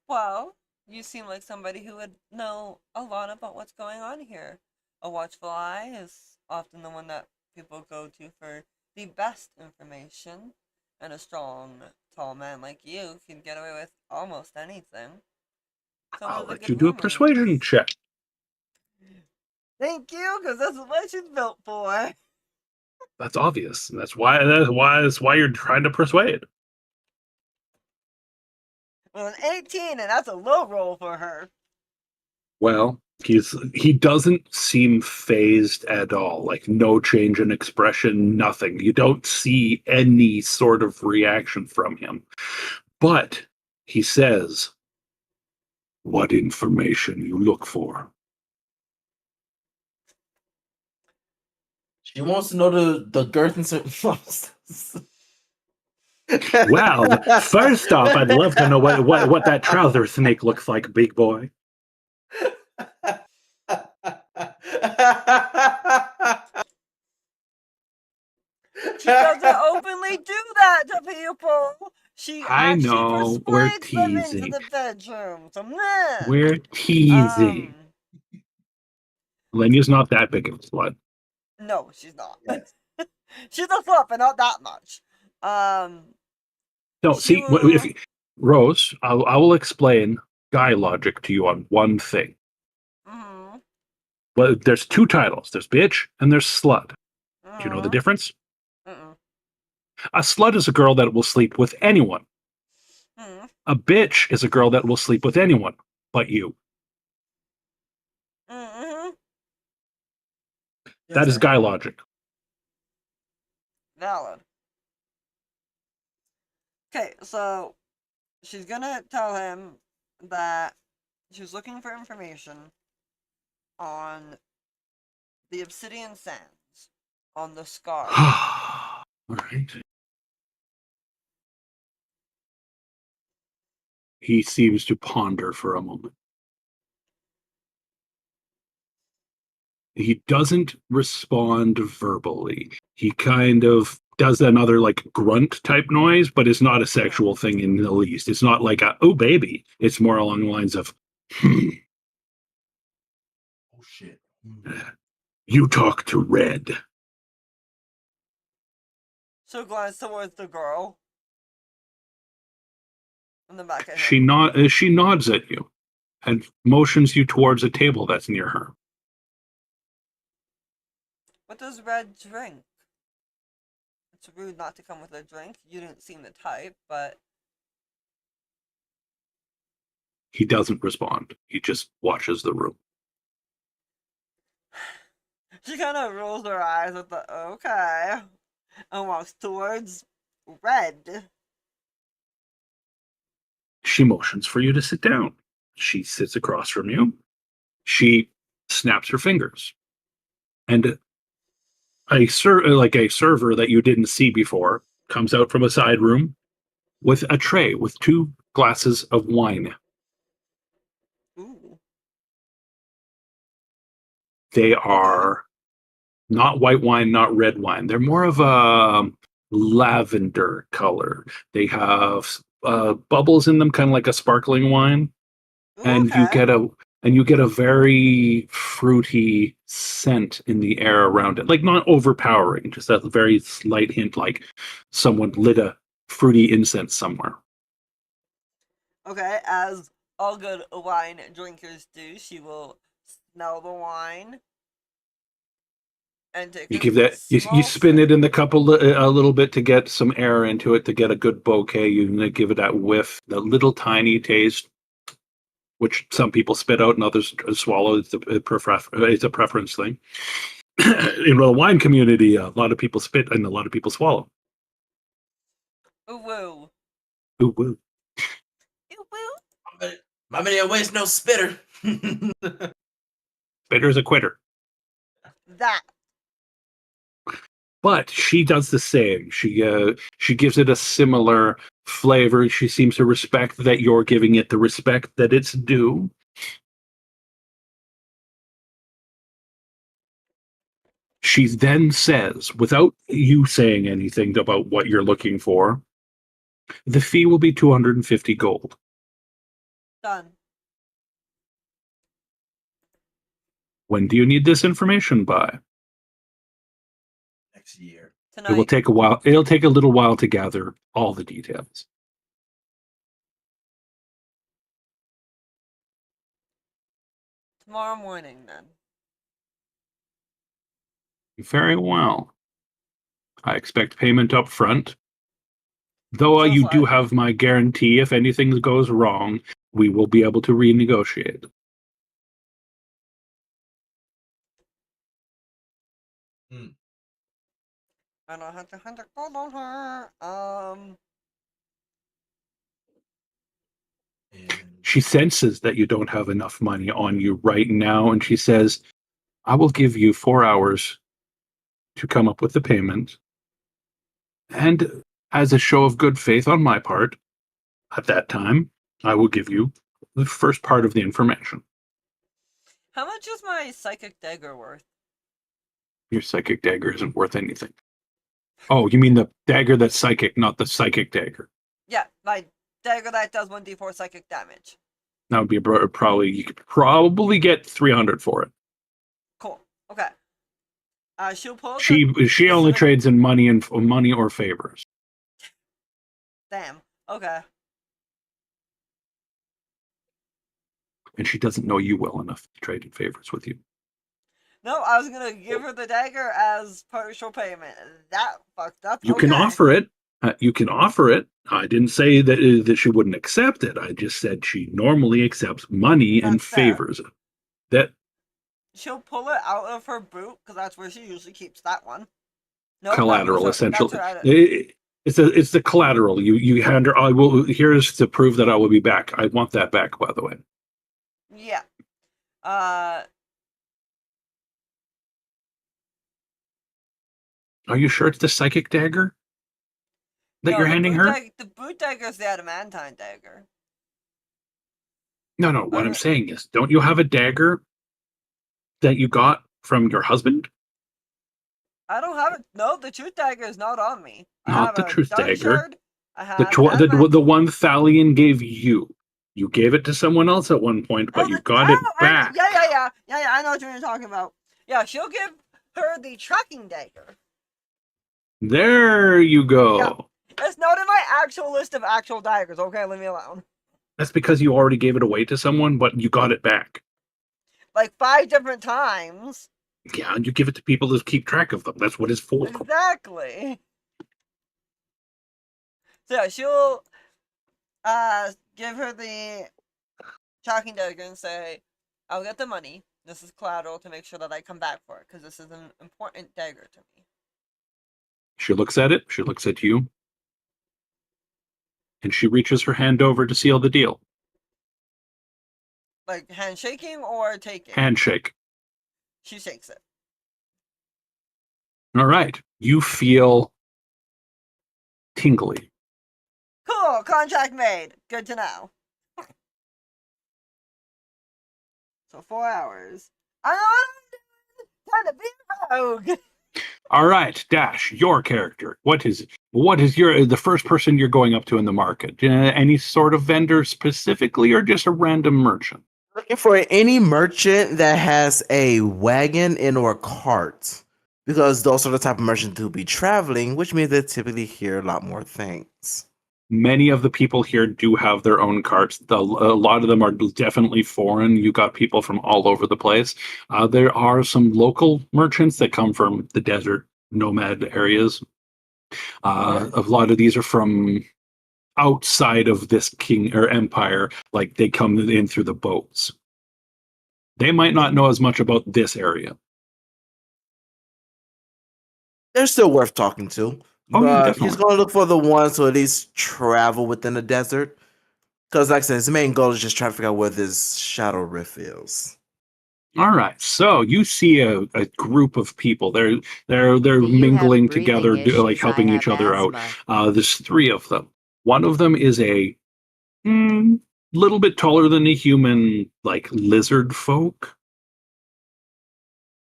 Speaker 2: Well, you seem like somebody who would know a lot about what's going on here. A watchful eye is often the one that people go to for the best information, and a strong, tall man like you can get away with almost anything.
Speaker 1: I'll let you do a persuasion check.
Speaker 2: Thank you, because that's what she's built for.
Speaker 1: That's obvious. That's why you're trying to persuade.
Speaker 2: Well, an 18, and that's a low roll for her.
Speaker 1: Well, he doesn't seem phased at all. Like, no change in expression, nothing. You don't see any sort of reaction from him. But He says, "What information you look for?"
Speaker 5: She wants to know the girth and circumference.
Speaker 1: Well, first off, I'd love to know what that trouser snake looks like, big boy.
Speaker 2: She doesn't openly do that to people. She
Speaker 1: I
Speaker 2: actually
Speaker 1: know, we're
Speaker 2: persuades them into
Speaker 1: teasing.
Speaker 2: the bedroom. So, meh.
Speaker 1: We're teasing.
Speaker 2: Um,
Speaker 1: Lenya's not that big of a slut.
Speaker 2: no, she's not.
Speaker 5: Yes.
Speaker 2: She's a slut, but not that much.
Speaker 1: No,
Speaker 2: She
Speaker 1: see,
Speaker 2: will.
Speaker 1: Rose, I will explain guy logic to you on one thing.
Speaker 2: Mhm.
Speaker 1: Well, there's two titles. There's bitch and there's slut. Do you know the
Speaker 2: Mhm.
Speaker 1: difference?
Speaker 2: Mhm.
Speaker 1: A slut is a girl that will sleep with anyone.
Speaker 2: Mhm.
Speaker 1: A bitch is a girl that will sleep with anyone but you.
Speaker 2: Mhm.
Speaker 1: That is guy logic.
Speaker 2: Valid. Okay, so she's gonna tell him that she's looking for information on the obsidian sands, on the scars.
Speaker 1: All right. He seems to ponder for a moment. He doesn't respond verbally. He kind of does another like grunt type noise, but it's not a sexual thing in the least. It's not like a oh baby. It's more along the lines of
Speaker 5: Oh shit.
Speaker 1: you talk to Red.
Speaker 2: So glance towards the girl and then back at
Speaker 1: She
Speaker 2: him.
Speaker 1: she nods at you and motions you towards a table that's near her.
Speaker 2: What does Red drink? It's rude not to come with a drink. You didn't seem the type, but
Speaker 1: He doesn't respond. He just watches the room.
Speaker 2: she kind of rolls her eyes with the okay and walks towards Red.
Speaker 1: She motions for you to sit down. She sits across from you. She snaps her fingers. And like a server that you didn't see before comes out from a side room with a tray with two glasses of wine.
Speaker 2: Ooh.
Speaker 1: They
Speaker 2: Okay.
Speaker 1: are not white wine, not red wine. They're more of a lavender color. They have bubbles in them, kind of like a sparkling wine,
Speaker 2: Ooh,
Speaker 1: and
Speaker 2: okay.
Speaker 1: you get a very fruity scent in the air around it. Like not overpowering, just a very slight hint, like someone lit a fruity incense somewhere.
Speaker 2: Okay, as all good wine drinkers do, she will smell the wine and take
Speaker 1: You
Speaker 2: a
Speaker 1: give that you
Speaker 2: small
Speaker 1: spin
Speaker 2: sip.
Speaker 1: it in the cup a little bit to get some air into it to get a good bouquet. You give it that whiff, that little tiny taste, which some people spit out and others swallow. It's a preference thing. In the wine community, a lot of people spit and a lot of people swallow.
Speaker 2: Ooh woo.
Speaker 1: Ooh, woo.
Speaker 2: Ooh woo.
Speaker 5: My man waste no spitter.
Speaker 1: Spitter's a quitter.
Speaker 2: That.
Speaker 1: But she does the same. She gives it a similar flavor. She seems to respect that you're giving it the respect that it's due. She then says, without you saying anything about what you're looking for, the fee will be 250 gold.
Speaker 2: Done.
Speaker 1: When do you need this information by?
Speaker 5: Next year.
Speaker 1: It will
Speaker 2: Tonight.
Speaker 1: take a while. It'll take a little while to gather all the details.
Speaker 2: Tomorrow morning, then.
Speaker 1: Very well. I expect payment up front. Though
Speaker 2: Just
Speaker 1: you do
Speaker 2: like.
Speaker 1: have my guarantee if anything goes wrong, we will be able to renegotiate.
Speaker 2: I don't have to 100 gold on her.
Speaker 5: And
Speaker 1: She senses that you don't have enough money on you right now, and she says, I will give you 4 hours to come up with the payment. And as a show of good faith on my part, at that time, I will give you the first part of the information.
Speaker 2: How much is my psychic dagger worth?
Speaker 1: Your psychic dagger isn't worth anything. Oh, you mean the dagger that's psychic, not the psychic dagger.
Speaker 2: Yeah, my dagger that does 1d4 psychic damage.
Speaker 1: That would be probably, you could probably get 300 for it.
Speaker 2: Cool. Okay. She'll pull out
Speaker 1: She only
Speaker 2: specific-
Speaker 1: trades in money or favors.
Speaker 2: Damn. Okay.
Speaker 1: And she doesn't know you well enough to trade in favors with you.
Speaker 2: No, I was gonna give her the dagger as partial payment. That fucked up.
Speaker 1: You can
Speaker 2: Okay.
Speaker 1: offer it. You can offer it. I didn't say that she wouldn't accept it. I just said she normally accepts money and
Speaker 2: That's fair.
Speaker 1: favors it. That
Speaker 2: She'll pull it out of her boot because that's where she usually keeps that one. No,
Speaker 1: collateral,
Speaker 2: that's
Speaker 1: essentially.
Speaker 2: her
Speaker 1: It's the collateral. You hand her. I will. Here's to prove that I will be back. I want that back, by the way.
Speaker 2: Yeah.
Speaker 1: Are you sure it's the psychic dagger that
Speaker 2: No,
Speaker 1: you're handing her?
Speaker 2: The boot dagger is the adamantine dagger.
Speaker 1: No. What I'm saying is, don't you have a dagger that you got from your husband?
Speaker 2: I don't have it. No, the truth dagger is not on me.
Speaker 1: Not the truth dagger.
Speaker 2: Shard, I have
Speaker 1: The one Thalion gave you. You gave it to someone else at one point, but you got it back.
Speaker 2: Yeah. I know what you're talking about. Yeah, she'll give her the tracking dagger.
Speaker 1: There you go.
Speaker 2: Yeah. It's not in my actual list of actual daggers. Okay, leave me alone.
Speaker 1: That's because you already gave it away to someone, but you got it back.
Speaker 2: Like 5 different times.
Speaker 1: Yeah, and you give it to people to keep track of them. That's what it's for.
Speaker 2: Exactly. So yeah, she'll give her the tracking dagger and say, I'll get the money. This is collateral to make sure that I come back for it, because this is an important dagger to me.
Speaker 1: She looks at it. She looks at you. And she reaches her hand over to seal the deal.
Speaker 2: Like handshaking or taking?
Speaker 1: Handshake.
Speaker 2: She shakes it.
Speaker 1: All right. You feel tingly.
Speaker 2: Cool, contract made. Good to know. So 4 hours. I know what I'm doing. Time to be a rogue.
Speaker 1: All right, Dash, your character. What is the first person you're going up to in the market? Any sort of vendor specifically, or just a random merchant?
Speaker 5: Looking for any merchant that has a wagon and or cart, because those are the type of merchants who be traveling, which means they typically hear a lot more things.
Speaker 1: Many of the people here do have their own carts. A lot of them are definitely foreign. You got people from all over the place. There are some local merchants that come from the desert nomad areas. A lot of these are from outside of this king or empire. Like they come in through the boats. They might not know as much about this area.
Speaker 5: They're still worth talking to.
Speaker 1: Oh, yeah,
Speaker 5: But
Speaker 1: definitely.
Speaker 5: he's going to look for the ones who at least travel within the desert. Because, like I said, his main goal is just trying to figure out where this Shadow Rift is.
Speaker 1: All right, so you see a group of people. They're
Speaker 6: Do you have
Speaker 1: mingling
Speaker 6: breathing
Speaker 1: together,
Speaker 6: issues?
Speaker 1: like helping
Speaker 6: I
Speaker 1: each
Speaker 6: have
Speaker 1: other out.
Speaker 6: asthma.
Speaker 1: There's 3 of them. One of them is a little bit taller than a human, like lizard folk.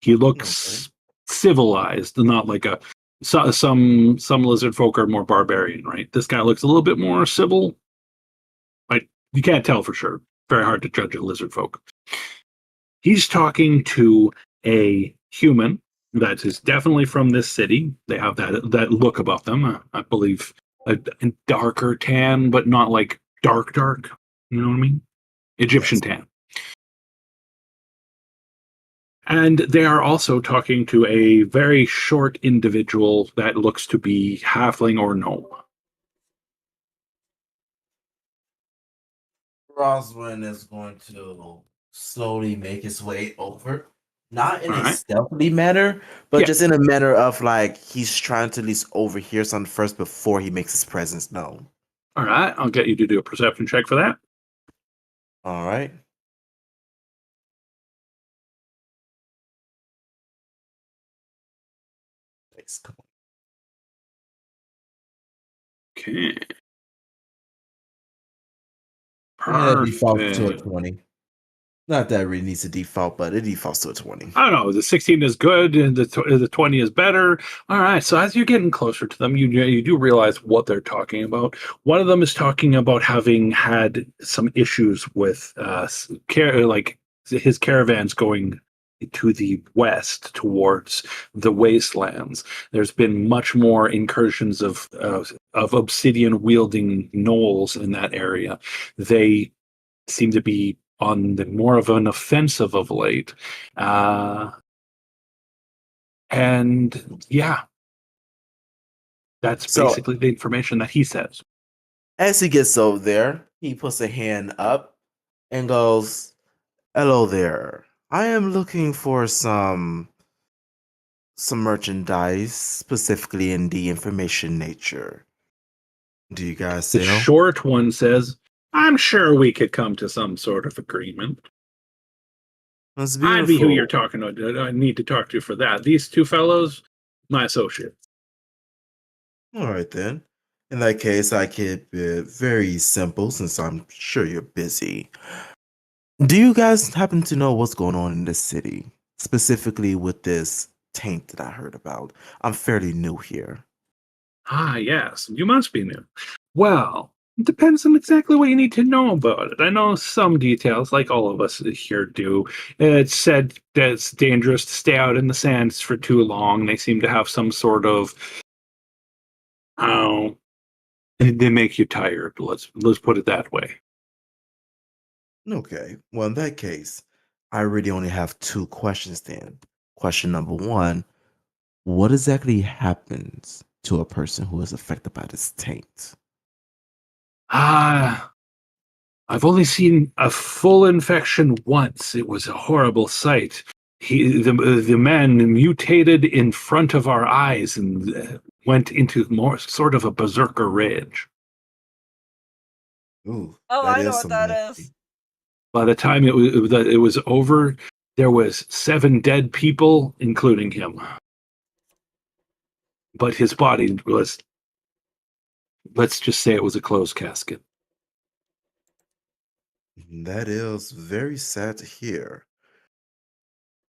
Speaker 1: He looks civilized, not like a some lizard folk are more barbarian, right? This guy looks a little bit more civil. You can't tell for sure. Very hard to judge a lizard folk. He's talking to a human that is definitely from this city. They have that look about them. I believe a darker tan, but not like dark. You know what I mean? Egyptian tan. And they are also talking to a very short individual that looks to be halfling or gnome.
Speaker 5: Roswin is going to slowly make his way over. Not in a
Speaker 1: Alright.
Speaker 5: stealthy manner, but
Speaker 1: Yeah.
Speaker 5: just in a manner of like he's trying to at least overhear something first before he makes his presence known.
Speaker 1: All right, I'll get you to do a perception check for that.
Speaker 5: All right. Thanks. Come on.
Speaker 1: Okay.
Speaker 5: And that defaults to a
Speaker 1: Perfect.
Speaker 5: 20. Not that it really needs to default, but it defaults to a 20.
Speaker 1: I don't know. The 16 is good, and the 20 is better. All right. So as you're getting closer to them, you do realize what they're talking about. One of them is talking about having had some issues with like his caravans going to the west towards the wastelands. There's been much more incursions of obsidian wielding gnolls in that area. They seem to be on the more of an offensive of late. And yeah, that's
Speaker 5: So
Speaker 1: basically the information that he says.
Speaker 5: as he gets over there, he puts a hand up and goes, "Hello there. I am looking for some merchandise, specifically in the information nature. Do you guys
Speaker 1: The
Speaker 5: sell?"
Speaker 1: short one says, I'm sure we could come to some sort of agreement.
Speaker 5: That's
Speaker 1: I'd be who you're
Speaker 5: beautiful.
Speaker 1: talking to. I need to talk to for that. These two fellows, my associates.
Speaker 5: All right then. In that case, I keep it very simple since I'm sure you're busy. Do you guys happen to know what's going on in this city, specifically with this taint that I heard about? I'm fairly new here.
Speaker 1: Ah, yes, you must be new. Well, it depends on exactly what you need to know about it. I know some details, like all of us here do. It's said that it's dangerous to stay out in the sands for too long. They seem to have some sort of, oh, they make you tired. Let's put it that way.
Speaker 5: Okay, well, in that case, I really only have two questions then. Question number one: what exactly happens to a person who is affected by this taint?
Speaker 1: Ah, I've only seen a full infection once. It was a horrible sight. The man mutated in front of our eyes and went into more sort of a berserker rage.
Speaker 5: Ooh,
Speaker 2: Oh,
Speaker 5: that
Speaker 2: I know
Speaker 5: is
Speaker 2: what
Speaker 5: some
Speaker 2: that
Speaker 5: nasty.
Speaker 2: is.
Speaker 1: By the time it was over, there was 7 dead people, including him. But his body was, let's just say, it was a closed casket.
Speaker 5: That is very sad to hear.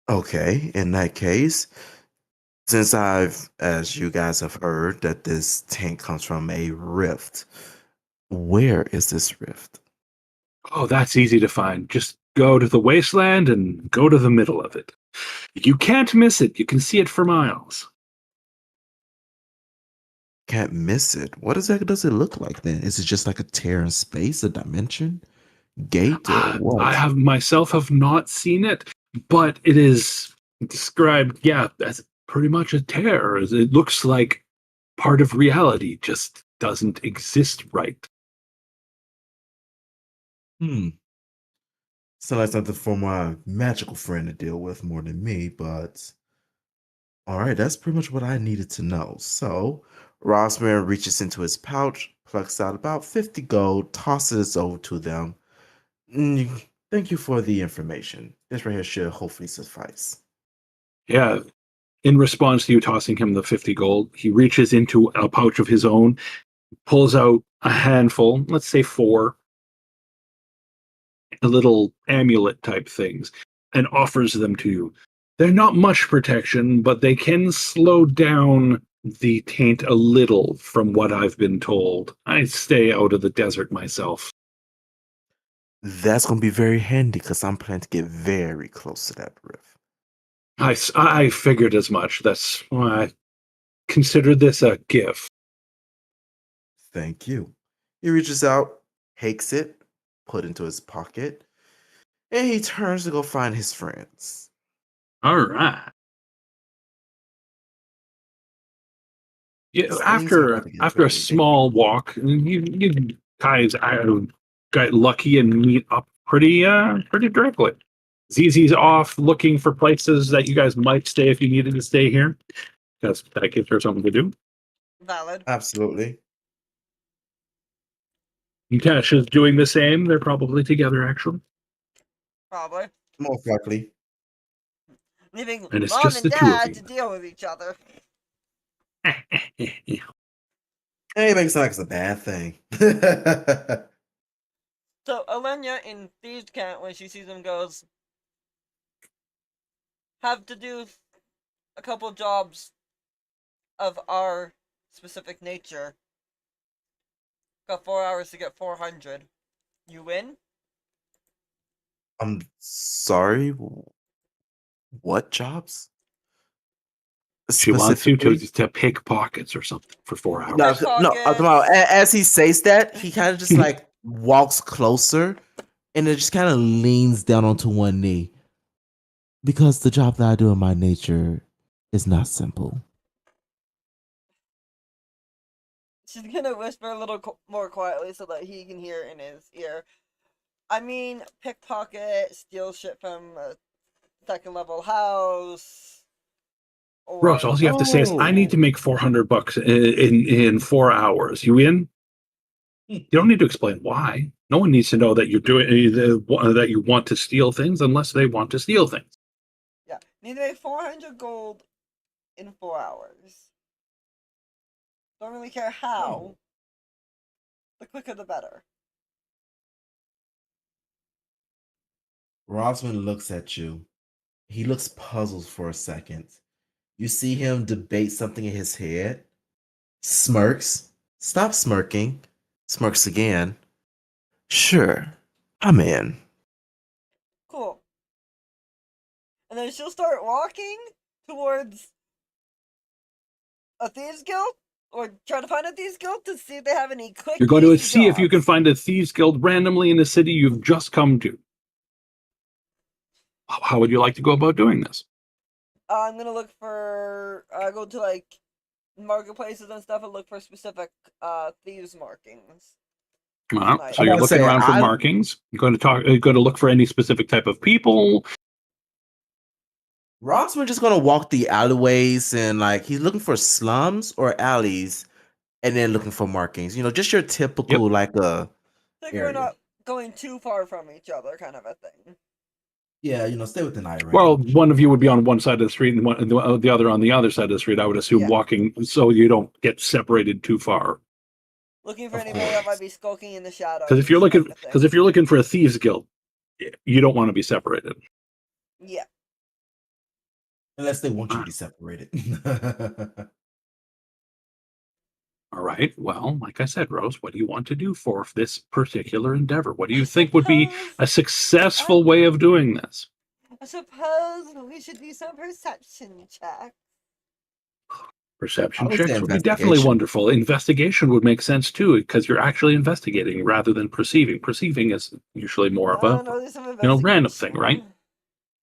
Speaker 5: Okay, in that case, since as you guys have heard, that this tank comes from a rift, where is this rift?
Speaker 1: Oh, that's easy to find. Just go to the wasteland and go to the middle of it. You can't miss it. You can see it for miles.
Speaker 5: Can't miss it. What exactly does it look like then? Is it just like a tear in space, a dimension, gate, or
Speaker 1: I
Speaker 5: what?
Speaker 1: have myself have not seen it, but it is described, yeah, as pretty much a tear. It looks like part of reality just doesn't exist right.
Speaker 5: Hmm. Sounds like something for my magical friend to deal with more than me, but all right, that's pretty much what I needed to know. So, Rossman reaches into his pouch, plucks out about 50 gold, tosses it over to them. Thank you for the information. This right here should hopefully suffice.
Speaker 1: Yeah. In response to you tossing him the 50 gold, he reaches into a pouch of his own, pulls out a handful, let's say 4, little amulet type things, and offers them to you. They're not much protection, but they can slow down the taint a little from what I've been told. I stay out of the desert myself.
Speaker 5: That's going to be very handy because I'm planning to get very close to that rift.
Speaker 1: I figured as much. That's why I consider this a gift.
Speaker 5: Thank you. He reaches out, takes it, put it into his pocket, and he turns to go find his friends.
Speaker 1: All right. Yeah,
Speaker 5: Because things are about
Speaker 1: after
Speaker 5: to get
Speaker 1: after a
Speaker 5: very
Speaker 1: small
Speaker 5: dangerous.
Speaker 1: walk, you guys got lucky and meet up pretty directly. ZZ's off looking for places that you guys might stay if you needed to stay here, because that gives her something to do.
Speaker 2: Valid.
Speaker 5: Absolutely.
Speaker 1: Tasha's doing the same. They're probably together, actually.
Speaker 2: Probably.
Speaker 5: Most likely.
Speaker 2: Leaving
Speaker 1: And it's
Speaker 2: mom
Speaker 1: just
Speaker 2: and
Speaker 1: the two of
Speaker 2: dad
Speaker 1: you.
Speaker 2: to deal with each other.
Speaker 5: Hey, it makes it sound like it's a bad thing.
Speaker 2: So Alenia in Thieves' Camp, when she sees him, goes, have to do a couple jobs of our specific nature. Got 4 hours to get 400. You win?
Speaker 5: I'm sorry. What jobs?
Speaker 1: She wants you
Speaker 5: Specifically?
Speaker 1: to pick pockets or something for 4 hours.
Speaker 5: No. I'm talking about, as he says that, he kind of just like walks closer, and it just kind of leans down onto one knee. Because the job that I do in my nature is not simple.
Speaker 2: She's gonna whisper a little more quietly so that he can hear in his ear. I mean, pickpocket, steal shit from a second level house.
Speaker 1: Rose, all you have to say is, "I need to make $400 in 4 hours." You in? You don't need to explain why. No one needs to know that you're doing that you want to steal things unless they want to steal things.
Speaker 2: Yeah, need to make 400 gold in 4 hours. Don't really care how. The quicker the better.
Speaker 5: Rosman looks at you. He looks puzzled for a second. You see him debate something in his head, smirks, stops smirking, smirks again. Sure, I'm in.
Speaker 2: Cool. And then she'll start walking towards a thieves guild, or try to find a thieves guild to see if they have any quick.
Speaker 1: You're going to
Speaker 2: easy
Speaker 1: see if you can
Speaker 2: jobs.
Speaker 1: find a thieves guild randomly in the city you've just come to. How would you like to go about doing this?
Speaker 2: I'm gonna look for. Go to like marketplaces and stuff and look for specific thieves markings.
Speaker 1: Well,
Speaker 2: Nice.
Speaker 1: so
Speaker 5: I'm
Speaker 1: you're
Speaker 5: gonna
Speaker 1: looking
Speaker 5: say,
Speaker 1: around for markings. You're going to talk. You're going to look for any specific type of people.
Speaker 5: Rosman just gonna walk the alleyways and like he's looking for slums or alleys, and then looking for markings. You know, just your typical like
Speaker 2: Think we're not going too far from each other, kind of a thing.
Speaker 5: Yeah, you know, stay within eye range.
Speaker 1: Well, one of you would be on one side of the street and the other on the other side of the street. I would assume walking so you don't get separated too far.
Speaker 2: Looking for anybody that might be skulking in the shadows.
Speaker 1: Because if you're looking for a thieves guild, you don't want to be separated.
Speaker 2: Yeah.
Speaker 5: Unless they want you to be separated.
Speaker 1: All right. Well, like I said, Rose, what do you want to do for this particular endeavor? What do you think would be a successful way of doing this?
Speaker 2: I suppose we should do some perception checks.
Speaker 1: Perception
Speaker 5: I would say
Speaker 1: checks would be definitely
Speaker 5: investigation.
Speaker 1: wonderful. Investigation would make sense too, because you're actually investigating rather than perceiving. Perceiving is usually more of a
Speaker 2: do some
Speaker 1: random thing, right?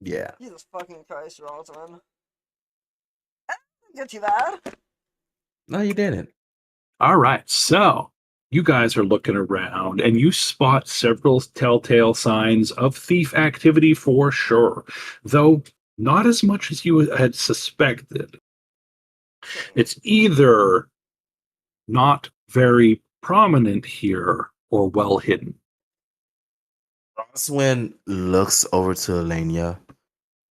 Speaker 5: Yeah.
Speaker 2: Jesus fucking Christ, Rosman. Get too bad.
Speaker 5: No, you didn't.
Speaker 1: All right. So you guys are looking around and you spot several telltale signs of thief activity for sure, though not as much as you had suspected. It's either not very prominent here or well hidden.
Speaker 5: Roswin looks over to Elenia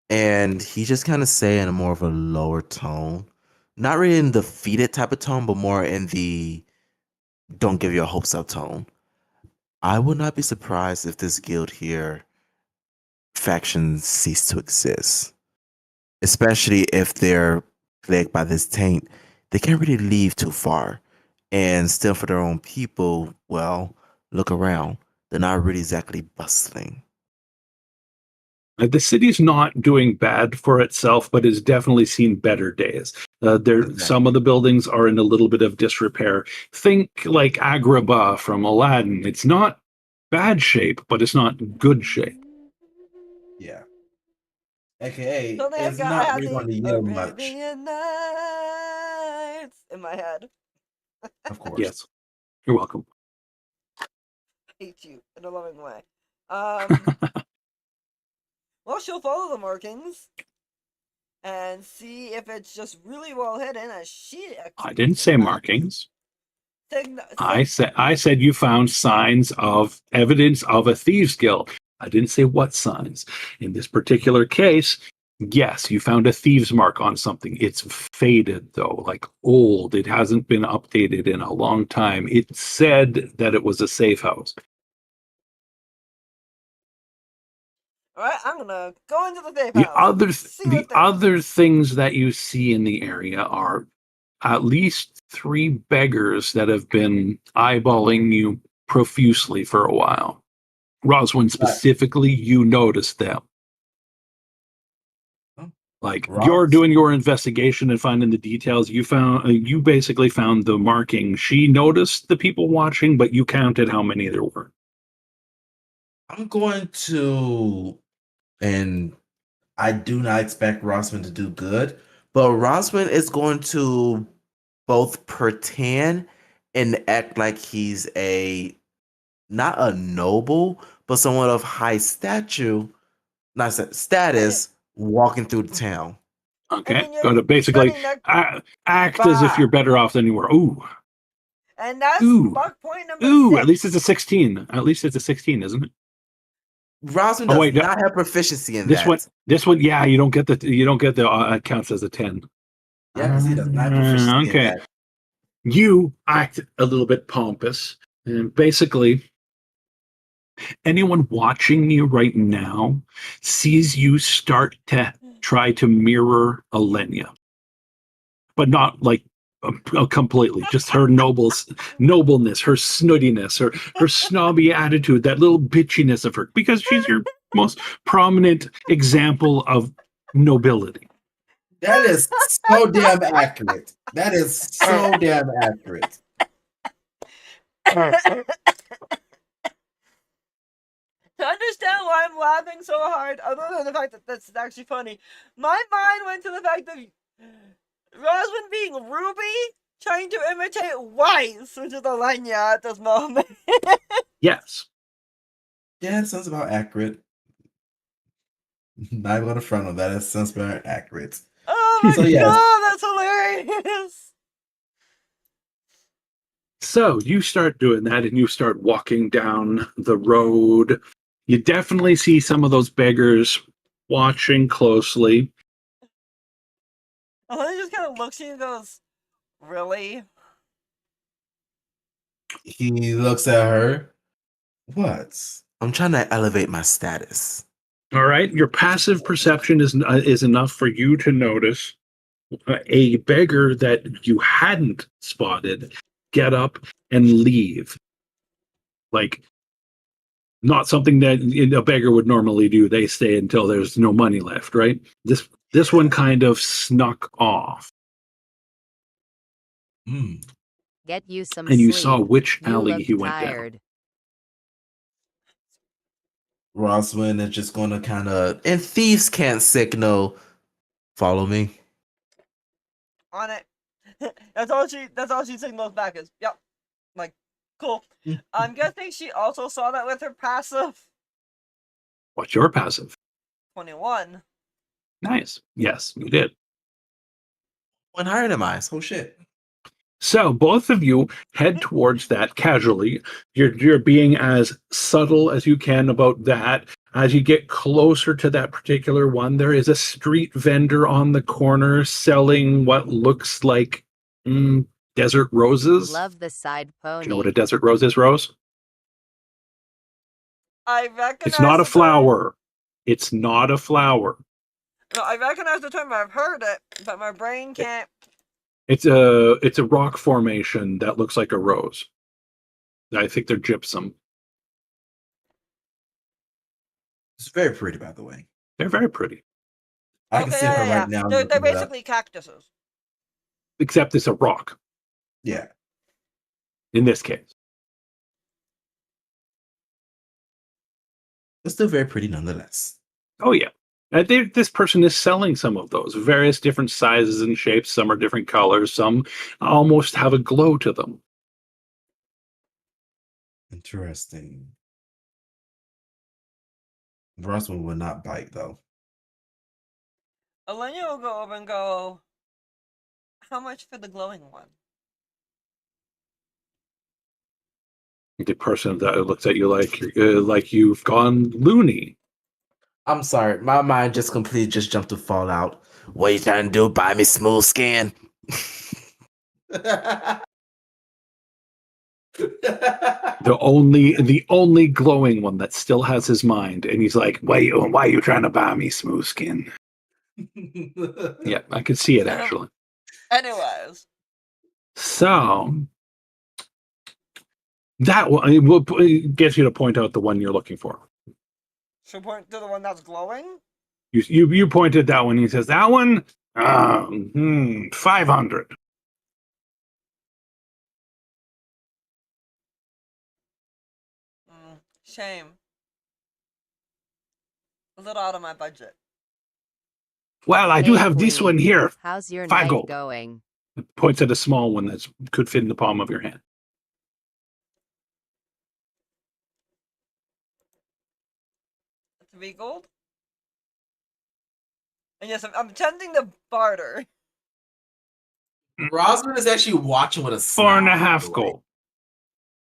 Speaker 5: and he just kind of say in a more of a lower tone, not really in the defeated type of tone, but more in the don't give your hopes up tone. I would not be surprised if this guild here factions cease to exist, especially if they're plagued by this taint. They can't really leave too far, and still for their own people. Well, look around; they're not really exactly bustling.
Speaker 1: The city's not doing bad for itself, but has definitely seen better days. Some of the buildings are in a little bit of disrepair. Think like Agrabah from Aladdin. It's not bad shape, but it's not good shape.
Speaker 5: Yeah. AKA,
Speaker 2: So
Speaker 5: it's
Speaker 2: I
Speaker 5: not
Speaker 2: have
Speaker 5: really going to
Speaker 2: the
Speaker 5: yield much.
Speaker 2: Arabian Nights in my head.
Speaker 5: Of course.
Speaker 1: Yes. You're welcome.
Speaker 2: Hate you in a loving way. Well, she'll follow the markings and see if it's just really well hidden as she.
Speaker 1: I didn't say markings. I said you found signs of evidence of a thieves guild. I didn't say what signs. In this particular case, yes, you found a thieves mark on something. It's faded though, like old. It hasn't been updated in a long time. It said that it was a safe house.
Speaker 2: Alright, I'm gonna go into the safe
Speaker 1: The
Speaker 2: house.
Speaker 1: other
Speaker 2: See
Speaker 1: the
Speaker 2: what there
Speaker 1: other
Speaker 2: is.
Speaker 1: things that you see in the area are at least 3 beggars that have been eyeballing you profusely for a while. Roswin
Speaker 5: Right.
Speaker 1: specifically, you noticed them.
Speaker 5: Oh,
Speaker 1: Like you're
Speaker 5: Ross,
Speaker 1: doing your investigation and finding the details. You basically found the marking. She noticed the people watching, but you counted how many there were.
Speaker 5: I'm going to, and I do not expect Rossman to do good, but Rossman is going to both pretend and act like he's not a noble, but someone of high status, walking through the town.
Speaker 2: And
Speaker 1: Okay,
Speaker 2: then you're
Speaker 1: going to basically
Speaker 2: spending that
Speaker 1: act as if you're better off than you were. Ooh,
Speaker 2: and that's
Speaker 1: ooh,
Speaker 2: mark point number
Speaker 1: ooh.
Speaker 2: 6.
Speaker 1: At least it's a 16. At least it's a 16, isn't it?
Speaker 5: Rossman
Speaker 1: Oh
Speaker 5: does
Speaker 1: wait,
Speaker 5: not have proficiency in
Speaker 1: this one,
Speaker 5: that.
Speaker 1: yeah, you don't get the it counts as a 10.
Speaker 5: Yes, he does not have proficiency in
Speaker 1: Okay,
Speaker 5: that.
Speaker 1: you act a little bit pompous, and basically, anyone watching you right now sees you start to try to mirror Alenia, but not like completely. Just her nobleness, her snootiness, her snobby attitude, that little bitchiness of her, because she's your most prominent example of nobility.
Speaker 5: That is so damn accurate. That is so damn accurate.
Speaker 2: To understand why I'm laughing so hard, other than the fact that that's actually funny, my mind went to the fact of Roswin being Ruby trying to imitate Weiss, which is Alenia at this moment.
Speaker 1: Yes.
Speaker 5: Yeah, it sounds about accurate. Not even on the front of that. It sounds very accurate.
Speaker 2: Oh my
Speaker 5: So yes,
Speaker 2: god, that's hilarious!
Speaker 1: So you start doing that and you start walking down the road. You definitely see some of those beggars watching closely.
Speaker 2: Alenia just kind of looks at you and goes, really?
Speaker 5: he looks at her. What? I'm trying to elevate my status.
Speaker 1: All right, your passive perception is enough for you to notice a beggar that you hadn't spotted get up and leave. Like not something that a beggar would normally do. They stay until there's no money left, right? This one kind of snuck off.
Speaker 5: Hmm.
Speaker 6: Get you some
Speaker 1: And you
Speaker 6: sleep.
Speaker 1: saw which
Speaker 6: You
Speaker 1: alley
Speaker 6: look
Speaker 1: he went down.
Speaker 6: tired.
Speaker 5: Roswin is just gonna kind of, and thieves can't signal. Follow me.
Speaker 2: On it. That's all she signals back is, yep. Like, cool. I'm guessing she also saw that with her passive.
Speaker 1: What's your passive?
Speaker 2: 21.
Speaker 1: Nice. Yes, you did.
Speaker 5: One higher than mine. Oh shit.
Speaker 1: So both of you head towards that casually. You're being as subtle as you can about that. As you get closer to that particular one, there is a street vendor on the corner selling what looks like desert roses.
Speaker 6: Love the side
Speaker 1: Do you know what
Speaker 6: pony.
Speaker 1: a desert rose is, Rose?
Speaker 2: I recognize
Speaker 1: It's not a
Speaker 2: the term.
Speaker 1: flower. It's not a flower.
Speaker 2: No, I recognize the term. I've heard it, but my brain can't.
Speaker 1: It's a rock formation that looks like a rose. I think they're gypsum.
Speaker 5: It's very pretty, by the way.
Speaker 1: They're very pretty.
Speaker 5: I can see her right now.
Speaker 2: They're
Speaker 5: looking it up.
Speaker 2: basically cactuses.
Speaker 1: Except it's a rock
Speaker 5: Yeah.
Speaker 1: in this case.
Speaker 5: It's still very pretty nonetheless.
Speaker 1: Oh yeah. This person is selling some of those, various different sizes and shapes. Some are different colors. Some almost have a glow to them.
Speaker 5: Interesting. Roswin would not bite though.
Speaker 2: Alenia will go over and go, how much for the glowing one?
Speaker 1: The person that looks at you like you've gone loony.
Speaker 5: I'm sorry, my mind just completely just jumped to Fallout. What you trying to do? Buy me smooth skin?
Speaker 1: The only glowing one that still has his mind, and he's like, why are you trying to buy me smooth skin? Yeah, I could see it actually.
Speaker 2: Anyways,
Speaker 1: So that one will get you to point out the one you're looking for.
Speaker 2: should point to the one that's glowing.
Speaker 1: You pointed that one. He says that one, 500.
Speaker 2: Shame. A little out of my budget.
Speaker 1: Well, I do
Speaker 6: Hey,
Speaker 1: have this one
Speaker 6: queen.
Speaker 1: here.
Speaker 6: How's your
Speaker 1: 5
Speaker 6: night
Speaker 1: gold.
Speaker 6: going?
Speaker 1: Points at a small one that could fit in the palm of your hand.
Speaker 2: $3 gold. And yes, I'm attempting to barter.
Speaker 5: Rosman is actually watching with a smile.
Speaker 1: 4.5 gold.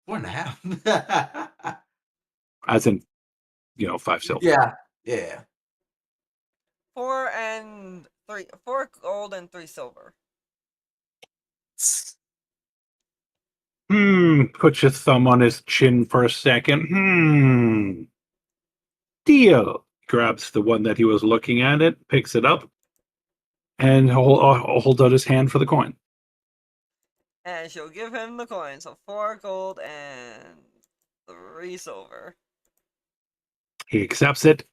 Speaker 5: 4.5.
Speaker 1: As in, 5 silver.
Speaker 5: Yeah.
Speaker 2: 4 gold and 3 silver.
Speaker 1: Put your thumb on his chin for a second. Deal. Grabs the one that he was looking at it, picks it up, and holds out his hand for the coin.
Speaker 2: And she'll give him the coin. So 4 gold and 3 silver.
Speaker 1: He accepts it.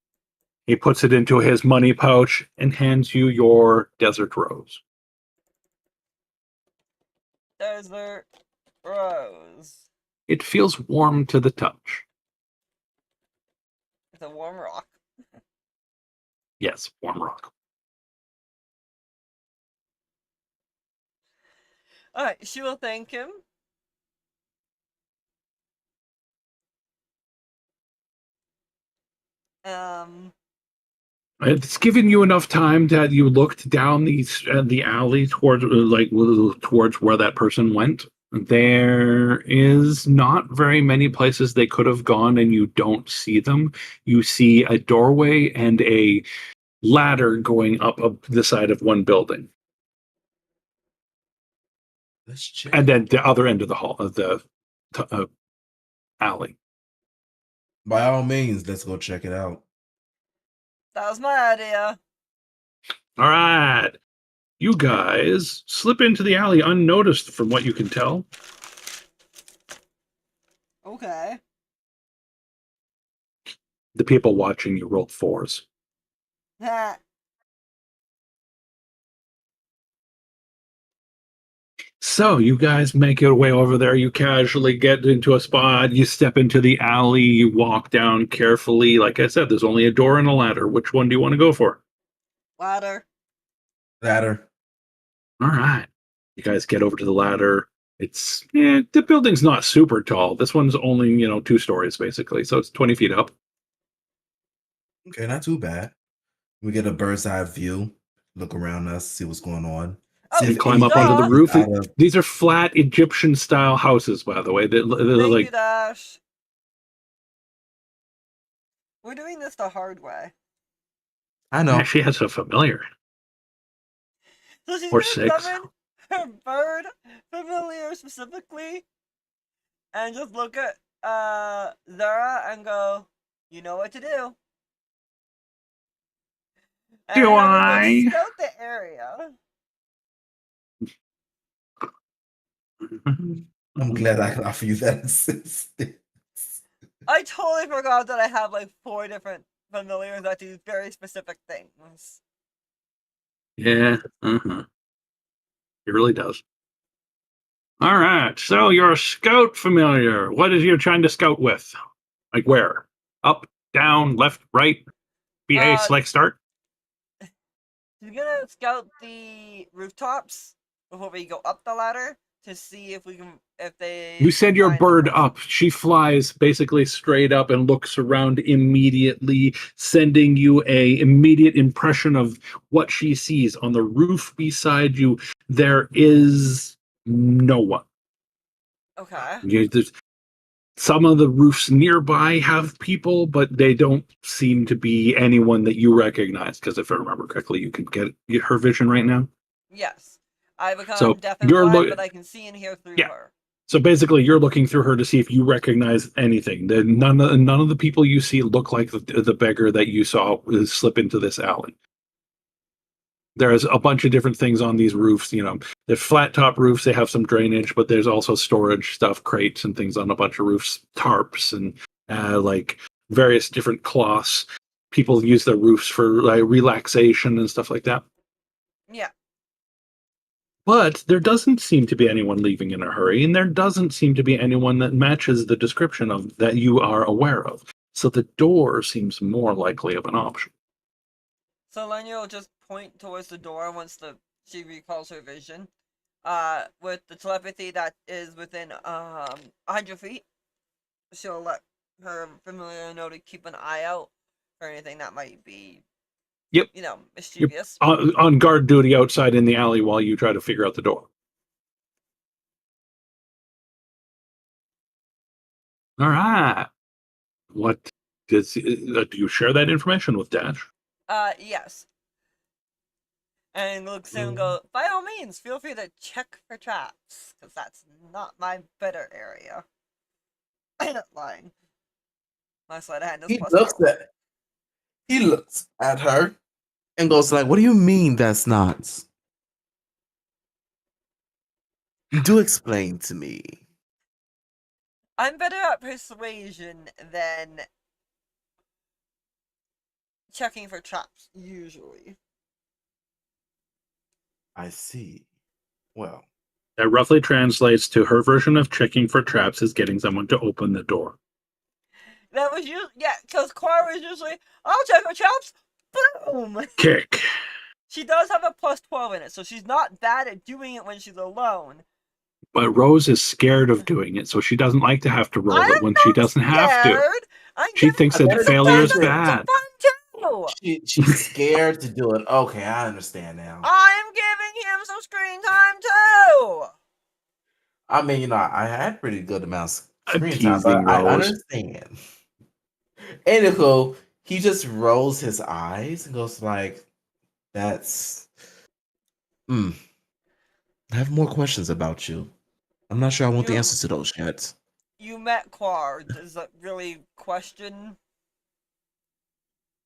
Speaker 1: He puts it into his money pouch and hands you your desert rose.
Speaker 2: Desert rose.
Speaker 1: It feels warm to the touch.
Speaker 2: It's a warm rock.
Speaker 1: Yes, warm rock.
Speaker 2: Alright, she will thank him.
Speaker 1: It's given you enough time that you looked down the alley towards where that person went. There is not very many places they could have gone, and you don't see them. You see a doorway and a ladder going up the side of one building,
Speaker 5: Let's check.
Speaker 1: and then the other end of the hall of the alley.
Speaker 5: By all means, let's go check it out.
Speaker 2: That was my idea.
Speaker 1: All right. You guys slip into the alley unnoticed from what you can tell.
Speaker 2: Okay.
Speaker 1: The people watching you rolled 4s.
Speaker 2: Ha.
Speaker 1: So you guys make your way over there. You casually get into a spot. You step into the alley. You walk down carefully. Like I said, there's only a door and a ladder. Which one do you want to go for?
Speaker 2: Ladder.
Speaker 5: Ladder.
Speaker 1: All right. You guys get over to the ladder. The building's not super tall. This one's only, 2 stories basically. So it's 20 feet up.
Speaker 5: Okay, not too bad. We get a bird's eye view, look around us, see what's going on.
Speaker 2: Oh,
Speaker 1: You climb up onto the roof. These are flat Egyptian style houses, by the way. They're
Speaker 2: Thank
Speaker 1: like,
Speaker 2: you, Dash. We're doing this the hard way.
Speaker 5: I know.
Speaker 1: She has a familiar.
Speaker 2: So she's
Speaker 1: Or
Speaker 2: gonna
Speaker 1: 6.
Speaker 2: summon her bird familiar specifically, and just look at Zara and go, "You know what to do." And
Speaker 1: Do
Speaker 2: have her go
Speaker 1: I?
Speaker 2: scout the area.
Speaker 5: I'm glad I can offer you that assistance.
Speaker 2: I totally forgot that I have like 4 different familiars that do very specific things.
Speaker 1: Yeah, It really does. All right, so you're a scout familiar. What is you trying to scout with? Like where? Up, down, left, right? BA, select, start?
Speaker 2: She's gonna scout the rooftops before we go up the ladder to see if they.
Speaker 1: You send your
Speaker 2: find the
Speaker 1: bird
Speaker 2: person.
Speaker 1: up. She flies basically straight up and looks around immediately, sending you a immediate impression of what she sees. On the roof beside you, there is no one.
Speaker 2: Okay.
Speaker 1: It's Some of the roofs nearby have people, but they don't seem to be anyone that you recognize. Because if I remember correctly, you can get her vision right now.
Speaker 2: Yes. I become
Speaker 1: So
Speaker 2: deaf and
Speaker 1: you're
Speaker 2: blind, but I can see and hear through
Speaker 1: Yeah.
Speaker 2: her.
Speaker 1: So basically, you're looking through her to see if you recognize anything. None of the people you see look like the beggar that you saw slip into this alley. There's a bunch of different things on these roofs. You know, they're flat top roofs. They have some drainage, but there's also storage stuff, crates and things on a bunch of roofs, tarps and like various different cloths. People use their roofs for like relaxation and stuff like that.
Speaker 2: Yeah.
Speaker 1: But there doesn't seem to be anyone leaving in a hurry, and there doesn't seem to be anyone that matches the description of that you are aware of. So the door seems more likely of an option.
Speaker 2: So Lenya will just point towards the door once she recalls her vision. With the telepathy that is within 100 feet, she'll let her familiar know to keep an eye out for anything that might be,
Speaker 1: Yep.
Speaker 2: you know, mischievous.
Speaker 1: You're on guard duty outside in the alley while you try to figure out the door. All right. What do you share that information with Dash?
Speaker 2: Yes. And looks and go, by all means, feel free to check for traps, because that's not my better area. I'm not lying. My sleight of hand is
Speaker 5: He
Speaker 2: plus
Speaker 5: looks
Speaker 2: 4.
Speaker 5: at her and goes like, "What do you mean that's not? Do explain to me."
Speaker 2: I'm better at persuasion than checking for traps, usually.
Speaker 5: I see. Well,
Speaker 1: That roughly translates to her version of checking for traps is getting someone to open the door.
Speaker 2: That was because Quar was usually, I'll check for traps, boom!
Speaker 1: Kick.
Speaker 2: She does have a plus 12 in it, so she's not bad at doing it when she's alone.
Speaker 1: But Rose is scared of doing it, so she doesn't like to have to roll it when she doesn't have to. She thinks that failure is bad.
Speaker 5: She's scared to do it. Okay, I understand now.
Speaker 2: I'm giving him some screen time too.
Speaker 5: I mean, you know, I had pretty good amounts of
Speaker 1: I'm
Speaker 5: screen time,
Speaker 1: teasing
Speaker 5: but I
Speaker 1: Rose.
Speaker 5: understand. Anywho, he just rolls his eyes and goes like, "That's." I have more questions about you. I'm not sure I want the answers to those yet.
Speaker 2: You met Quar. Does that really question?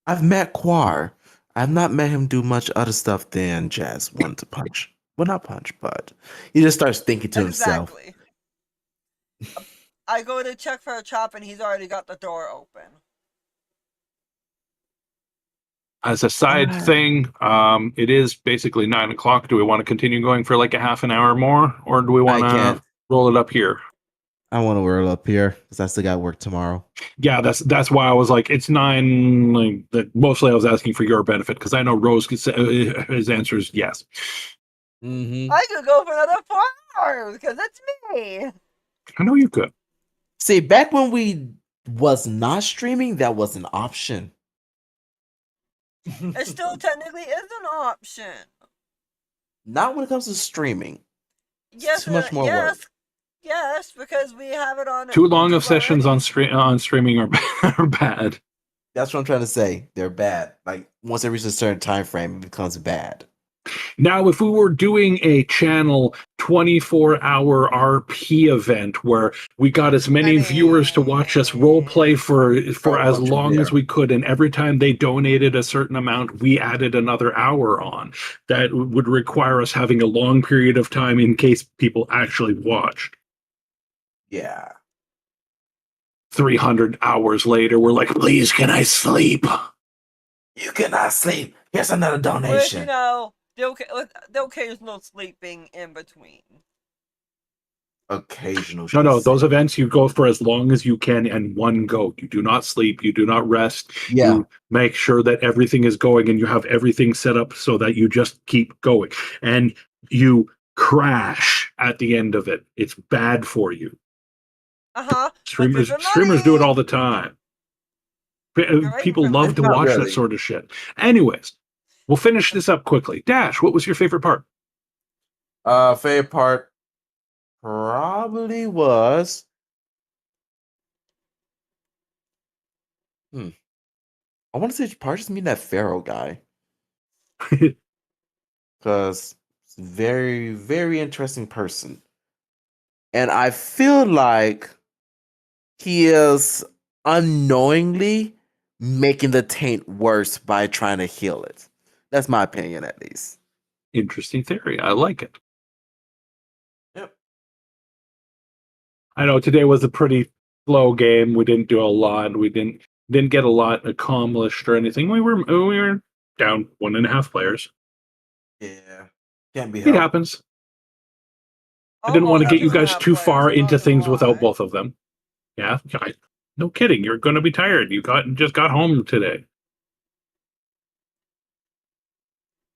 Speaker 5: I've met Quar. I've not met him do much other stuff than Jazz wanted to punch. Well, not punch, but he just starts thinking to himself.
Speaker 2: Exactly. I go to check for a trap and he's already got the door open.
Speaker 1: As a side thing, it is basically 9 o'clock. Do we want to continue going for like a half an hour more, or do we want to roll it up here?
Speaker 5: I want to roll up here because I still got work tomorrow.
Speaker 1: Yeah, that's why I was like, it's 9. Like, mostly I was asking for your benefit because I know Rose could say, his answer is yes.
Speaker 2: I could go for another 4 hours because it's me.
Speaker 1: I know you could.
Speaker 5: See, back when we was not streaming, that was an option.
Speaker 2: It still technically is an option.
Speaker 5: Not when it comes to streaming.
Speaker 2: Yes,
Speaker 5: too much more work.
Speaker 2: Yes, because we have it on.
Speaker 1: Too long of sessions on streaming are bad.
Speaker 5: That's what I'm trying to say. They're bad. Like once it reaches a certain time frame, it becomes bad.
Speaker 1: Now, if we were doing a channel 24-hour RP event where we got as many viewers to watch us role play for as long as we could, and every time they donated a certain amount, we added another hour on, that would require us having a long period of time in case people actually watched.
Speaker 5: Yeah.
Speaker 1: 300 hours later, we're like, please, can I sleep?
Speaker 5: You cannot sleep. Here's another donation.
Speaker 2: With, you know, the occasional sleeping in between.
Speaker 5: Occasional.
Speaker 1: No, those events you go for as long as you can in one go. You do not sleep. You do not rest.
Speaker 5: Yeah.
Speaker 1: You make sure that everything is going and you have everything set up so that you just keep going. And you crash at the end of it. It's bad for you. Streamers do it all the time. People love to watch that sort of shit. Anyways, we'll finish this up quickly. Dash, what was your favorite part?
Speaker 5: Favorite part probably was I want to say probably just meet that Pharaoh guy because it's a very, very interesting person, and I feel like he is unknowingly making the taint worse by trying to heal it. That's my opinion, at least.
Speaker 1: Interesting theory. I like it.
Speaker 5: Yep.
Speaker 1: I know today was a pretty slow game. We didn't do a lot. We didn't get a lot accomplished or anything. We were down 1.5 players.
Speaker 5: Yeah. Can't be
Speaker 1: It
Speaker 5: helped.
Speaker 1: happens. I didn't want to get you guys too far into things without both of them. Yeah, no kidding. You're going to be tired. You just got home today.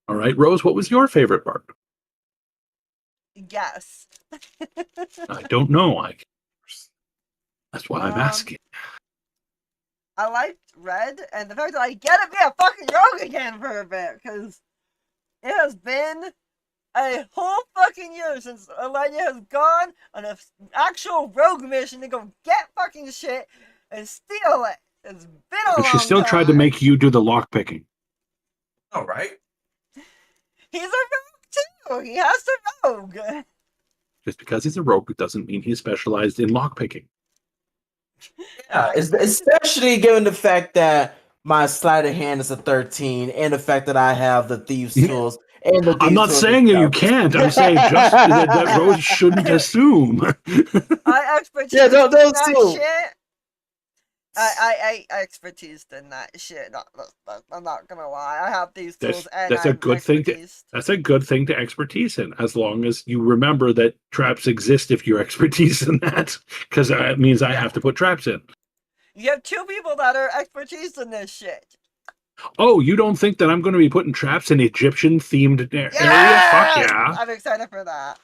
Speaker 1: All right, Rose. What was your favorite part?
Speaker 2: Yes.
Speaker 1: I don't know. That's why I'm asking.
Speaker 2: I liked Red, and the fact that I get to be a fucking rogue again for a bit, because it has been a whole fucking year since Elijah has gone on an actual rogue mission to go get fucking shit and steal it. It's been a
Speaker 1: And
Speaker 2: long
Speaker 1: she still tried to
Speaker 2: time.
Speaker 1: make you do the lock picking.
Speaker 5: All right.
Speaker 2: He's a rogue too. He has to rogue.
Speaker 1: Just because he's a rogue doesn't mean he's specialized in lock picking.
Speaker 5: Yeah, especially given the fact that my sleight of hand is a 13, and the fact that I have the thieves' tools. And the
Speaker 1: I'm
Speaker 5: thieves'
Speaker 1: not
Speaker 5: tools
Speaker 1: saying that you
Speaker 5: itself.
Speaker 1: can't. I'm saying just that Rose shouldn't assume.
Speaker 2: I expertise
Speaker 5: Yeah, don't
Speaker 2: in that
Speaker 5: assume.
Speaker 2: shit. I expertise in that shit. I'm not gonna lie. I have these tools and
Speaker 1: That's a
Speaker 2: I'm
Speaker 1: good thing
Speaker 2: expertised.
Speaker 1: that's a good thing to expertise in, as long as you remember that traps exist if you're expertise in that, because that means I have to put traps in.
Speaker 2: You have two people that are expertise in this shit.
Speaker 1: Oh, you don't think that I'm going to be putting traps in Egyptian themed area? Fuck yeah!
Speaker 2: I'm excited for that.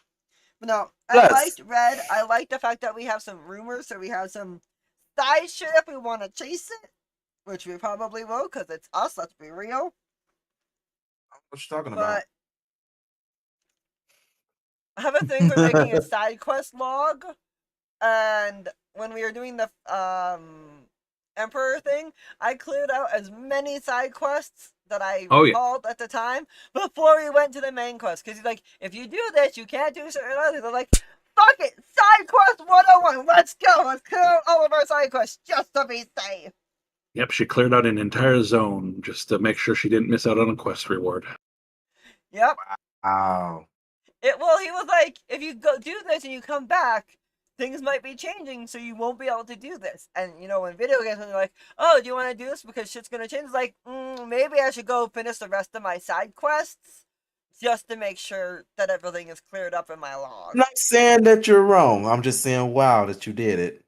Speaker 2: But no,
Speaker 5: Yes.
Speaker 2: I liked Red. I like the fact that we have some rumors, so we have some side shit if we want to chase it, which we probably will, because it's us, let's be real.
Speaker 5: What you talking
Speaker 2: But
Speaker 5: about?
Speaker 2: I have a thing for making a side quest log, and when we were doing the Emperor thing, I cleared out as many side quests that I recalled at the time before we went to the main quest. Because he's like, if you do this, you can't do certain others. I'm like, fuck it, side quest 101, let's go. Let's clear out all of our side quests just to be safe.
Speaker 1: Yep, she cleared out an entire zone just to make sure she didn't miss out on a quest reward.
Speaker 2: Yep.
Speaker 5: Wow.
Speaker 2: Well, he was like, if you go do this and you come back, things might be changing, so you won't be able to do this. And you know, in video games, when you're like, "Oh, do you want to do this because shit's gonna change?" It's like, maybe I should go finish the rest of my side quests just to make sure that everything is cleared up in my log.
Speaker 5: I'm not saying that you're wrong. I'm just saying, wow, that you did it.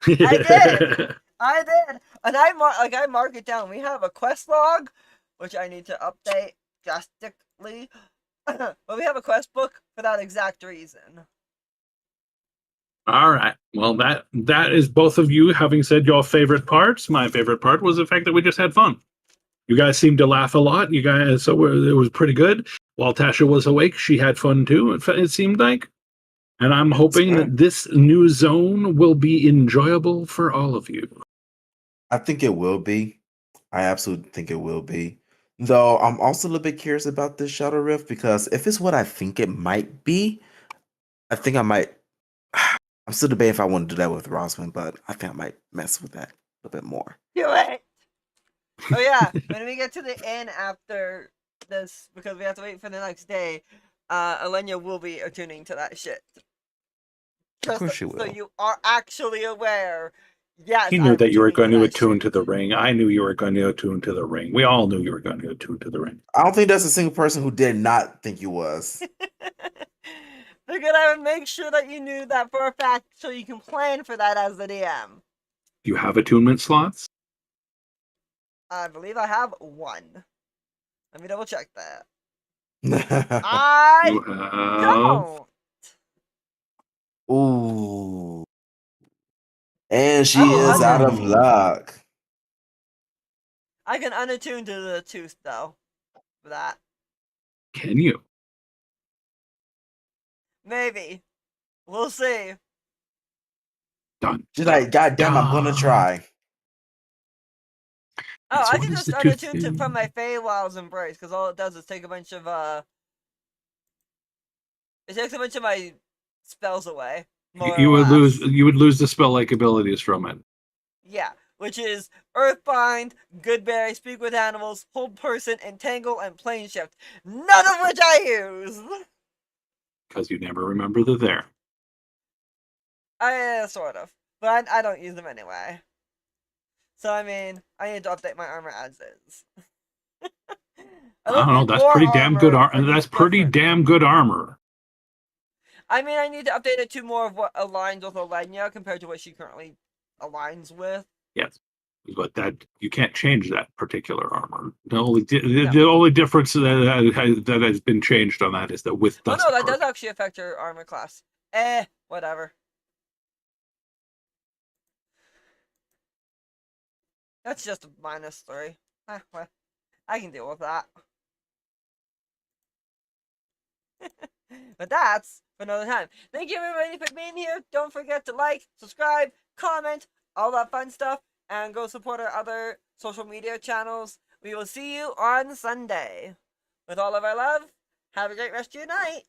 Speaker 2: I did, and I mark it down. We have a quest log, which I need to update drastically, but we have a quest book for that exact reason.
Speaker 1: All right. Well, that is both of you having said your favorite parts. My favorite part was the fact that we just had fun. You guys seemed to laugh a lot. You guys, so it was pretty good. While Tasha was awake, she had fun too. It seemed like, and I'm hoping that this new zone will be enjoyable for all of you.
Speaker 5: I think it will be. I absolutely think it will be. Though I'm also a little bit curious about this Shadow Rift, because if it's what I think it might be, I think I might. I'm still debating if I want to do that with Roswin, but I think I might mess with that a little bit more.
Speaker 2: Do it. Oh yeah, when we get to the inn after this, because we have to wait for the next day, Alenia will be attuning to that shit.
Speaker 5: Of course she will.
Speaker 2: So you are actually aware. Yes,
Speaker 1: He knew that you were going to attune
Speaker 2: shit.
Speaker 1: to the ring. I knew you were going to attune to the ring. We all knew you were going to attune to the ring.
Speaker 5: I don't think there's a single person who did not think you was.
Speaker 2: Figured I would make sure that you knew that for a fact, so you can plan for that as the DM.
Speaker 1: Do you have attunement slots?
Speaker 2: I believe I have one. Let me double check that. I don't.
Speaker 5: Ooh. And she is out of luck.
Speaker 2: I can unattune to the tooth, though. For that.
Speaker 1: Can you?
Speaker 2: Maybe. We'll see.
Speaker 1: Done.
Speaker 5: She's like, God damn, I'm gonna try.
Speaker 2: Oh, I
Speaker 1: what
Speaker 2: can
Speaker 1: is
Speaker 2: just
Speaker 1: the
Speaker 2: auto-tune
Speaker 1: tooth?
Speaker 2: from my Feywild's Embrace, because all it does is take a bunch of, it takes a bunch of my spells away, more
Speaker 1: You
Speaker 2: or
Speaker 1: would lose.
Speaker 2: less.
Speaker 1: You would lose the spell-like abilities from it.
Speaker 2: Yeah, which is Earthbind, Goodberry, Speak with Animals, Hold Person, Entangle, and Plane Shift. None of which I use!
Speaker 1: Because you never remember they're there.
Speaker 2: Sort of. But I don't use them anyway. So, I mean, I need to update my armor as is. I
Speaker 1: I
Speaker 2: don't
Speaker 1: don't know.
Speaker 2: need
Speaker 1: That's
Speaker 2: more
Speaker 1: pretty damn good.
Speaker 2: armor. I need
Speaker 1: That's pretty
Speaker 2: different.
Speaker 1: damn good armor.
Speaker 2: I mean, I need to update it to more of what aligns with Elenia compared to what she currently aligns with.
Speaker 1: Yes, but that you can't change that particular armor.
Speaker 2: No.
Speaker 1: The only difference that has been changed on that is that with
Speaker 2: Oh
Speaker 1: dust
Speaker 2: no, that
Speaker 1: part.
Speaker 2: does actually affect your armor class. Whatever. That's just a -3. Well, I can deal with that. But that's for another time. Thank you everybody for being here. Don't forget to like, subscribe, comment, all that fun stuff, and go support our other social media channels. We will see you on Sunday. With all of our love, have a great rest of your night.